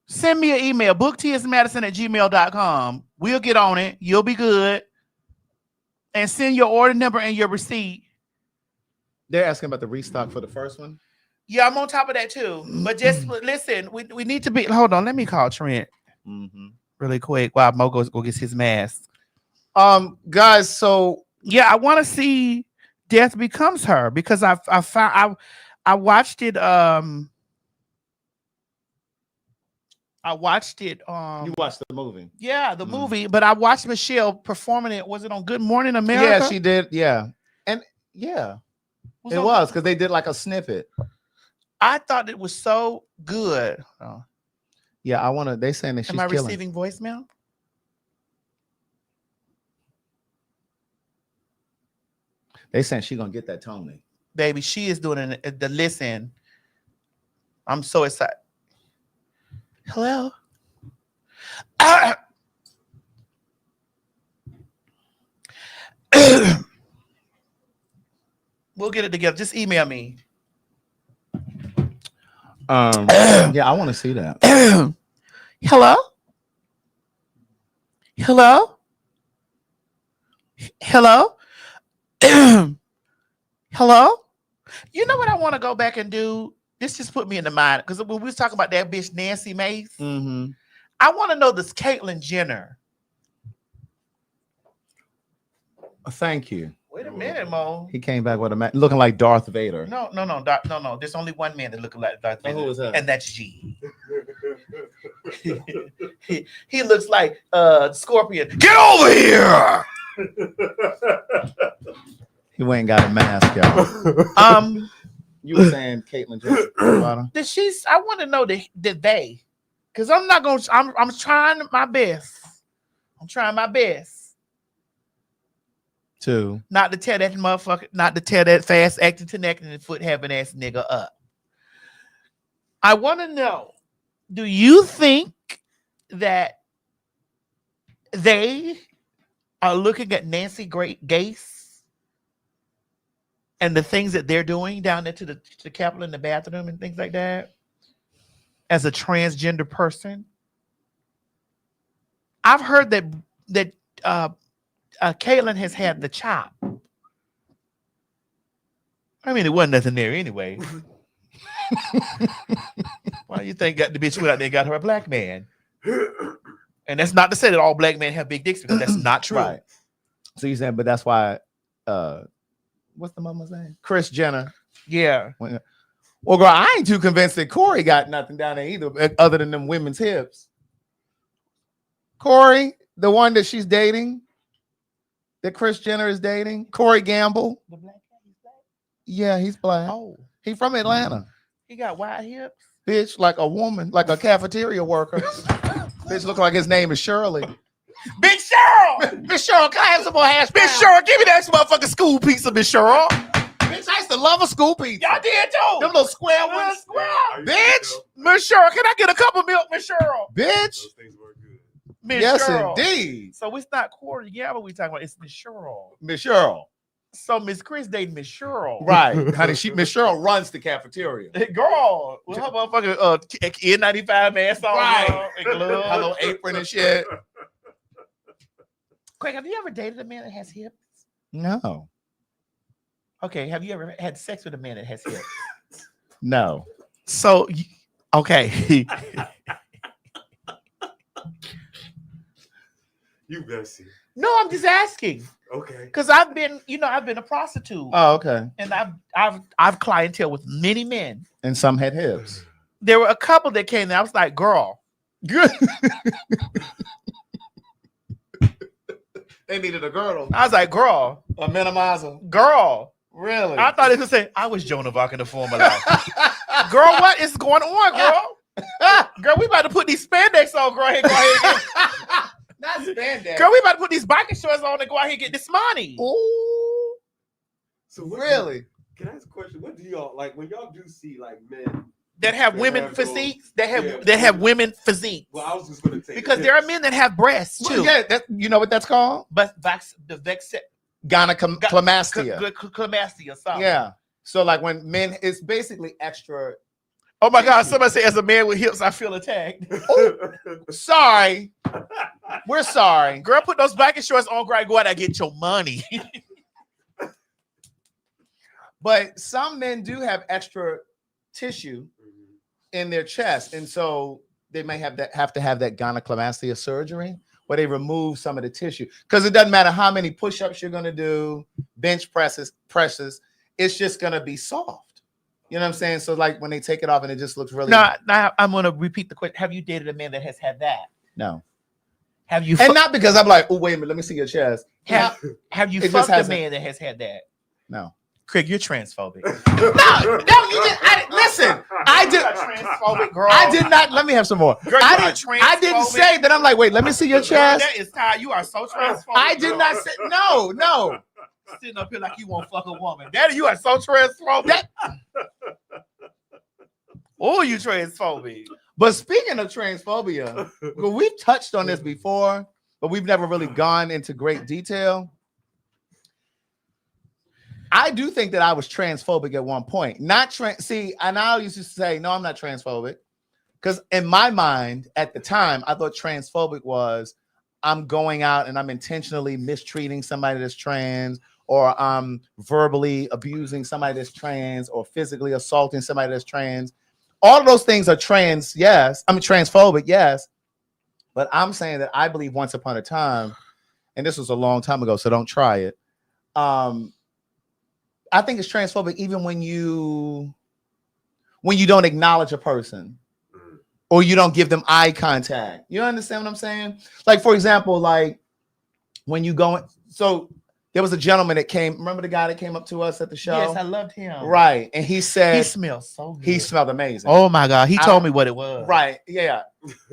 Send me an email, booktsmadison@gmail.com. We'll get on it. You'll be good. And send your order number and your receipt. They're asking about the restock for the first one. Yeah, I'm on top of that too. But just listen, we need to be. Hold on, let me call Trent really quick while Mo goes gets his mask. Guys, so yeah, I want to see Death Becomes Her because I watched it. I watched it. You watched the movie? Yeah, the movie. But I watched Michelle performing it. Was it on Good Morning America? Yeah, she did. Yeah, and yeah, it was because they did like a snippet. I thought it was so good. Oh. Yeah, I want to. They saying that she's Am I killing. receiving voicemail? They saying she gonna get that Tony. Baby, she is doing the listen. I'm so excited. Hello. We'll get it together. Just email me. Yeah, I want to see that. Hello? Hello? Hello? Hello? You know what I want to go back and do? This just put me in the mind because when we was talking about that bitch Nancy Mace, I want to know this Caitlyn Jenner. Thank you. Wait a minute, Mo. He came back with a man looking like Darth Vader. No. There's only one man that looks like Darth Vader. Who is that? And that's G. he looks like Scorpion. Get over here. He ain't got a mask, y'all. You were saying Caitlyn Jenner. I want to know that they, because I'm not gonna. I'm trying my best. I'm trying my best to not to tear that motherfucker, not to tear that fast acting, connecting and foot having ass nigga up. I want to know: do you think that they are looking at Nancy Grace and the things that they're doing down there to the Capitol in the bathroom and things like that, as a transgender person, I've heard that Caitlyn has had the chop. I mean, it wasn't nothing there anyway. Why do you think got the bitch went out there and got her a black man? And that's not to say that all black men have big dicks, because that's not true. Right. So you're saying, but that's why, what's the mama's name? Kris Jenner. Yeah. Well, girl, I ain't too convinced that Corey got nothing down there either, other than them women's hips. Corey, the one that she's dating, that Kris Jenner is dating, Corey Gamble. The black guy, he's black? Yeah, he's black. Oh. He from Atlanta. He got wide hips. Bitch, like a woman, like a cafeteria worker. Bitch look like his name is Shirley. Big Cheryl! Miss Cheryl, can I have some more hash Miss Cheryl, give me that motherfucking school pizza, Miss Cheryl. Bitch, I used to love a school pizza. Y'all did too. Them little square ones. Bitch. Miss Cheryl, can I get a cup of milk, Miss Cheryl? Bitch. Those things were good. Miss Yes, Cheryl. indeed. So it's not Corey Gamble we talking about, it's Miss Cheryl. Miss Cheryl. So Miss Chris dating Miss Cheryl. Right. Honey, Miss Cheryl runs the cafeteria. Girl, with her motherfucking N95 mask on. Right. And gloves. Her little apron and shit. Craig, have you ever dated a man that has hips? No. Okay, have you ever had sex with a man that has hips? No. So, okay. You Bessie. No, I'm just asking. Okay. Because I've been a prostitute. Oh, okay. And I've clientele with many men. And some had hips. There were a couple that came there. I was like, girl. Good. They needed a girdle. I was like, girl. A minimizer. Girl. Really? I thought it was say, I was Joan of Arc in the former life. Girl, what is going on, girl? Girl, we about to put these spandex on. Go ahead. Not spandex. Girl, we about to put these biking shorts on and go out here and get this money. Ooh. So Really? Can I ask a question? What do y'all like when y'all do see like men That have They women have physiques. those- That have women physiques. Well, I was just gonna take Because there are men that have breasts too. Well, yeah, you know what that's called? But Gynecomastia. Chlamydia or something. Yeah. So like when men, it's basically extra. Oh my God! Somebody said, "As a man with hips, I feel attacked." Sorry. We're sorry. Girl, put those biking shorts on. Girl, go out and get your money. But some men do have extra tissue in their chest, and so they may have to have that gynecomastia surgery where they remove some of the tissue, because it doesn't matter how many push-ups you're going to do, bench presses, it's just going to be soft. You know what I'm saying? So like when they take it off and it just looks really. Now I'm going to repeat the question. Have you dated a man that has had that? No. Have you? And not because I'm like, oh wait a minute, let me see your chest. Have you It just fucked a hasn't. man that has had that? No. Craig, you're transphobic. No, you did. Listen, I did. Transphobic, girl. I did not. Let me have some more. Girl, you I are didn't transphobic. say that. I'm like, wait, let me see your Girl, chest. that is tired. You are so transphobic. I did not say no. Sitting up here like you won't fuck a woman. Daddy, you are so transphobic. Oh, you transphobic. But speaking of transphobia, well, we've touched on this before, but we've never really gone into great detail. I do think that I was transphobic at one point. See, and I used to say, no, I'm not transphobic. Because in my mind, at the time, I thought transphobic was I'm going out and I'm intentionally mistreating somebody that's trans, or I'm verbally abusing somebody that's trans, or physically assaulting somebody that's trans. All of those things are trans, yes. I'm transphobic, yes. But I'm saying that I believe once upon a time, and this was a long time ago, so don't try it. I think it's transphobic even when you don't acknowledge a person or you don't give them eye contact. You understand what I'm saying? Like, for example, like when you go, so there was a gentleman that came, remember the guy that came up to us at the show? Yes, I loved him. Right. And he said, He smells so good. he smelled amazing. Oh my God. He told me what it was. Right. Yeah.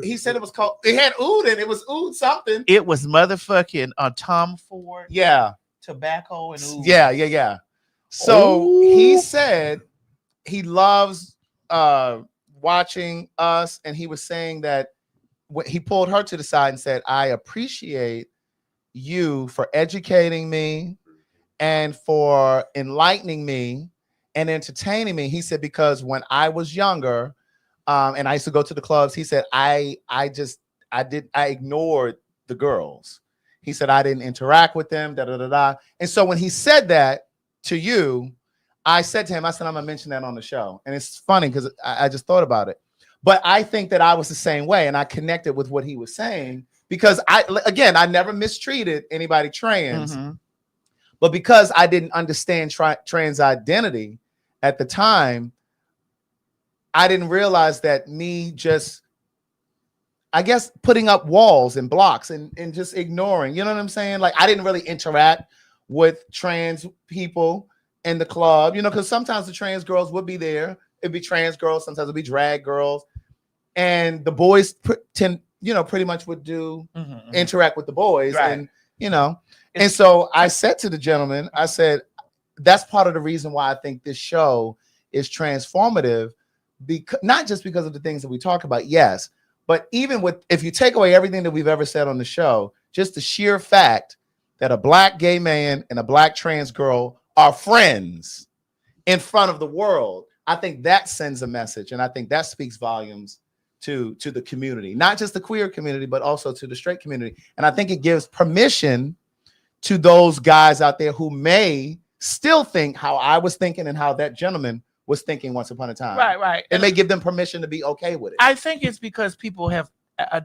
He said it was called, it had oud in it. It was oud something. It was motherfucking Tom Ford, Yeah. tobacco, and oud. Yeah. So he said he loves watching us, and he was saying that he pulled her to the side and said, I appreciate you for educating me and for enlightening me and entertaining me. He said, because when I was younger, and I used to go to the clubs, he said, I ignored the girls. He said, I didn't interact with them, da, da, da, da. And so when he said that to you, I said to him, I said, I'm gonna mention that on the show. And it's funny because I just thought about it. But I think that I was the same way, and I connected with what he was saying because I never mistreated anybody trans, but because I didn't understand trans identity at the time, I didn't realize that me just, I guess, putting up walls and blocks and just ignoring, you know what I'm saying? Like, I didn't really interact with trans people in the club, you know, because sometimes the trans girls would be there. It'd be trans girls, sometimes it'd be drag girls. And the boys pretty much would do interact with the boys. Right. And, you know, and so I said to the gentleman, I said, that's part of the reason why I think this show is transformative, because not just because of the things that we talk about, yes, but even with, if you take away everything that we've ever said on the show, just the sheer fact that a black gay man and a black trans girl are friends in front of the world, I think that sends a message. And I think that speaks volumes to the community, not just the queer community, but also to the straight community. And I think it gives permission to those guys out there who may still think how I was thinking and how that gentleman was thinking once upon a time. Right. It may give them permission to be okay with it. I think it's because people have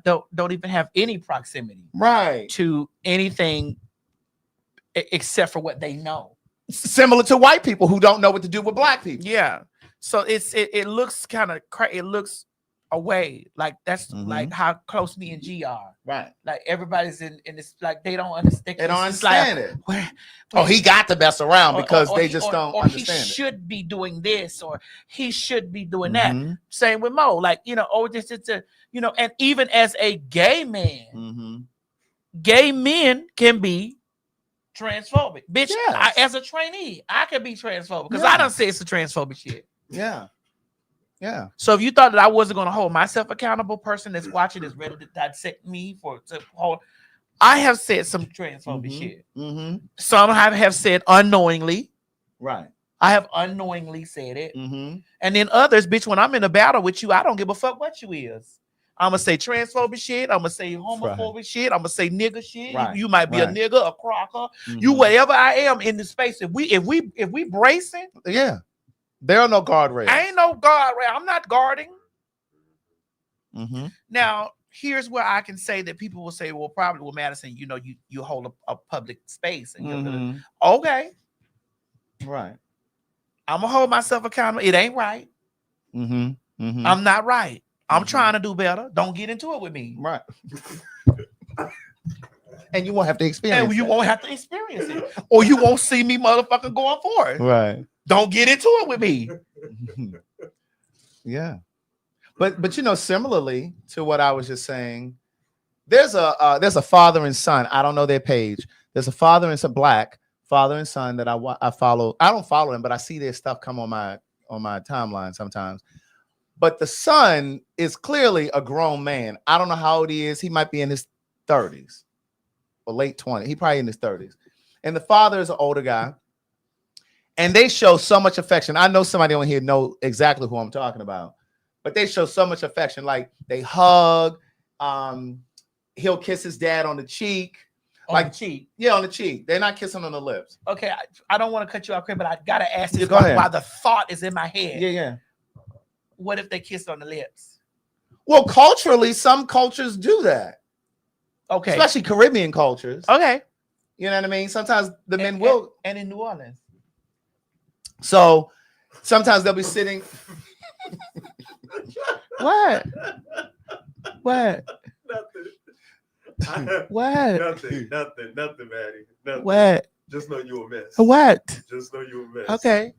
don't even have any proximity to anything except for what they know. Similar to white people who don't know what to do with black people. Yeah. So it looks kind of it looks away, like that's like how close me and G are. Right. Like everybody's in this, like they don't understand. They don't understand it. He got the best around because they just don't understand it. He should be doing this, or he should be doing that. Same with Mo. Like, you know, it's a, you know, and even as a gay man, gay men can be transphobic. Bitch, yes. As a trainee, I can be transphobic because I don't say it's a transphobic shit. Yeah. Yeah. So if you thought that I wasn't going to hold myself accountable, person that's watching is ready to dissect me I have said some transphobic shit. Some have said unknowingly. Right. I have unknowingly said it. And then others, bitch, when I'm in a battle with you, I don't give a fuck what you is. I'm going to say transphobic shit. I'm going to say homophobic shit. I'm going to say nigga shit. Right. You might be a nigga, a crocker. You whatever I am in the space. If we bracing. Yeah. There are no guardrails. I ain't no guardrail. I'm not guarding. Now, here's where I can say that people will say, well, probably, well, Madison, you know, you hold a public space. And okay. Right. I'm going to hold myself accountable. It ain't right. I'm not right. I'm trying to do better. Don't get into it with me. Right. And you won't have to experience it. And you won't have to experience it. Or you won't see me motherfucking going for it. Right. Don't get into it with me. Yeah. But you know, similarly to what I was just saying, there's a father and son. I don't know their page. There's a father and son, black father and son that I follow. I don't follow them, but I see their stuff come on my timeline sometimes. But the son is clearly a grown man. I don't know how old he is. He might be in his 30s or late 20s. He probably in his 30s. And the father is an older guy. And they show so much affection. I know somebody on here know exactly who I'm talking about. But they show so much affection. Like they hug. He'll kiss his dad on the cheek. On the cheek? Yeah, on the cheek. They're not kissing on the lips. Okay, I don't want to cut you off, but I got to ask this why the thought is in my head. Yeah. What if they kissed on the lips? Well, culturally, some cultures do that. Okay. Especially Caribbean cultures. Okay. You know what I mean? Sometimes the men will. And in New Orleans. So sometimes they'll be sitting. What? What? Nothing. What? Nothing, Maddie. Nothing. What? Just know you a mess. What? Just know you a mess. Okay.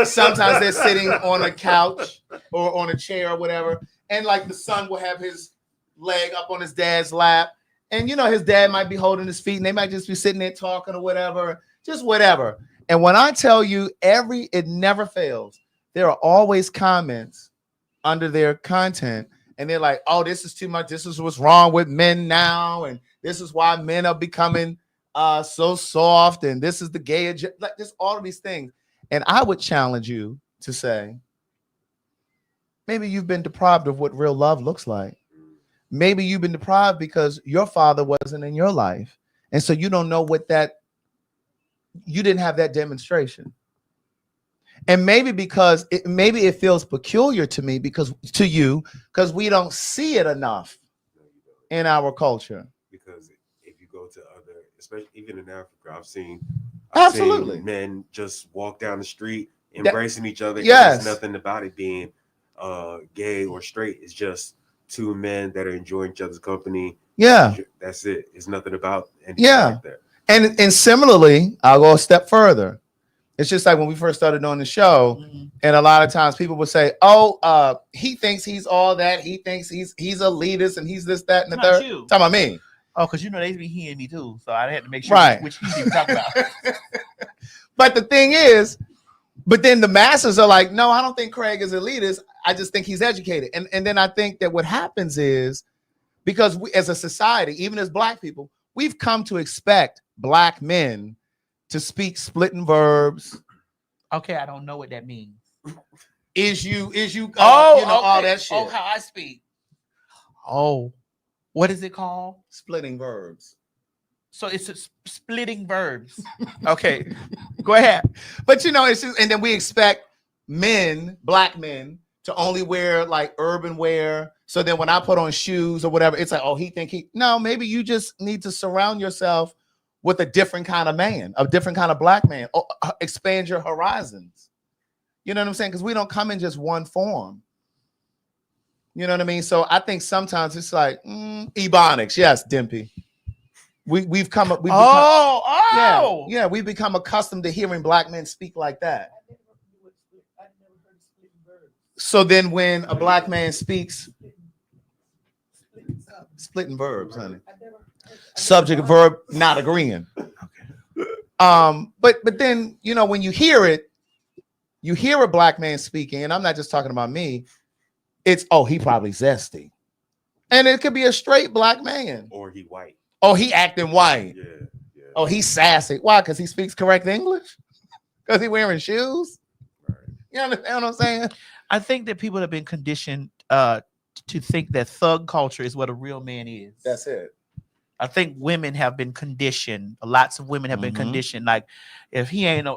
Sometimes they're sitting on a couch or on a chair or whatever. And like the son will have his leg up on his dad's lap. And you know, his dad might be holding his feet and they might just be sitting there talking or whatever. Just whatever. And when I tell you it never fails. There are always comments under their content. And they're like, oh, this is too much. This is what's wrong with men now. And this is why men are becoming so soft, and this is the gay agenda, like just all of these things. And I would challenge you to say, maybe you've been deprived of what real love looks like. Maybe you've been deprived because your father wasn't in your life. And so you don't know what that, you didn't have that demonstration. And maybe because maybe it feels peculiar to me because we don't see it enough in our culture. Because if you go to other, especially even in Africa, I've seen men just walk down the street embracing each other. Yes. There's nothing about it being gay or straight. It's just two men that are enjoying each other's company. Yeah. That's it. It's nothing about anything like that. And similarly, I'll go a step further. It's just like when we first started doing the show, and a lot of times people would say, "Oh, he thinks he's all that. He thinks he's elitist, and he's this, that, and the third." Talking about me. Oh, because they be hearing me too, so I had to make sure which he's even talking about. But the thing is, but then the masses are like, "No, I don't think Craig is elitist. I just think he's educated." And then I think that what happens is because we, as a society, even as Black people, we've come to expect Black men to speak splitting verbs. Okay, I don't know what that means. Is you all that shit. Oh, how I speak. Oh, what is it called? Splitting verbs. So it's splitting verbs. Okay, go ahead. But it's just, and then we expect men, Black men, to only wear like urban wear. So then when I put on shoes or whatever, it's like, oh, no, maybe you just need to surround yourself with a different kind of man, a different kind of Black man. Expand your horizons. You know what I'm saying? Because we don't come in just one form. You know what I mean? So I think sometimes it's like ebonics. Yes, Dimpy. We've become accustomed to hearing Black men speak like that. So then when a Black man speaks, splitting verbs, honey. Subject, verb, not agreeing. But then when you hear a Black man speaking, and I'm not just talking about me. It's he probably zesty, and it could be a straight Black man, or he white. Oh, he acting white. Yeah. Oh, he's sassy. Why? Because he speaks correct English. Because he wearing shoes. Right. You understand what I'm saying? I think that people have been conditioned to think that thug culture is what a real man is. That's it. I think women have been conditioned. Lots of women have been conditioned. Like, if he ain't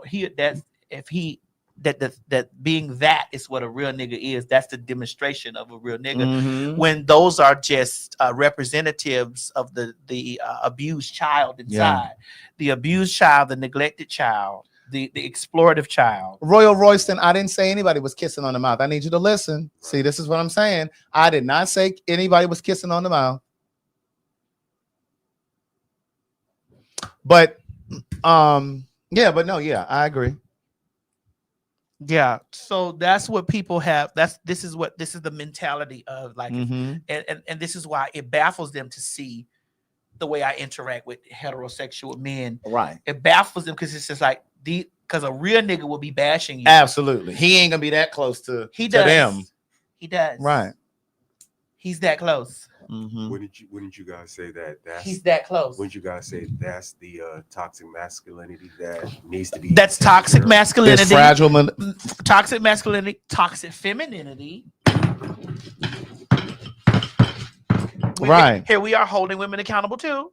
that being that is what a real nigga is. That's the demonstration of a real nigga. When those are just representatives of the abused child inside, the abused child, the neglected child, the explorative child. Royal Royston, I didn't say anybody was kissing on the mouth. I need you to listen. See, this is what I'm saying. I did not say anybody was kissing on the mouth. But I agree. Yeah, so that's what people have. This is the mentality of like, and this is why it baffles them to see the way I interact with heterosexual men. Right. It baffles them because it's just like because a real nigga will be bashing you. Absolutely. He ain't gonna be that close to them. He does. Right. He's that close. Wouldn't you guys say that he's that close? Wouldn't you guys say that's the toxic masculinity that needs to be? That's toxic masculinity. It's fragile. Toxic masculinity. Toxic femininity. Right. Here we are holding women accountable too.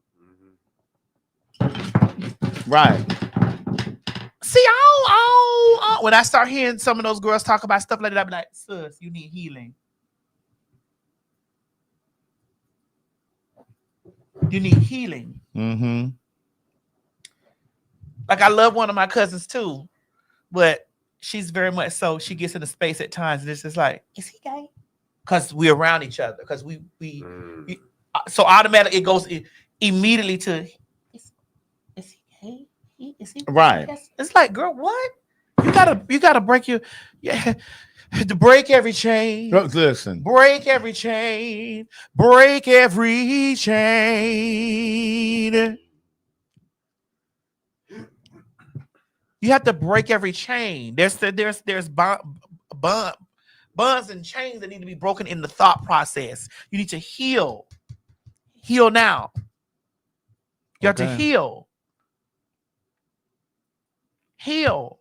Right. See, when I start hearing some of those girls talk about stuff like that, I be like, sis, you need healing. You need healing. Like, I love one of my cousins too, but she's very much so. She gets in a space at times, and it's just like, is he gay? Because we're around each other. Because we so automatically it goes immediately to, is he gay? Is he right? It's like, girl, what? You gotta break to break every chain. Listen. Break every chain. Break every chain. You have to break every chain. There's bonds and chains that need to be broken in the thought process. You need to heal. Heal now. You have to heal. heal.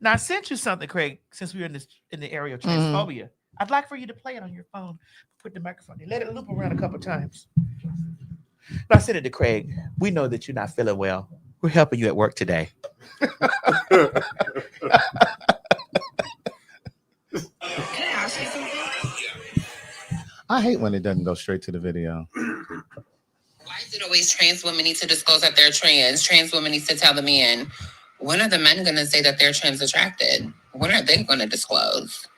Now I sent you something, Craig, since we're in the area of transphobia. I'd like for you to play it on your phone. Put the microphone in. Let it loop around a couple times. I sent it to Craig. We know that you're not feeling well. We're helping you at work today. I hate when it doesn't go straight to the video. Why is it always trans women need to disclose that they're trans? Trans women need to tell the men. When are the men going to say that they're trans attracted? When are they going to disclose?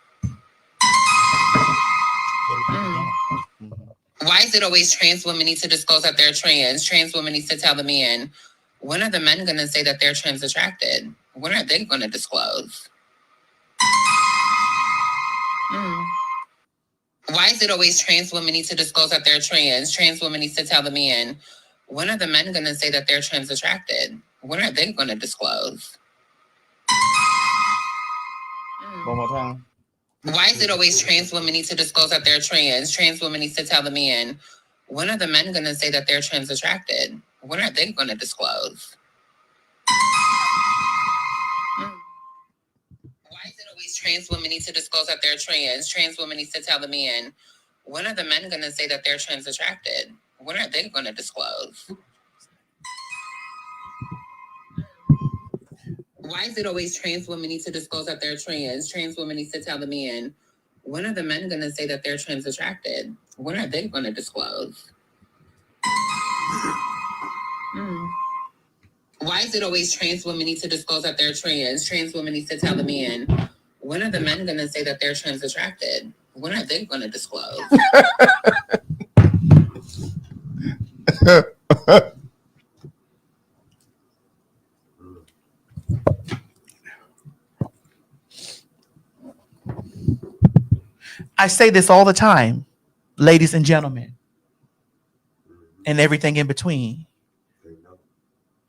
Why is it always trans women need to disclose that they're trans? Trans women need to tell the men. When are the men going to say that they're trans attracted? When are they going to disclose? Why is it always trans women need to disclose that they're trans? Trans women need to tell the men. When are the men going to say that they're trans attracted? When are they going to disclose? One more time. Why is it always trans women need to disclose that they're trans? Trans women need to tell the men. When are the men going to say that they're trans attracted? When are they going to disclose? Why is it always trans women need to disclose that they're trans? Trans women need to tell the men. When are the men going to say that they're trans attracted? When are they going to disclose? Why is it always trans women need to disclose that they're trans? Trans women need to tell the men. When are the men going to say that they're trans attracted? When are they going to disclose? Why is it always trans women need to disclose that they're trans? Trans women need to tell the men. When are the men going to say that they're trans attracted? When are they going to disclose? I say this all the time, ladies and gentlemen, and everything in between.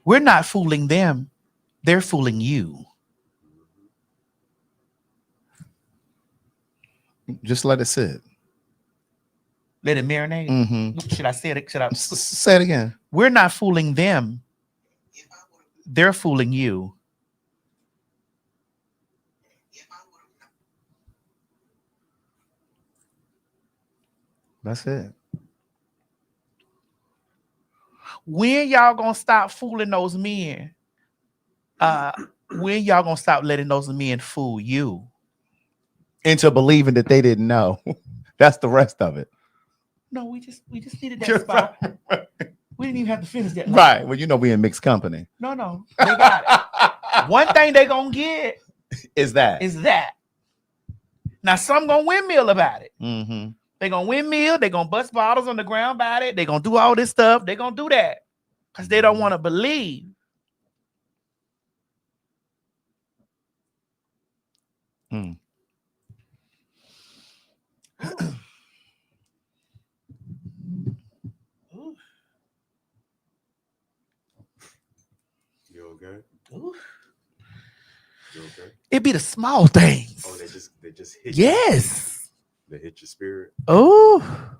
We're not fooling them. They're fooling you. Just let it sit. Let it marinate. Mm-hmm. Should I say it? Should I say it again? We're not fooling them. They're fooling you. That's it. When y'all gonna stop fooling those men? When y'all gonna stop letting those men fool you into believing that they didn't know? That's the rest of it. No, we just needed that spot. We didn't even have to finish that line. Right. Well, you know we in mixed company. No, they got it. One thing they gonna get is that. Now some gonna windmill about it. Mm-hmm. They gonna windmill. They gonna bust bottles on the ground about it. They gonna do all this stuff. They gonna do that because they don't want to believe. Mm. You okay? Ooh. You okay? It be the small things. Oh, they just hit yes. you. They hit your spirit. Oh.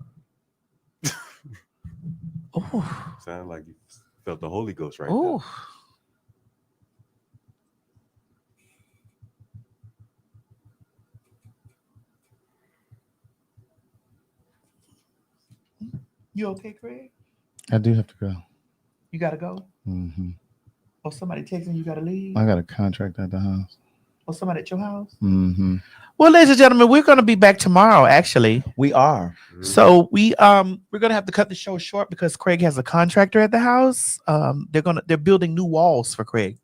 Oh. Sound like you felt the Holy Ghost right there. You okay, Craig? I do have to go. You gotta go? Mm-hmm. Or somebody texting you gotta leave? I got a contract at the house. Or somebody at your house? Mm-hmm. Well, ladies and gentlemen, we're gonna be back tomorrow, actually. We are. So we're gonna have to cut the show short because Craig has a contractor at the house. They're building new walls for Craig.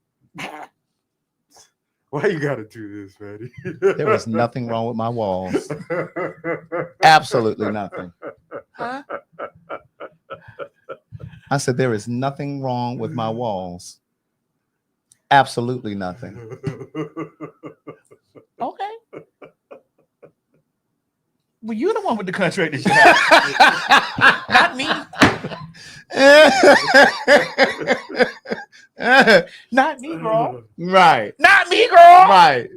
Why you gotta do this, Maddie? There was nothing wrong with my walls. Absolutely nothing. Huh? I said there is nothing wrong with my walls. Absolutely nothing. Okay. Well, you're the one with the contract that you have. Not me. Not me, girl. Right. Not me, girl. Right.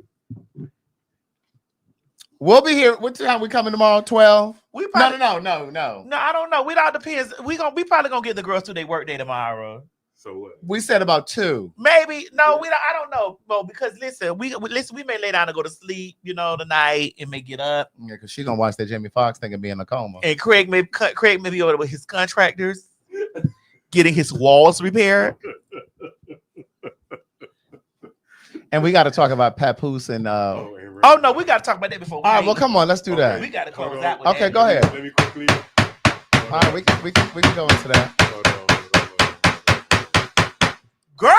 We'll be here. What time we coming tomorrow? 12? We probably, No. No, I don't know. It all depends. We probably gonna get the girls through their work day tomorrow. So what? We said about 2. Maybe no, we don't. I don't know, Mo. Because listen, we may lay down and go to sleep, tonight, and may get up. Yeah, because she's gonna watch that Jamie Foxx thing and be in a coma. And Craig may be over with his contractors, getting his walls repaired. And we got to talk about Papoose and. Oh no, we got to talk about that before. All right, well, come on, let's do that. We got to close that one. Okay, go ahead. Let me quickly. All right, we can go into that. Girl,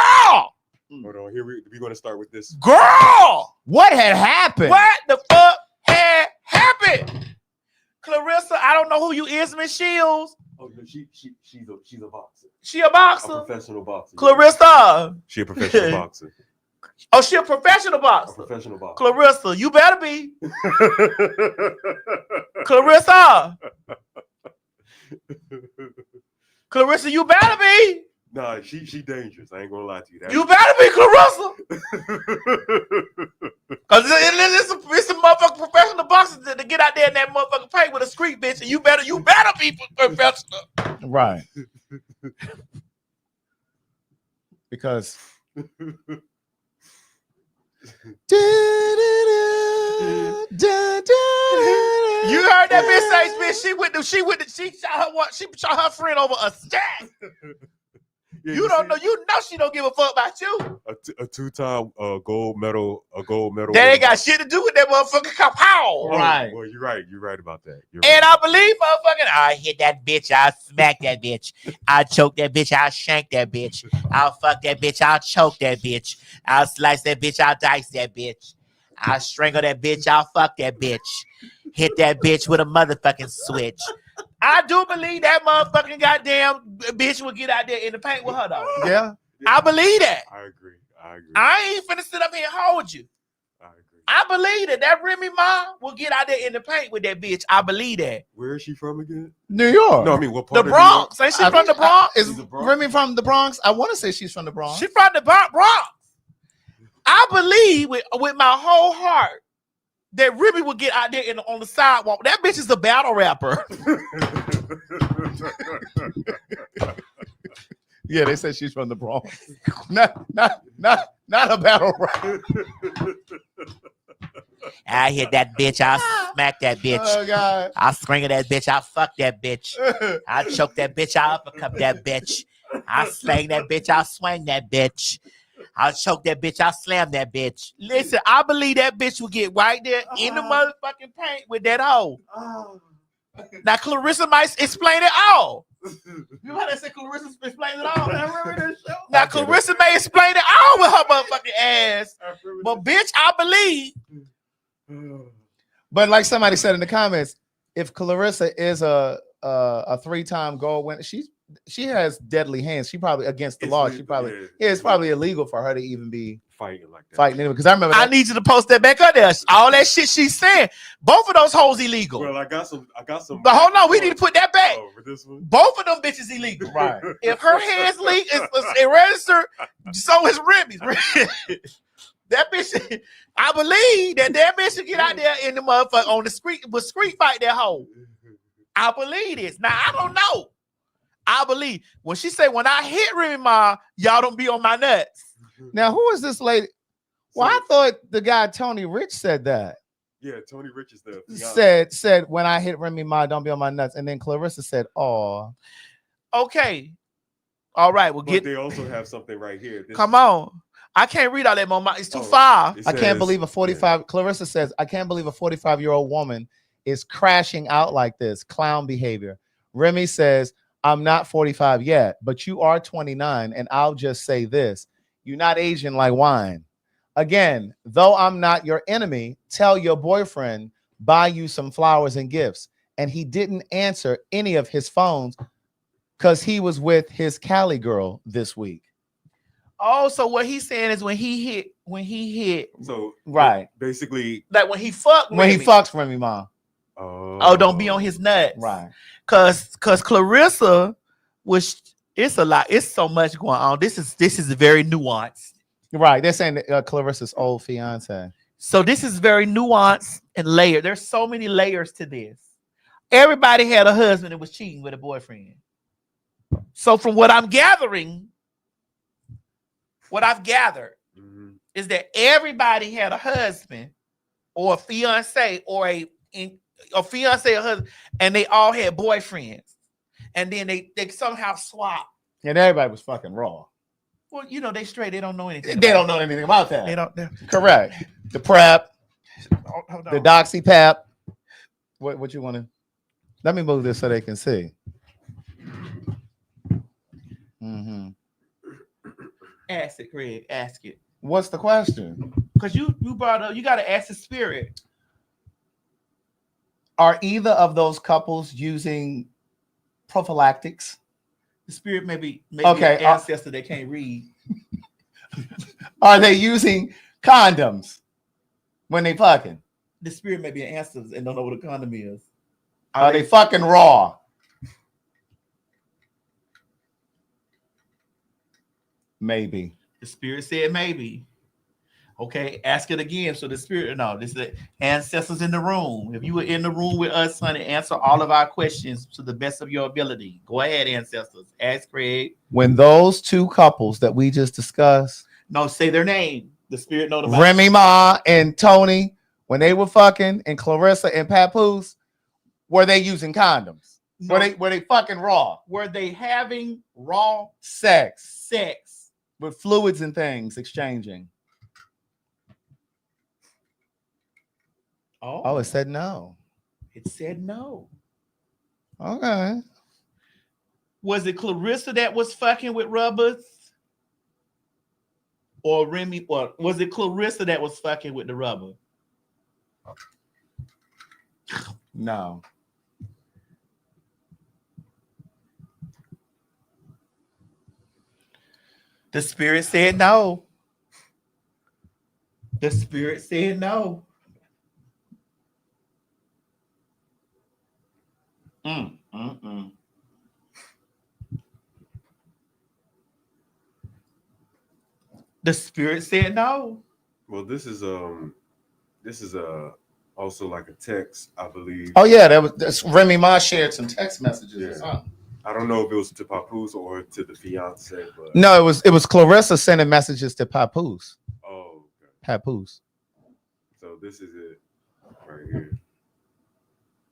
Hold on. Here we're going to start with this. girl, What had happened? what the fuck had happened? Clarissa, I don't know who you is, Miss Shields. Oh, no, she's a boxer. She a boxer. A professional boxer. Clarissa. She a professional boxer. Oh, she a professional A boxer. professional boxer. Clarissa, you better be. Clarissa. Clarissa, you better be. Nah, she dangerous. I ain't gonna lie to you. You better be, Clarissa. Cause it's a motherfucking professional boxer to get out there in that motherfucking paint with a street bitch, and you better be professional. Right. Because. You heard that bitch say, she shot her friend over a stack. Yeah, You don't know. You know she don't give a fuck about you. A two-time gold medal. That ain't got shit to do with that motherfucking kapow. Right. Well, you're right. You're right about that. And I believe motherfucking, I hit that bitch, I'll smack that bitch, I'll choke that bitch, I'll shank that bitch, I'll fuck that bitch, I'll choke that bitch, I'll slice that bitch, I'll dice that bitch, I'll strangle that bitch, I'll fuck that bitch, hit that bitch with a motherfucking switch. I do believe that motherfucking goddamn bitch will get out there in the paint with her though. Yeah. I believe that. I agree. I ain't finna sit up here and hold you. I agree. I believe that Remy Ma will get out there in the paint with that bitch. I believe that. Where is she from again? New York. No, I mean what The part? Bronx. Ain't she from the Bronx? Is She's the Bronx? Remy from the Bronx? I want to say she's from the Bronx. She from the Bronx. I believe with my whole heart that Remy will get out there on the sidewalk. That bitch is a battle rapper. Yeah, they said she's from the Bronx. Not a battle rapper. I hit that bitch. I'll smack that bitch. Oh God. I'll strangle that bitch. I'll fuck that bitch. I'll choke that bitch. I'll uppercut that bitch. I'll slang that bitch. I'll swing that bitch. I'll choke that bitch. I'll slam that bitch. Listen, I believe that bitch will get right there in the motherfucking paint with that hoe. Now, Clarissa might explain it all. You know how they say Clarissa explains it all? Now, Clarissa may explain it all with her motherfucking ass. But, bitch, I believe. But like somebody said in the comments, if Clarissa is a 3-time gold winner, she has deadly hands. She probably against the law. She probably it's probably illegal for her to even be fighting like that. Fighting anyway. Because I remember I need you to post that back up there. All that shit she's saying. Both of those hoes illegal. Well, I got some. But hold on, we need to put that back. For this one. Both of them bitches illegal. Right. If her hands leak, it's registered, so is Remy's. That bitch, I believe that bitch should get out there in the motherfucker on the street, but street fight that hoe. I believe this. Now I don't know. I believe when she say when I hit Remy Ma, y'all don't be on my nuts. Now who is this lady? Well, I thought the guy Tony Rich said that. Yeah, Tony Rich is the fiance. Said when I hit Remy Ma, don't be on my nuts. And then Clarissa said, "Oh, okay, all right, we'll But they also have something right here. This Come on, I can't read all that, Mama. It's too far. I can't believe a 45. Yeah. Clarissa says, I can't believe a 45-year-old woman is crashing out like this. Clown behavior. Remy says, I'm not 45 yet, but you are 29, and I'll just say this: you're not Asian like wine. Again, though I'm not your enemy, tell your boyfriend, buy you some flowers and gifts. And he didn't answer any of his phones because he was with his Cali girl this week. Oh, so what he's saying is when he hit. So right, basically, like when he fucked when Remy. He fucks Remy Ma. Oh, don't be on his nuts. Right. Cause Clarissa was. It's a lot. It's so much going on. This is very nuanced. Right. They're saying that, Clarissa's old fiance. So this is very nuanced and layered. There's so many layers to this. Everybody had a husband that was cheating with a boyfriend. So from what I'm gathering, what I've gathered is that everybody had a husband or a fiance or a fiance or husband, and they all had boyfriends, and then they somehow swapped. And everybody was fucking raw. Well, you know, they straight. They don't know anything. They don't know anything about that. They don't. Correct. The prep, Hold on. the doxy pep. What you want to? Let me move this so they can see. Mm-hmm. Ask it, Craig. Ask it. What's the question? Because you brought up, you got to ask the spirit. Are either of those couples using prophylactics? The spirit maybe Okay, an ancestor that can't read. Are they using condoms when they fucking? The spirit may be an ancestor and don't know what a condom is. Are they fucking raw? Maybe. The spirit said maybe. Okay, ask it again. So the spirit, no, this is the ancestors in the room. If you were in the room with us, honey, answer all of our questions to the best of your ability. Go ahead, ancestors. Ask Craig. When those two couples that we just discussed, no, say their name. The spirit know the Remy Ma and Tony, when they were fucking, and Clarissa and Papoose, were they using condoms? No. Were they fucking raw? Were they having raw Sex with fluids and things exchanging? Oh, it said no. It said no. Okay. Was it Clarissa that was fucking with rubbers? Or Remy? Or was it Clarissa that was fucking with the rubber? No. The spirit said no. The spirit said no. The spirit said no. Well, this is also like a text, I believe. Oh yeah, that's Remy Ma shared some text messages or something. I don't know if it was to Papoose or to the fiance, but No, it was Clarissa sending messages to Papoose. Oh, okay. Papoose. So this is it right here.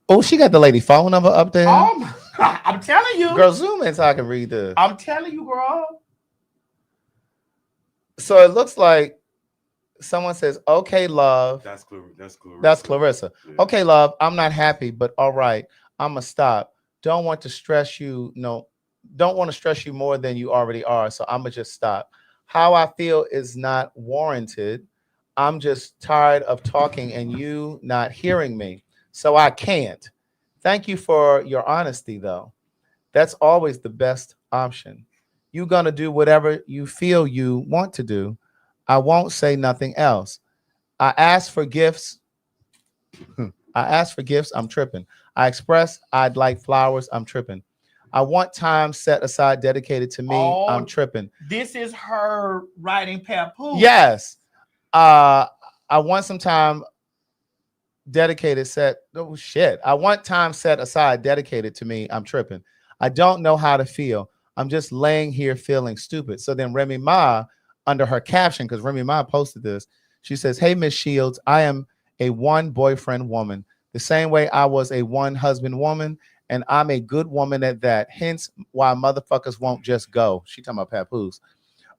Oh, she got the lady phone number up there. Oh my God, I'm telling you. Girl, zoom in so I can read this. I'm telling you, girl. So it looks like someone says, "Okay, love." That's Clarissa. That's Clarissa. Yeah. Okay, love. I'm not happy, but all right. I'ma stop. Don't want to stress you. No, don't want to stress you more than you already are. So I'ma just stop. How I feel is not warranted. I'm just tired of talking and you not hearing me. So I can't. Thank you for your honesty, though. That's always the best option. You're going to do whatever you feel you want to do. I won't say nothing else. I ask for gifts. I'm tripping. I express I'd like flowers. I'm tripping. I want time set aside dedicated to me. I'm tripping. This is her writing Papoose. Yes. I want some time dedicated set. Oh shit. I want time set aside dedicated to me. I'm tripping. I don't know how to feel. I'm just laying here feeling stupid. So then Remy Ma, under her caption, because Remy Ma posted this, she says, "Hey, Miss Shields, I am a one boyfriend woman, the same way I was a one husband woman, and I'm a good woman at that. Hence why motherfuckers won't just go." She talking about Papoose.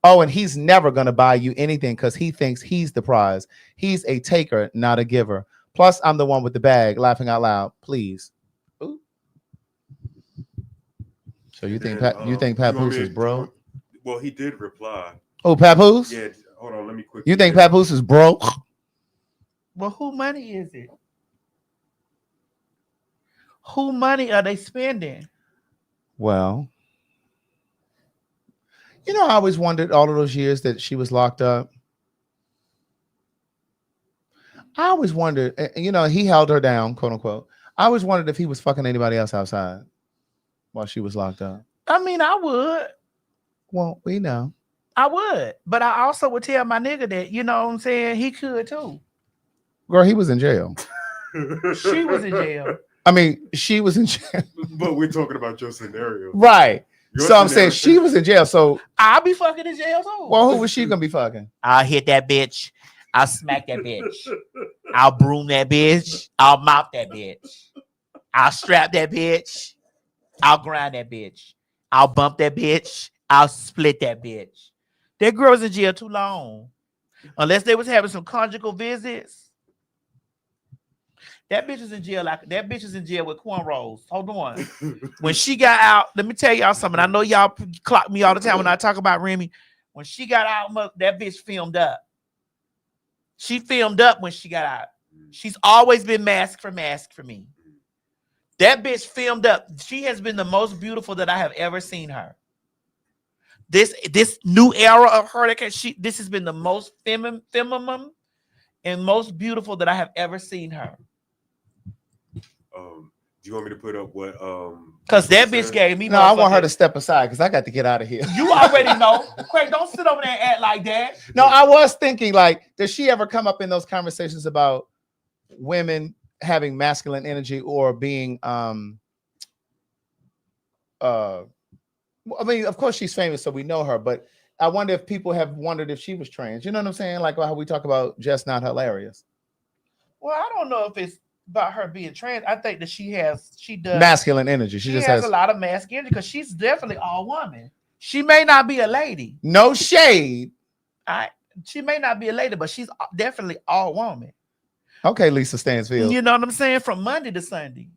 Oh, and he's never going to buy you anything because he thinks he's the prize. He's a taker, not a giver. Plus, I'm the one with the bag, laughing out loud. Please. Ooh. So you think you think Papoose is broke? Well, he did reply. Oh, Papoose? Yeah, hold on, let me quickly. You think Papoose is broke? Well, who money is it? Who money are they spending? Well, you know, I always wondered all of those years that she was locked up. I always wondered, you know, he held her down, quote unquote. I always wondered if he was fucking anybody else outside while she was locked up. I mean, I would. Well, we know. I would. But I also would tell my nigga that, you know what I'm saying, he could too. Girl, he was in jail. She was in jail. I mean, she was in jail. But we're talking about your scenario. Right. So I'm saying she was in jail. So I'll be fucking in jail too. well, who was she gonna be fucking? I'll hit that bitch. I'll smack that bitch. I'll broom that bitch. I'll mop that bitch. I'll strap that bitch. I'll grind that bitch. I'll bump that bitch. I'll split that bitch. That girl's in jail too long. Unless they was having some conjugal visits. That bitch is in jail. Like that bitch is in jail with cornrows. Hold on. When she got out, let me tell y'all something. I know y'all clock me all the time when I talk about Remy. When she got out, that bitch filmed up. She filmed up when she got out. She's always been mask for me. That bitch filmed up. She has been the most beautiful that I have ever seen her. This new era of her, this has been the most feminine and most beautiful that I have ever seen her. Do you want me to put up what? Because that bitch gave me. No, I want her to step aside because I got to get out of here. You already know. Craig, don't sit over there and act like that. No, I was thinking, like, does she ever come up in those conversations about women having masculine energy or being I mean, of course she's famous, so we know her, but I wonder if people have wondered if she was trans. You know what I'm saying? Like how we talk about just not hilarious. Well, I don't know if it's about her being trans. I think that she does masculine energy. She just has a lot of masculine energy because she's definitely all woman. She may not be a lady. No shade. She may not be a lady, but she's definitely all woman. Okay, Lisa Stansfield. You know what I'm saying? From Monday to Sunday.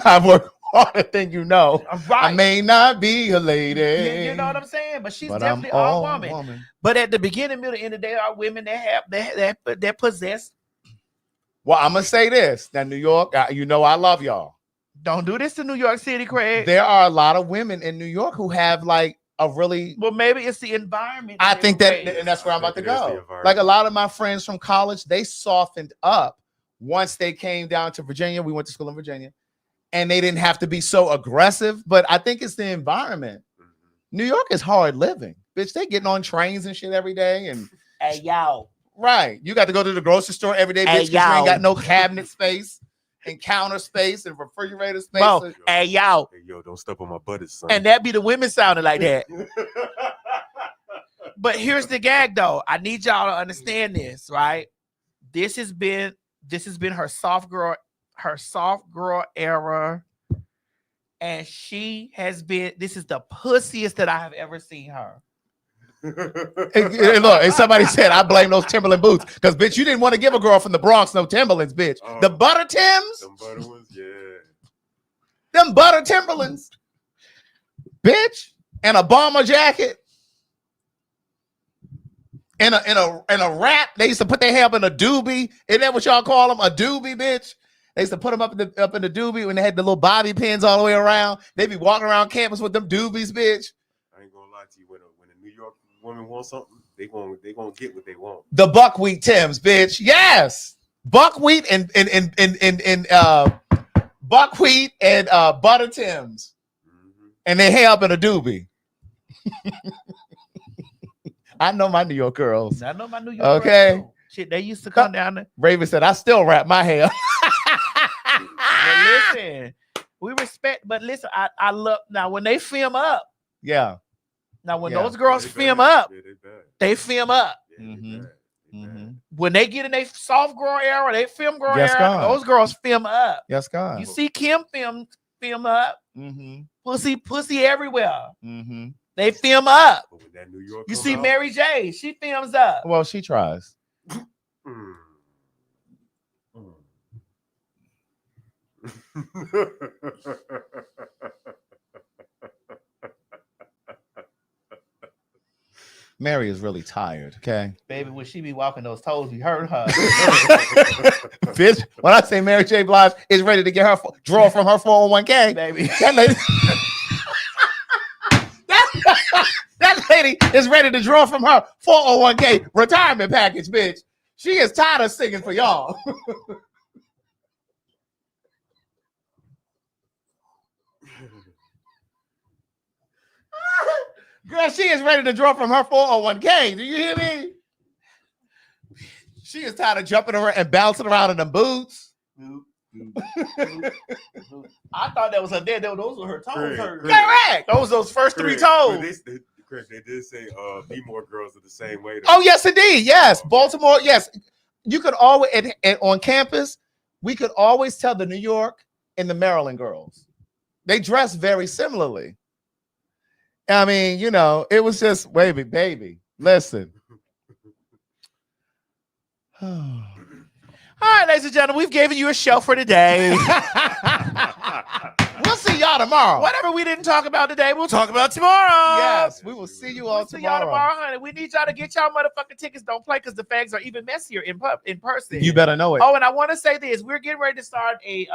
I work harder than you know. Right. I may not be a lady. You know what I'm saying? But she's definitely all woman. But at the beginning, middle, end of the day, are women that possess. Well, I'm gonna say this. Now, New York, you know I love y'all. Don't do this to New York City, Craig. There are a lot of women in New York who have like a really maybe it's the environment. I think that, and that's where I'm about to go. Like a lot of my friends from college, they softened up once they came down to Virginia. We went to school in Virginia, and they didn't have to be so aggressive. But I think it's the environment. New York is hard living, bitch. They getting on trains and shit every day, and hey yo. Right. You got to go to the grocery store every day, bitch, because you ain't got no cabinet space and counter space and refrigerator space. Bro, hey, yo. Hey, yo, don't step on my buttons, son. And that be the women sounding like that. But here's the gag, though. I need y'all to understand this, right? This has been her soft girl era. And this is the pussiest that I have ever seen her. Hey, look, and somebody said I blame those Timberland boots because bitch, you didn't want to give a girl from the Bronx no Timberlands, bitch. The butter Tims, them butter ones, yeah, them butter Timberlands, bitch, and a bomber jacket, and a wrap. They used to put their hair up in a doobie. Isn't that what y'all call them? A doobie, bitch. They used to put them up in the doobie when they had the little bobby pins all the way around. They be walking around campus with them doobies, bitch. I ain't gonna lie to you, when a New York woman wants something, they gonna get what they want. The buckwheat Tims, bitch. Yes, buckwheat and buckwheat and butter Tims, and they hair up in a doobie. I know my New York girls. I know my New York okay. girls. Shit, they used to come down there. Raven said, "I still wrap my hair." Well, listen, we respect, but listen, I love now when they film up. Yeah. Now, when those girls film up, they film up. Mm-hmm. When they get in their soft girl era, they film girl era, God. Those girls film up. Yes, God. You see Kim film up. Mm-hmm. Pussy everywhere. Mm-hmm. They film up. But when that New York you see out, Mary J, she films up. Well, she tries. Mary is really tired, okay? Baby, when she be walking those toes, we heard her. Bitch, when I say Mary J. Blige is ready to get her draw from her 401k, baby. That lady is ready to draw from her 401k retirement package, bitch. She is tired of singing for y'all. Girl, she is ready to draw from her 401k. Do you hear me? She is tired of jumping around and bouncing around in them boots. I thought that was her dad. Those were her toes. Correct. Those first three But toes. they did say be more girls are the same way. Oh, yes, indeed. Yes. Baltimore. Yes. You could always, on campus, we could always tell the New York and the Maryland girls. They dress very similarly. I mean, you know, it was just, baby, listen. All right, ladies and gentlemen, we've given you a show for today. We'll see y'all tomorrow. Whatever we didn't talk about today, we'll talk about tomorrow. Yes, we will see you all See y'all tomorrow, honey. We need y'all to get y'all motherfucking tickets. Don't play because the fags are even messier in person. You better know it. Oh, and I want to say this: we're getting ready to start the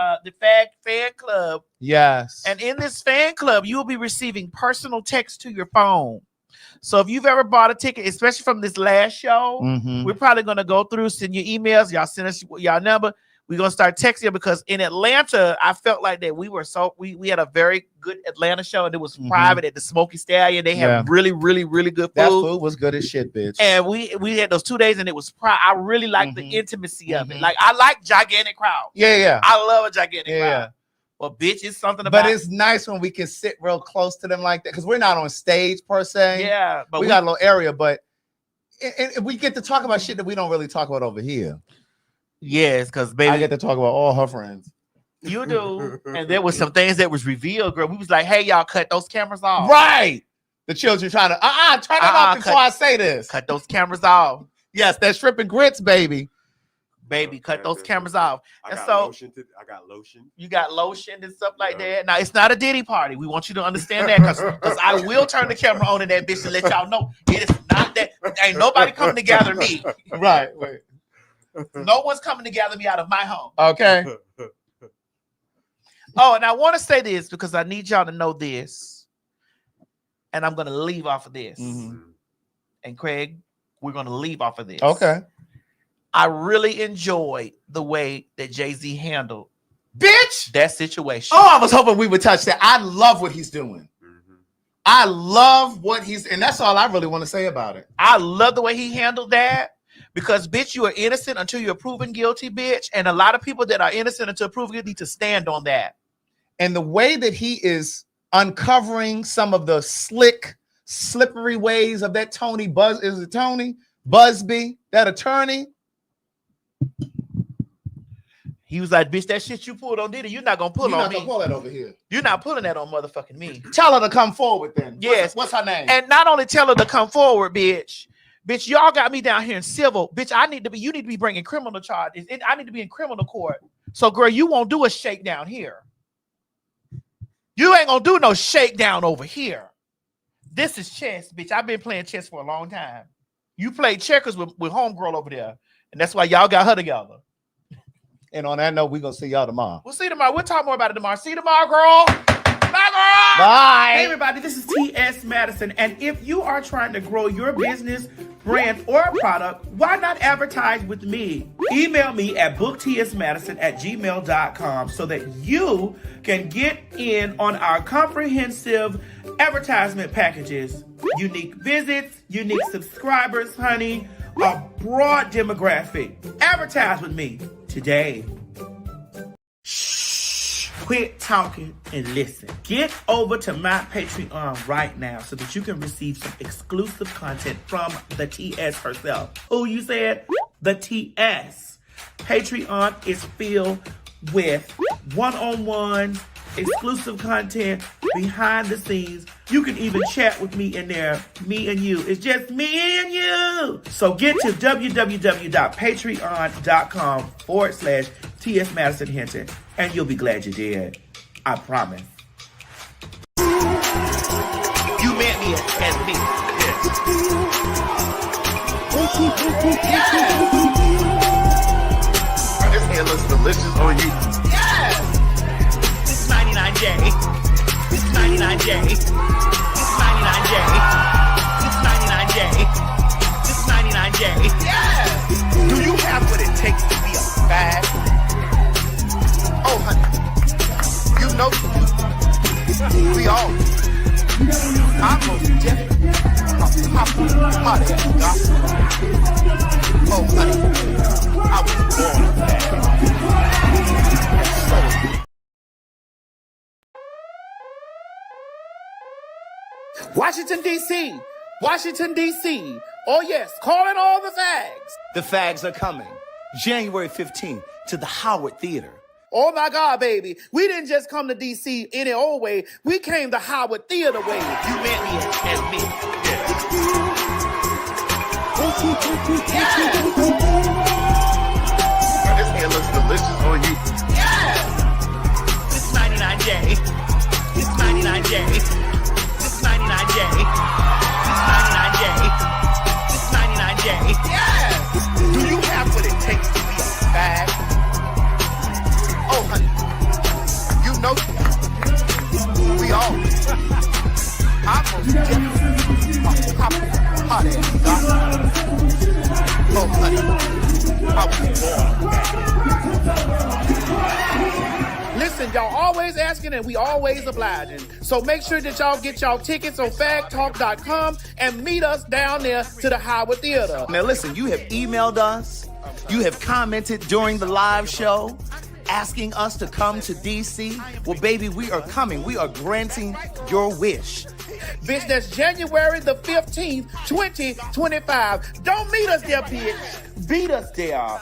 Fag Fan Club. Yes. And in this fan club, you will be receiving personal text to your phone. So if you've ever bought a ticket, especially from this last show, we're probably gonna go through, send you emails. Y'all send us y'all number. We're gonna start texting you because in Atlanta, I felt like that we had a very good Atlanta show, and it was private at the Smoky Stallion. They had really, really, really good food. That food was good as shit, bitch. And we had those 2 days, and it was I really liked the intimacy of it. Like I like gigantic crowd. Yeah. I love a gigantic crowd. Well, bitch, it's something about. But it's nice when we can sit real close to them like that because we're not on stage per se. Yeah, but we got a little area, but and we get to talk about shit that we don't really talk about over here. Yes, because baby, I get to talk about all her friends. You do, and there was some things that was revealed, girl. We was like, "Hey, y'all, cut those cameras off." Right. The children trying to turn it off before I say this. Cut those cameras off. Yes, that's shrimp and grits, baby. Baby, cut those cameras off. I got lotion. You got lotion and stuff like that. Now it's not a Diddy party. We want you to understand that because I will turn the camera on in that bitch and let y'all know it is not that. Ain't nobody coming to gather me. Right. Wait. No one's coming to gather me out of my home. Okay. Oh, and I want to say this because I need y'all to know this, and I'm gonna leave off of this. And Craig, we're gonna leave off of this. Okay. I really enjoyed the way that Jay-Z handled that situation. Oh, I was hoping we would touch that. I love what he's doing. I love what and that's all I really want to say about it. I love the way he handled that because, bitch, you are innocent until you're proven guilty, bitch. And a lot of people that are innocent until proven guilty need to stand on that. And the way that he is uncovering some of the slick, slippery ways of that Tony Busby, that attorney. He was like, bitch, that shit you pulled on Diddy, you're not gonna pull on me. You're not gonna pull that over here. You're not pulling that on motherfucking me. Tell her to come forward then. Yes. What's her name? And not only tell her to come forward, bitch. Bitch, y'all got me down here in civil. Bitch, you need to be bringing criminal charges. I need to be in criminal court. So, girl, you won't do a shakedown here. You ain't gonna do no shakedown over here. This is chess, bitch. I've been playing chess for a long time. You played checkers with homegirl over there. And that's why y'all got her together. And on that note, we're going to see y'all tomorrow. We'll see you tomorrow. We'll talk more about it tomorrow. See you tomorrow, girl. Bye, girl. Bye. Hey, everybody. This is T.S. Madison. And if you are trying to grow your business, brand, or product, why not advertise with me? Email me at booktsmadison@gmail.com so that you can get in on our comprehensive advertisement packages. Unique visits, unique subscribers, honey. A broad demographic. Advertise with me today. Shh. Quit talking and listen. Get over to my Patreon right now so that you can receive some exclusive content from the TS herself. Who you said? The TS. Patreon is filled with one-on-ones, exclusive content, behind the scenes. You can even chat with me in there, me and you. It's just me and you. So get to www.patreon.com/TS Madison Hinton, and you'll be glad you did. I promise. You meant me as me. This hair looks delicious on you. Yes! This is 99J. This is 99J. This is 99J. This is 99J. This is 99J. Yes! Do you have what it takes to be a fag? Oh, honey, you know you do. We all do. I'm most definitely a popular hot ass gospel. Oh, honey, I was born a fag. Washington, D.C. Washington, D.C. Oh, yes, calling all the fags. The fags are coming January 15th to the Howard Theater. Oh, my God, baby. We didn't just come to D.C. any old way. We came the Howard Theater way. You met me as me. This hair looks delicious on you. This 99J. This 99J. This 99J. This 99J. This 99J. Yes! Do you have what it takes to be a fag? Oh, honey. You know we all do. I'm most definitely a hot-ass gospel. Oh, honey. I was born. Listen, y'all always asking and we always obliging. So make sure that y'all get y'all tickets on PhagTawlk.com and meet us down there to the Howard Theater. Now listen, you have emailed us, you have commented during the live show, asking us to come to DC. Well, baby, we are coming. We are granting your wish. Bitch, that's January the 15th, 2025. Don't meet us there, bitch. Beat us there.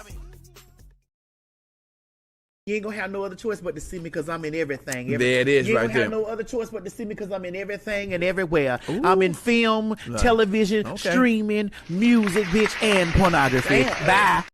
You ain't gonna have no other choice but to see me because I'm in everything. There it is, you ain't right gonna there. have no other choice but to see me because I'm in everything and everywhere. I'm in film, television, Okay. streaming, music, bitch, and pornography. Bye.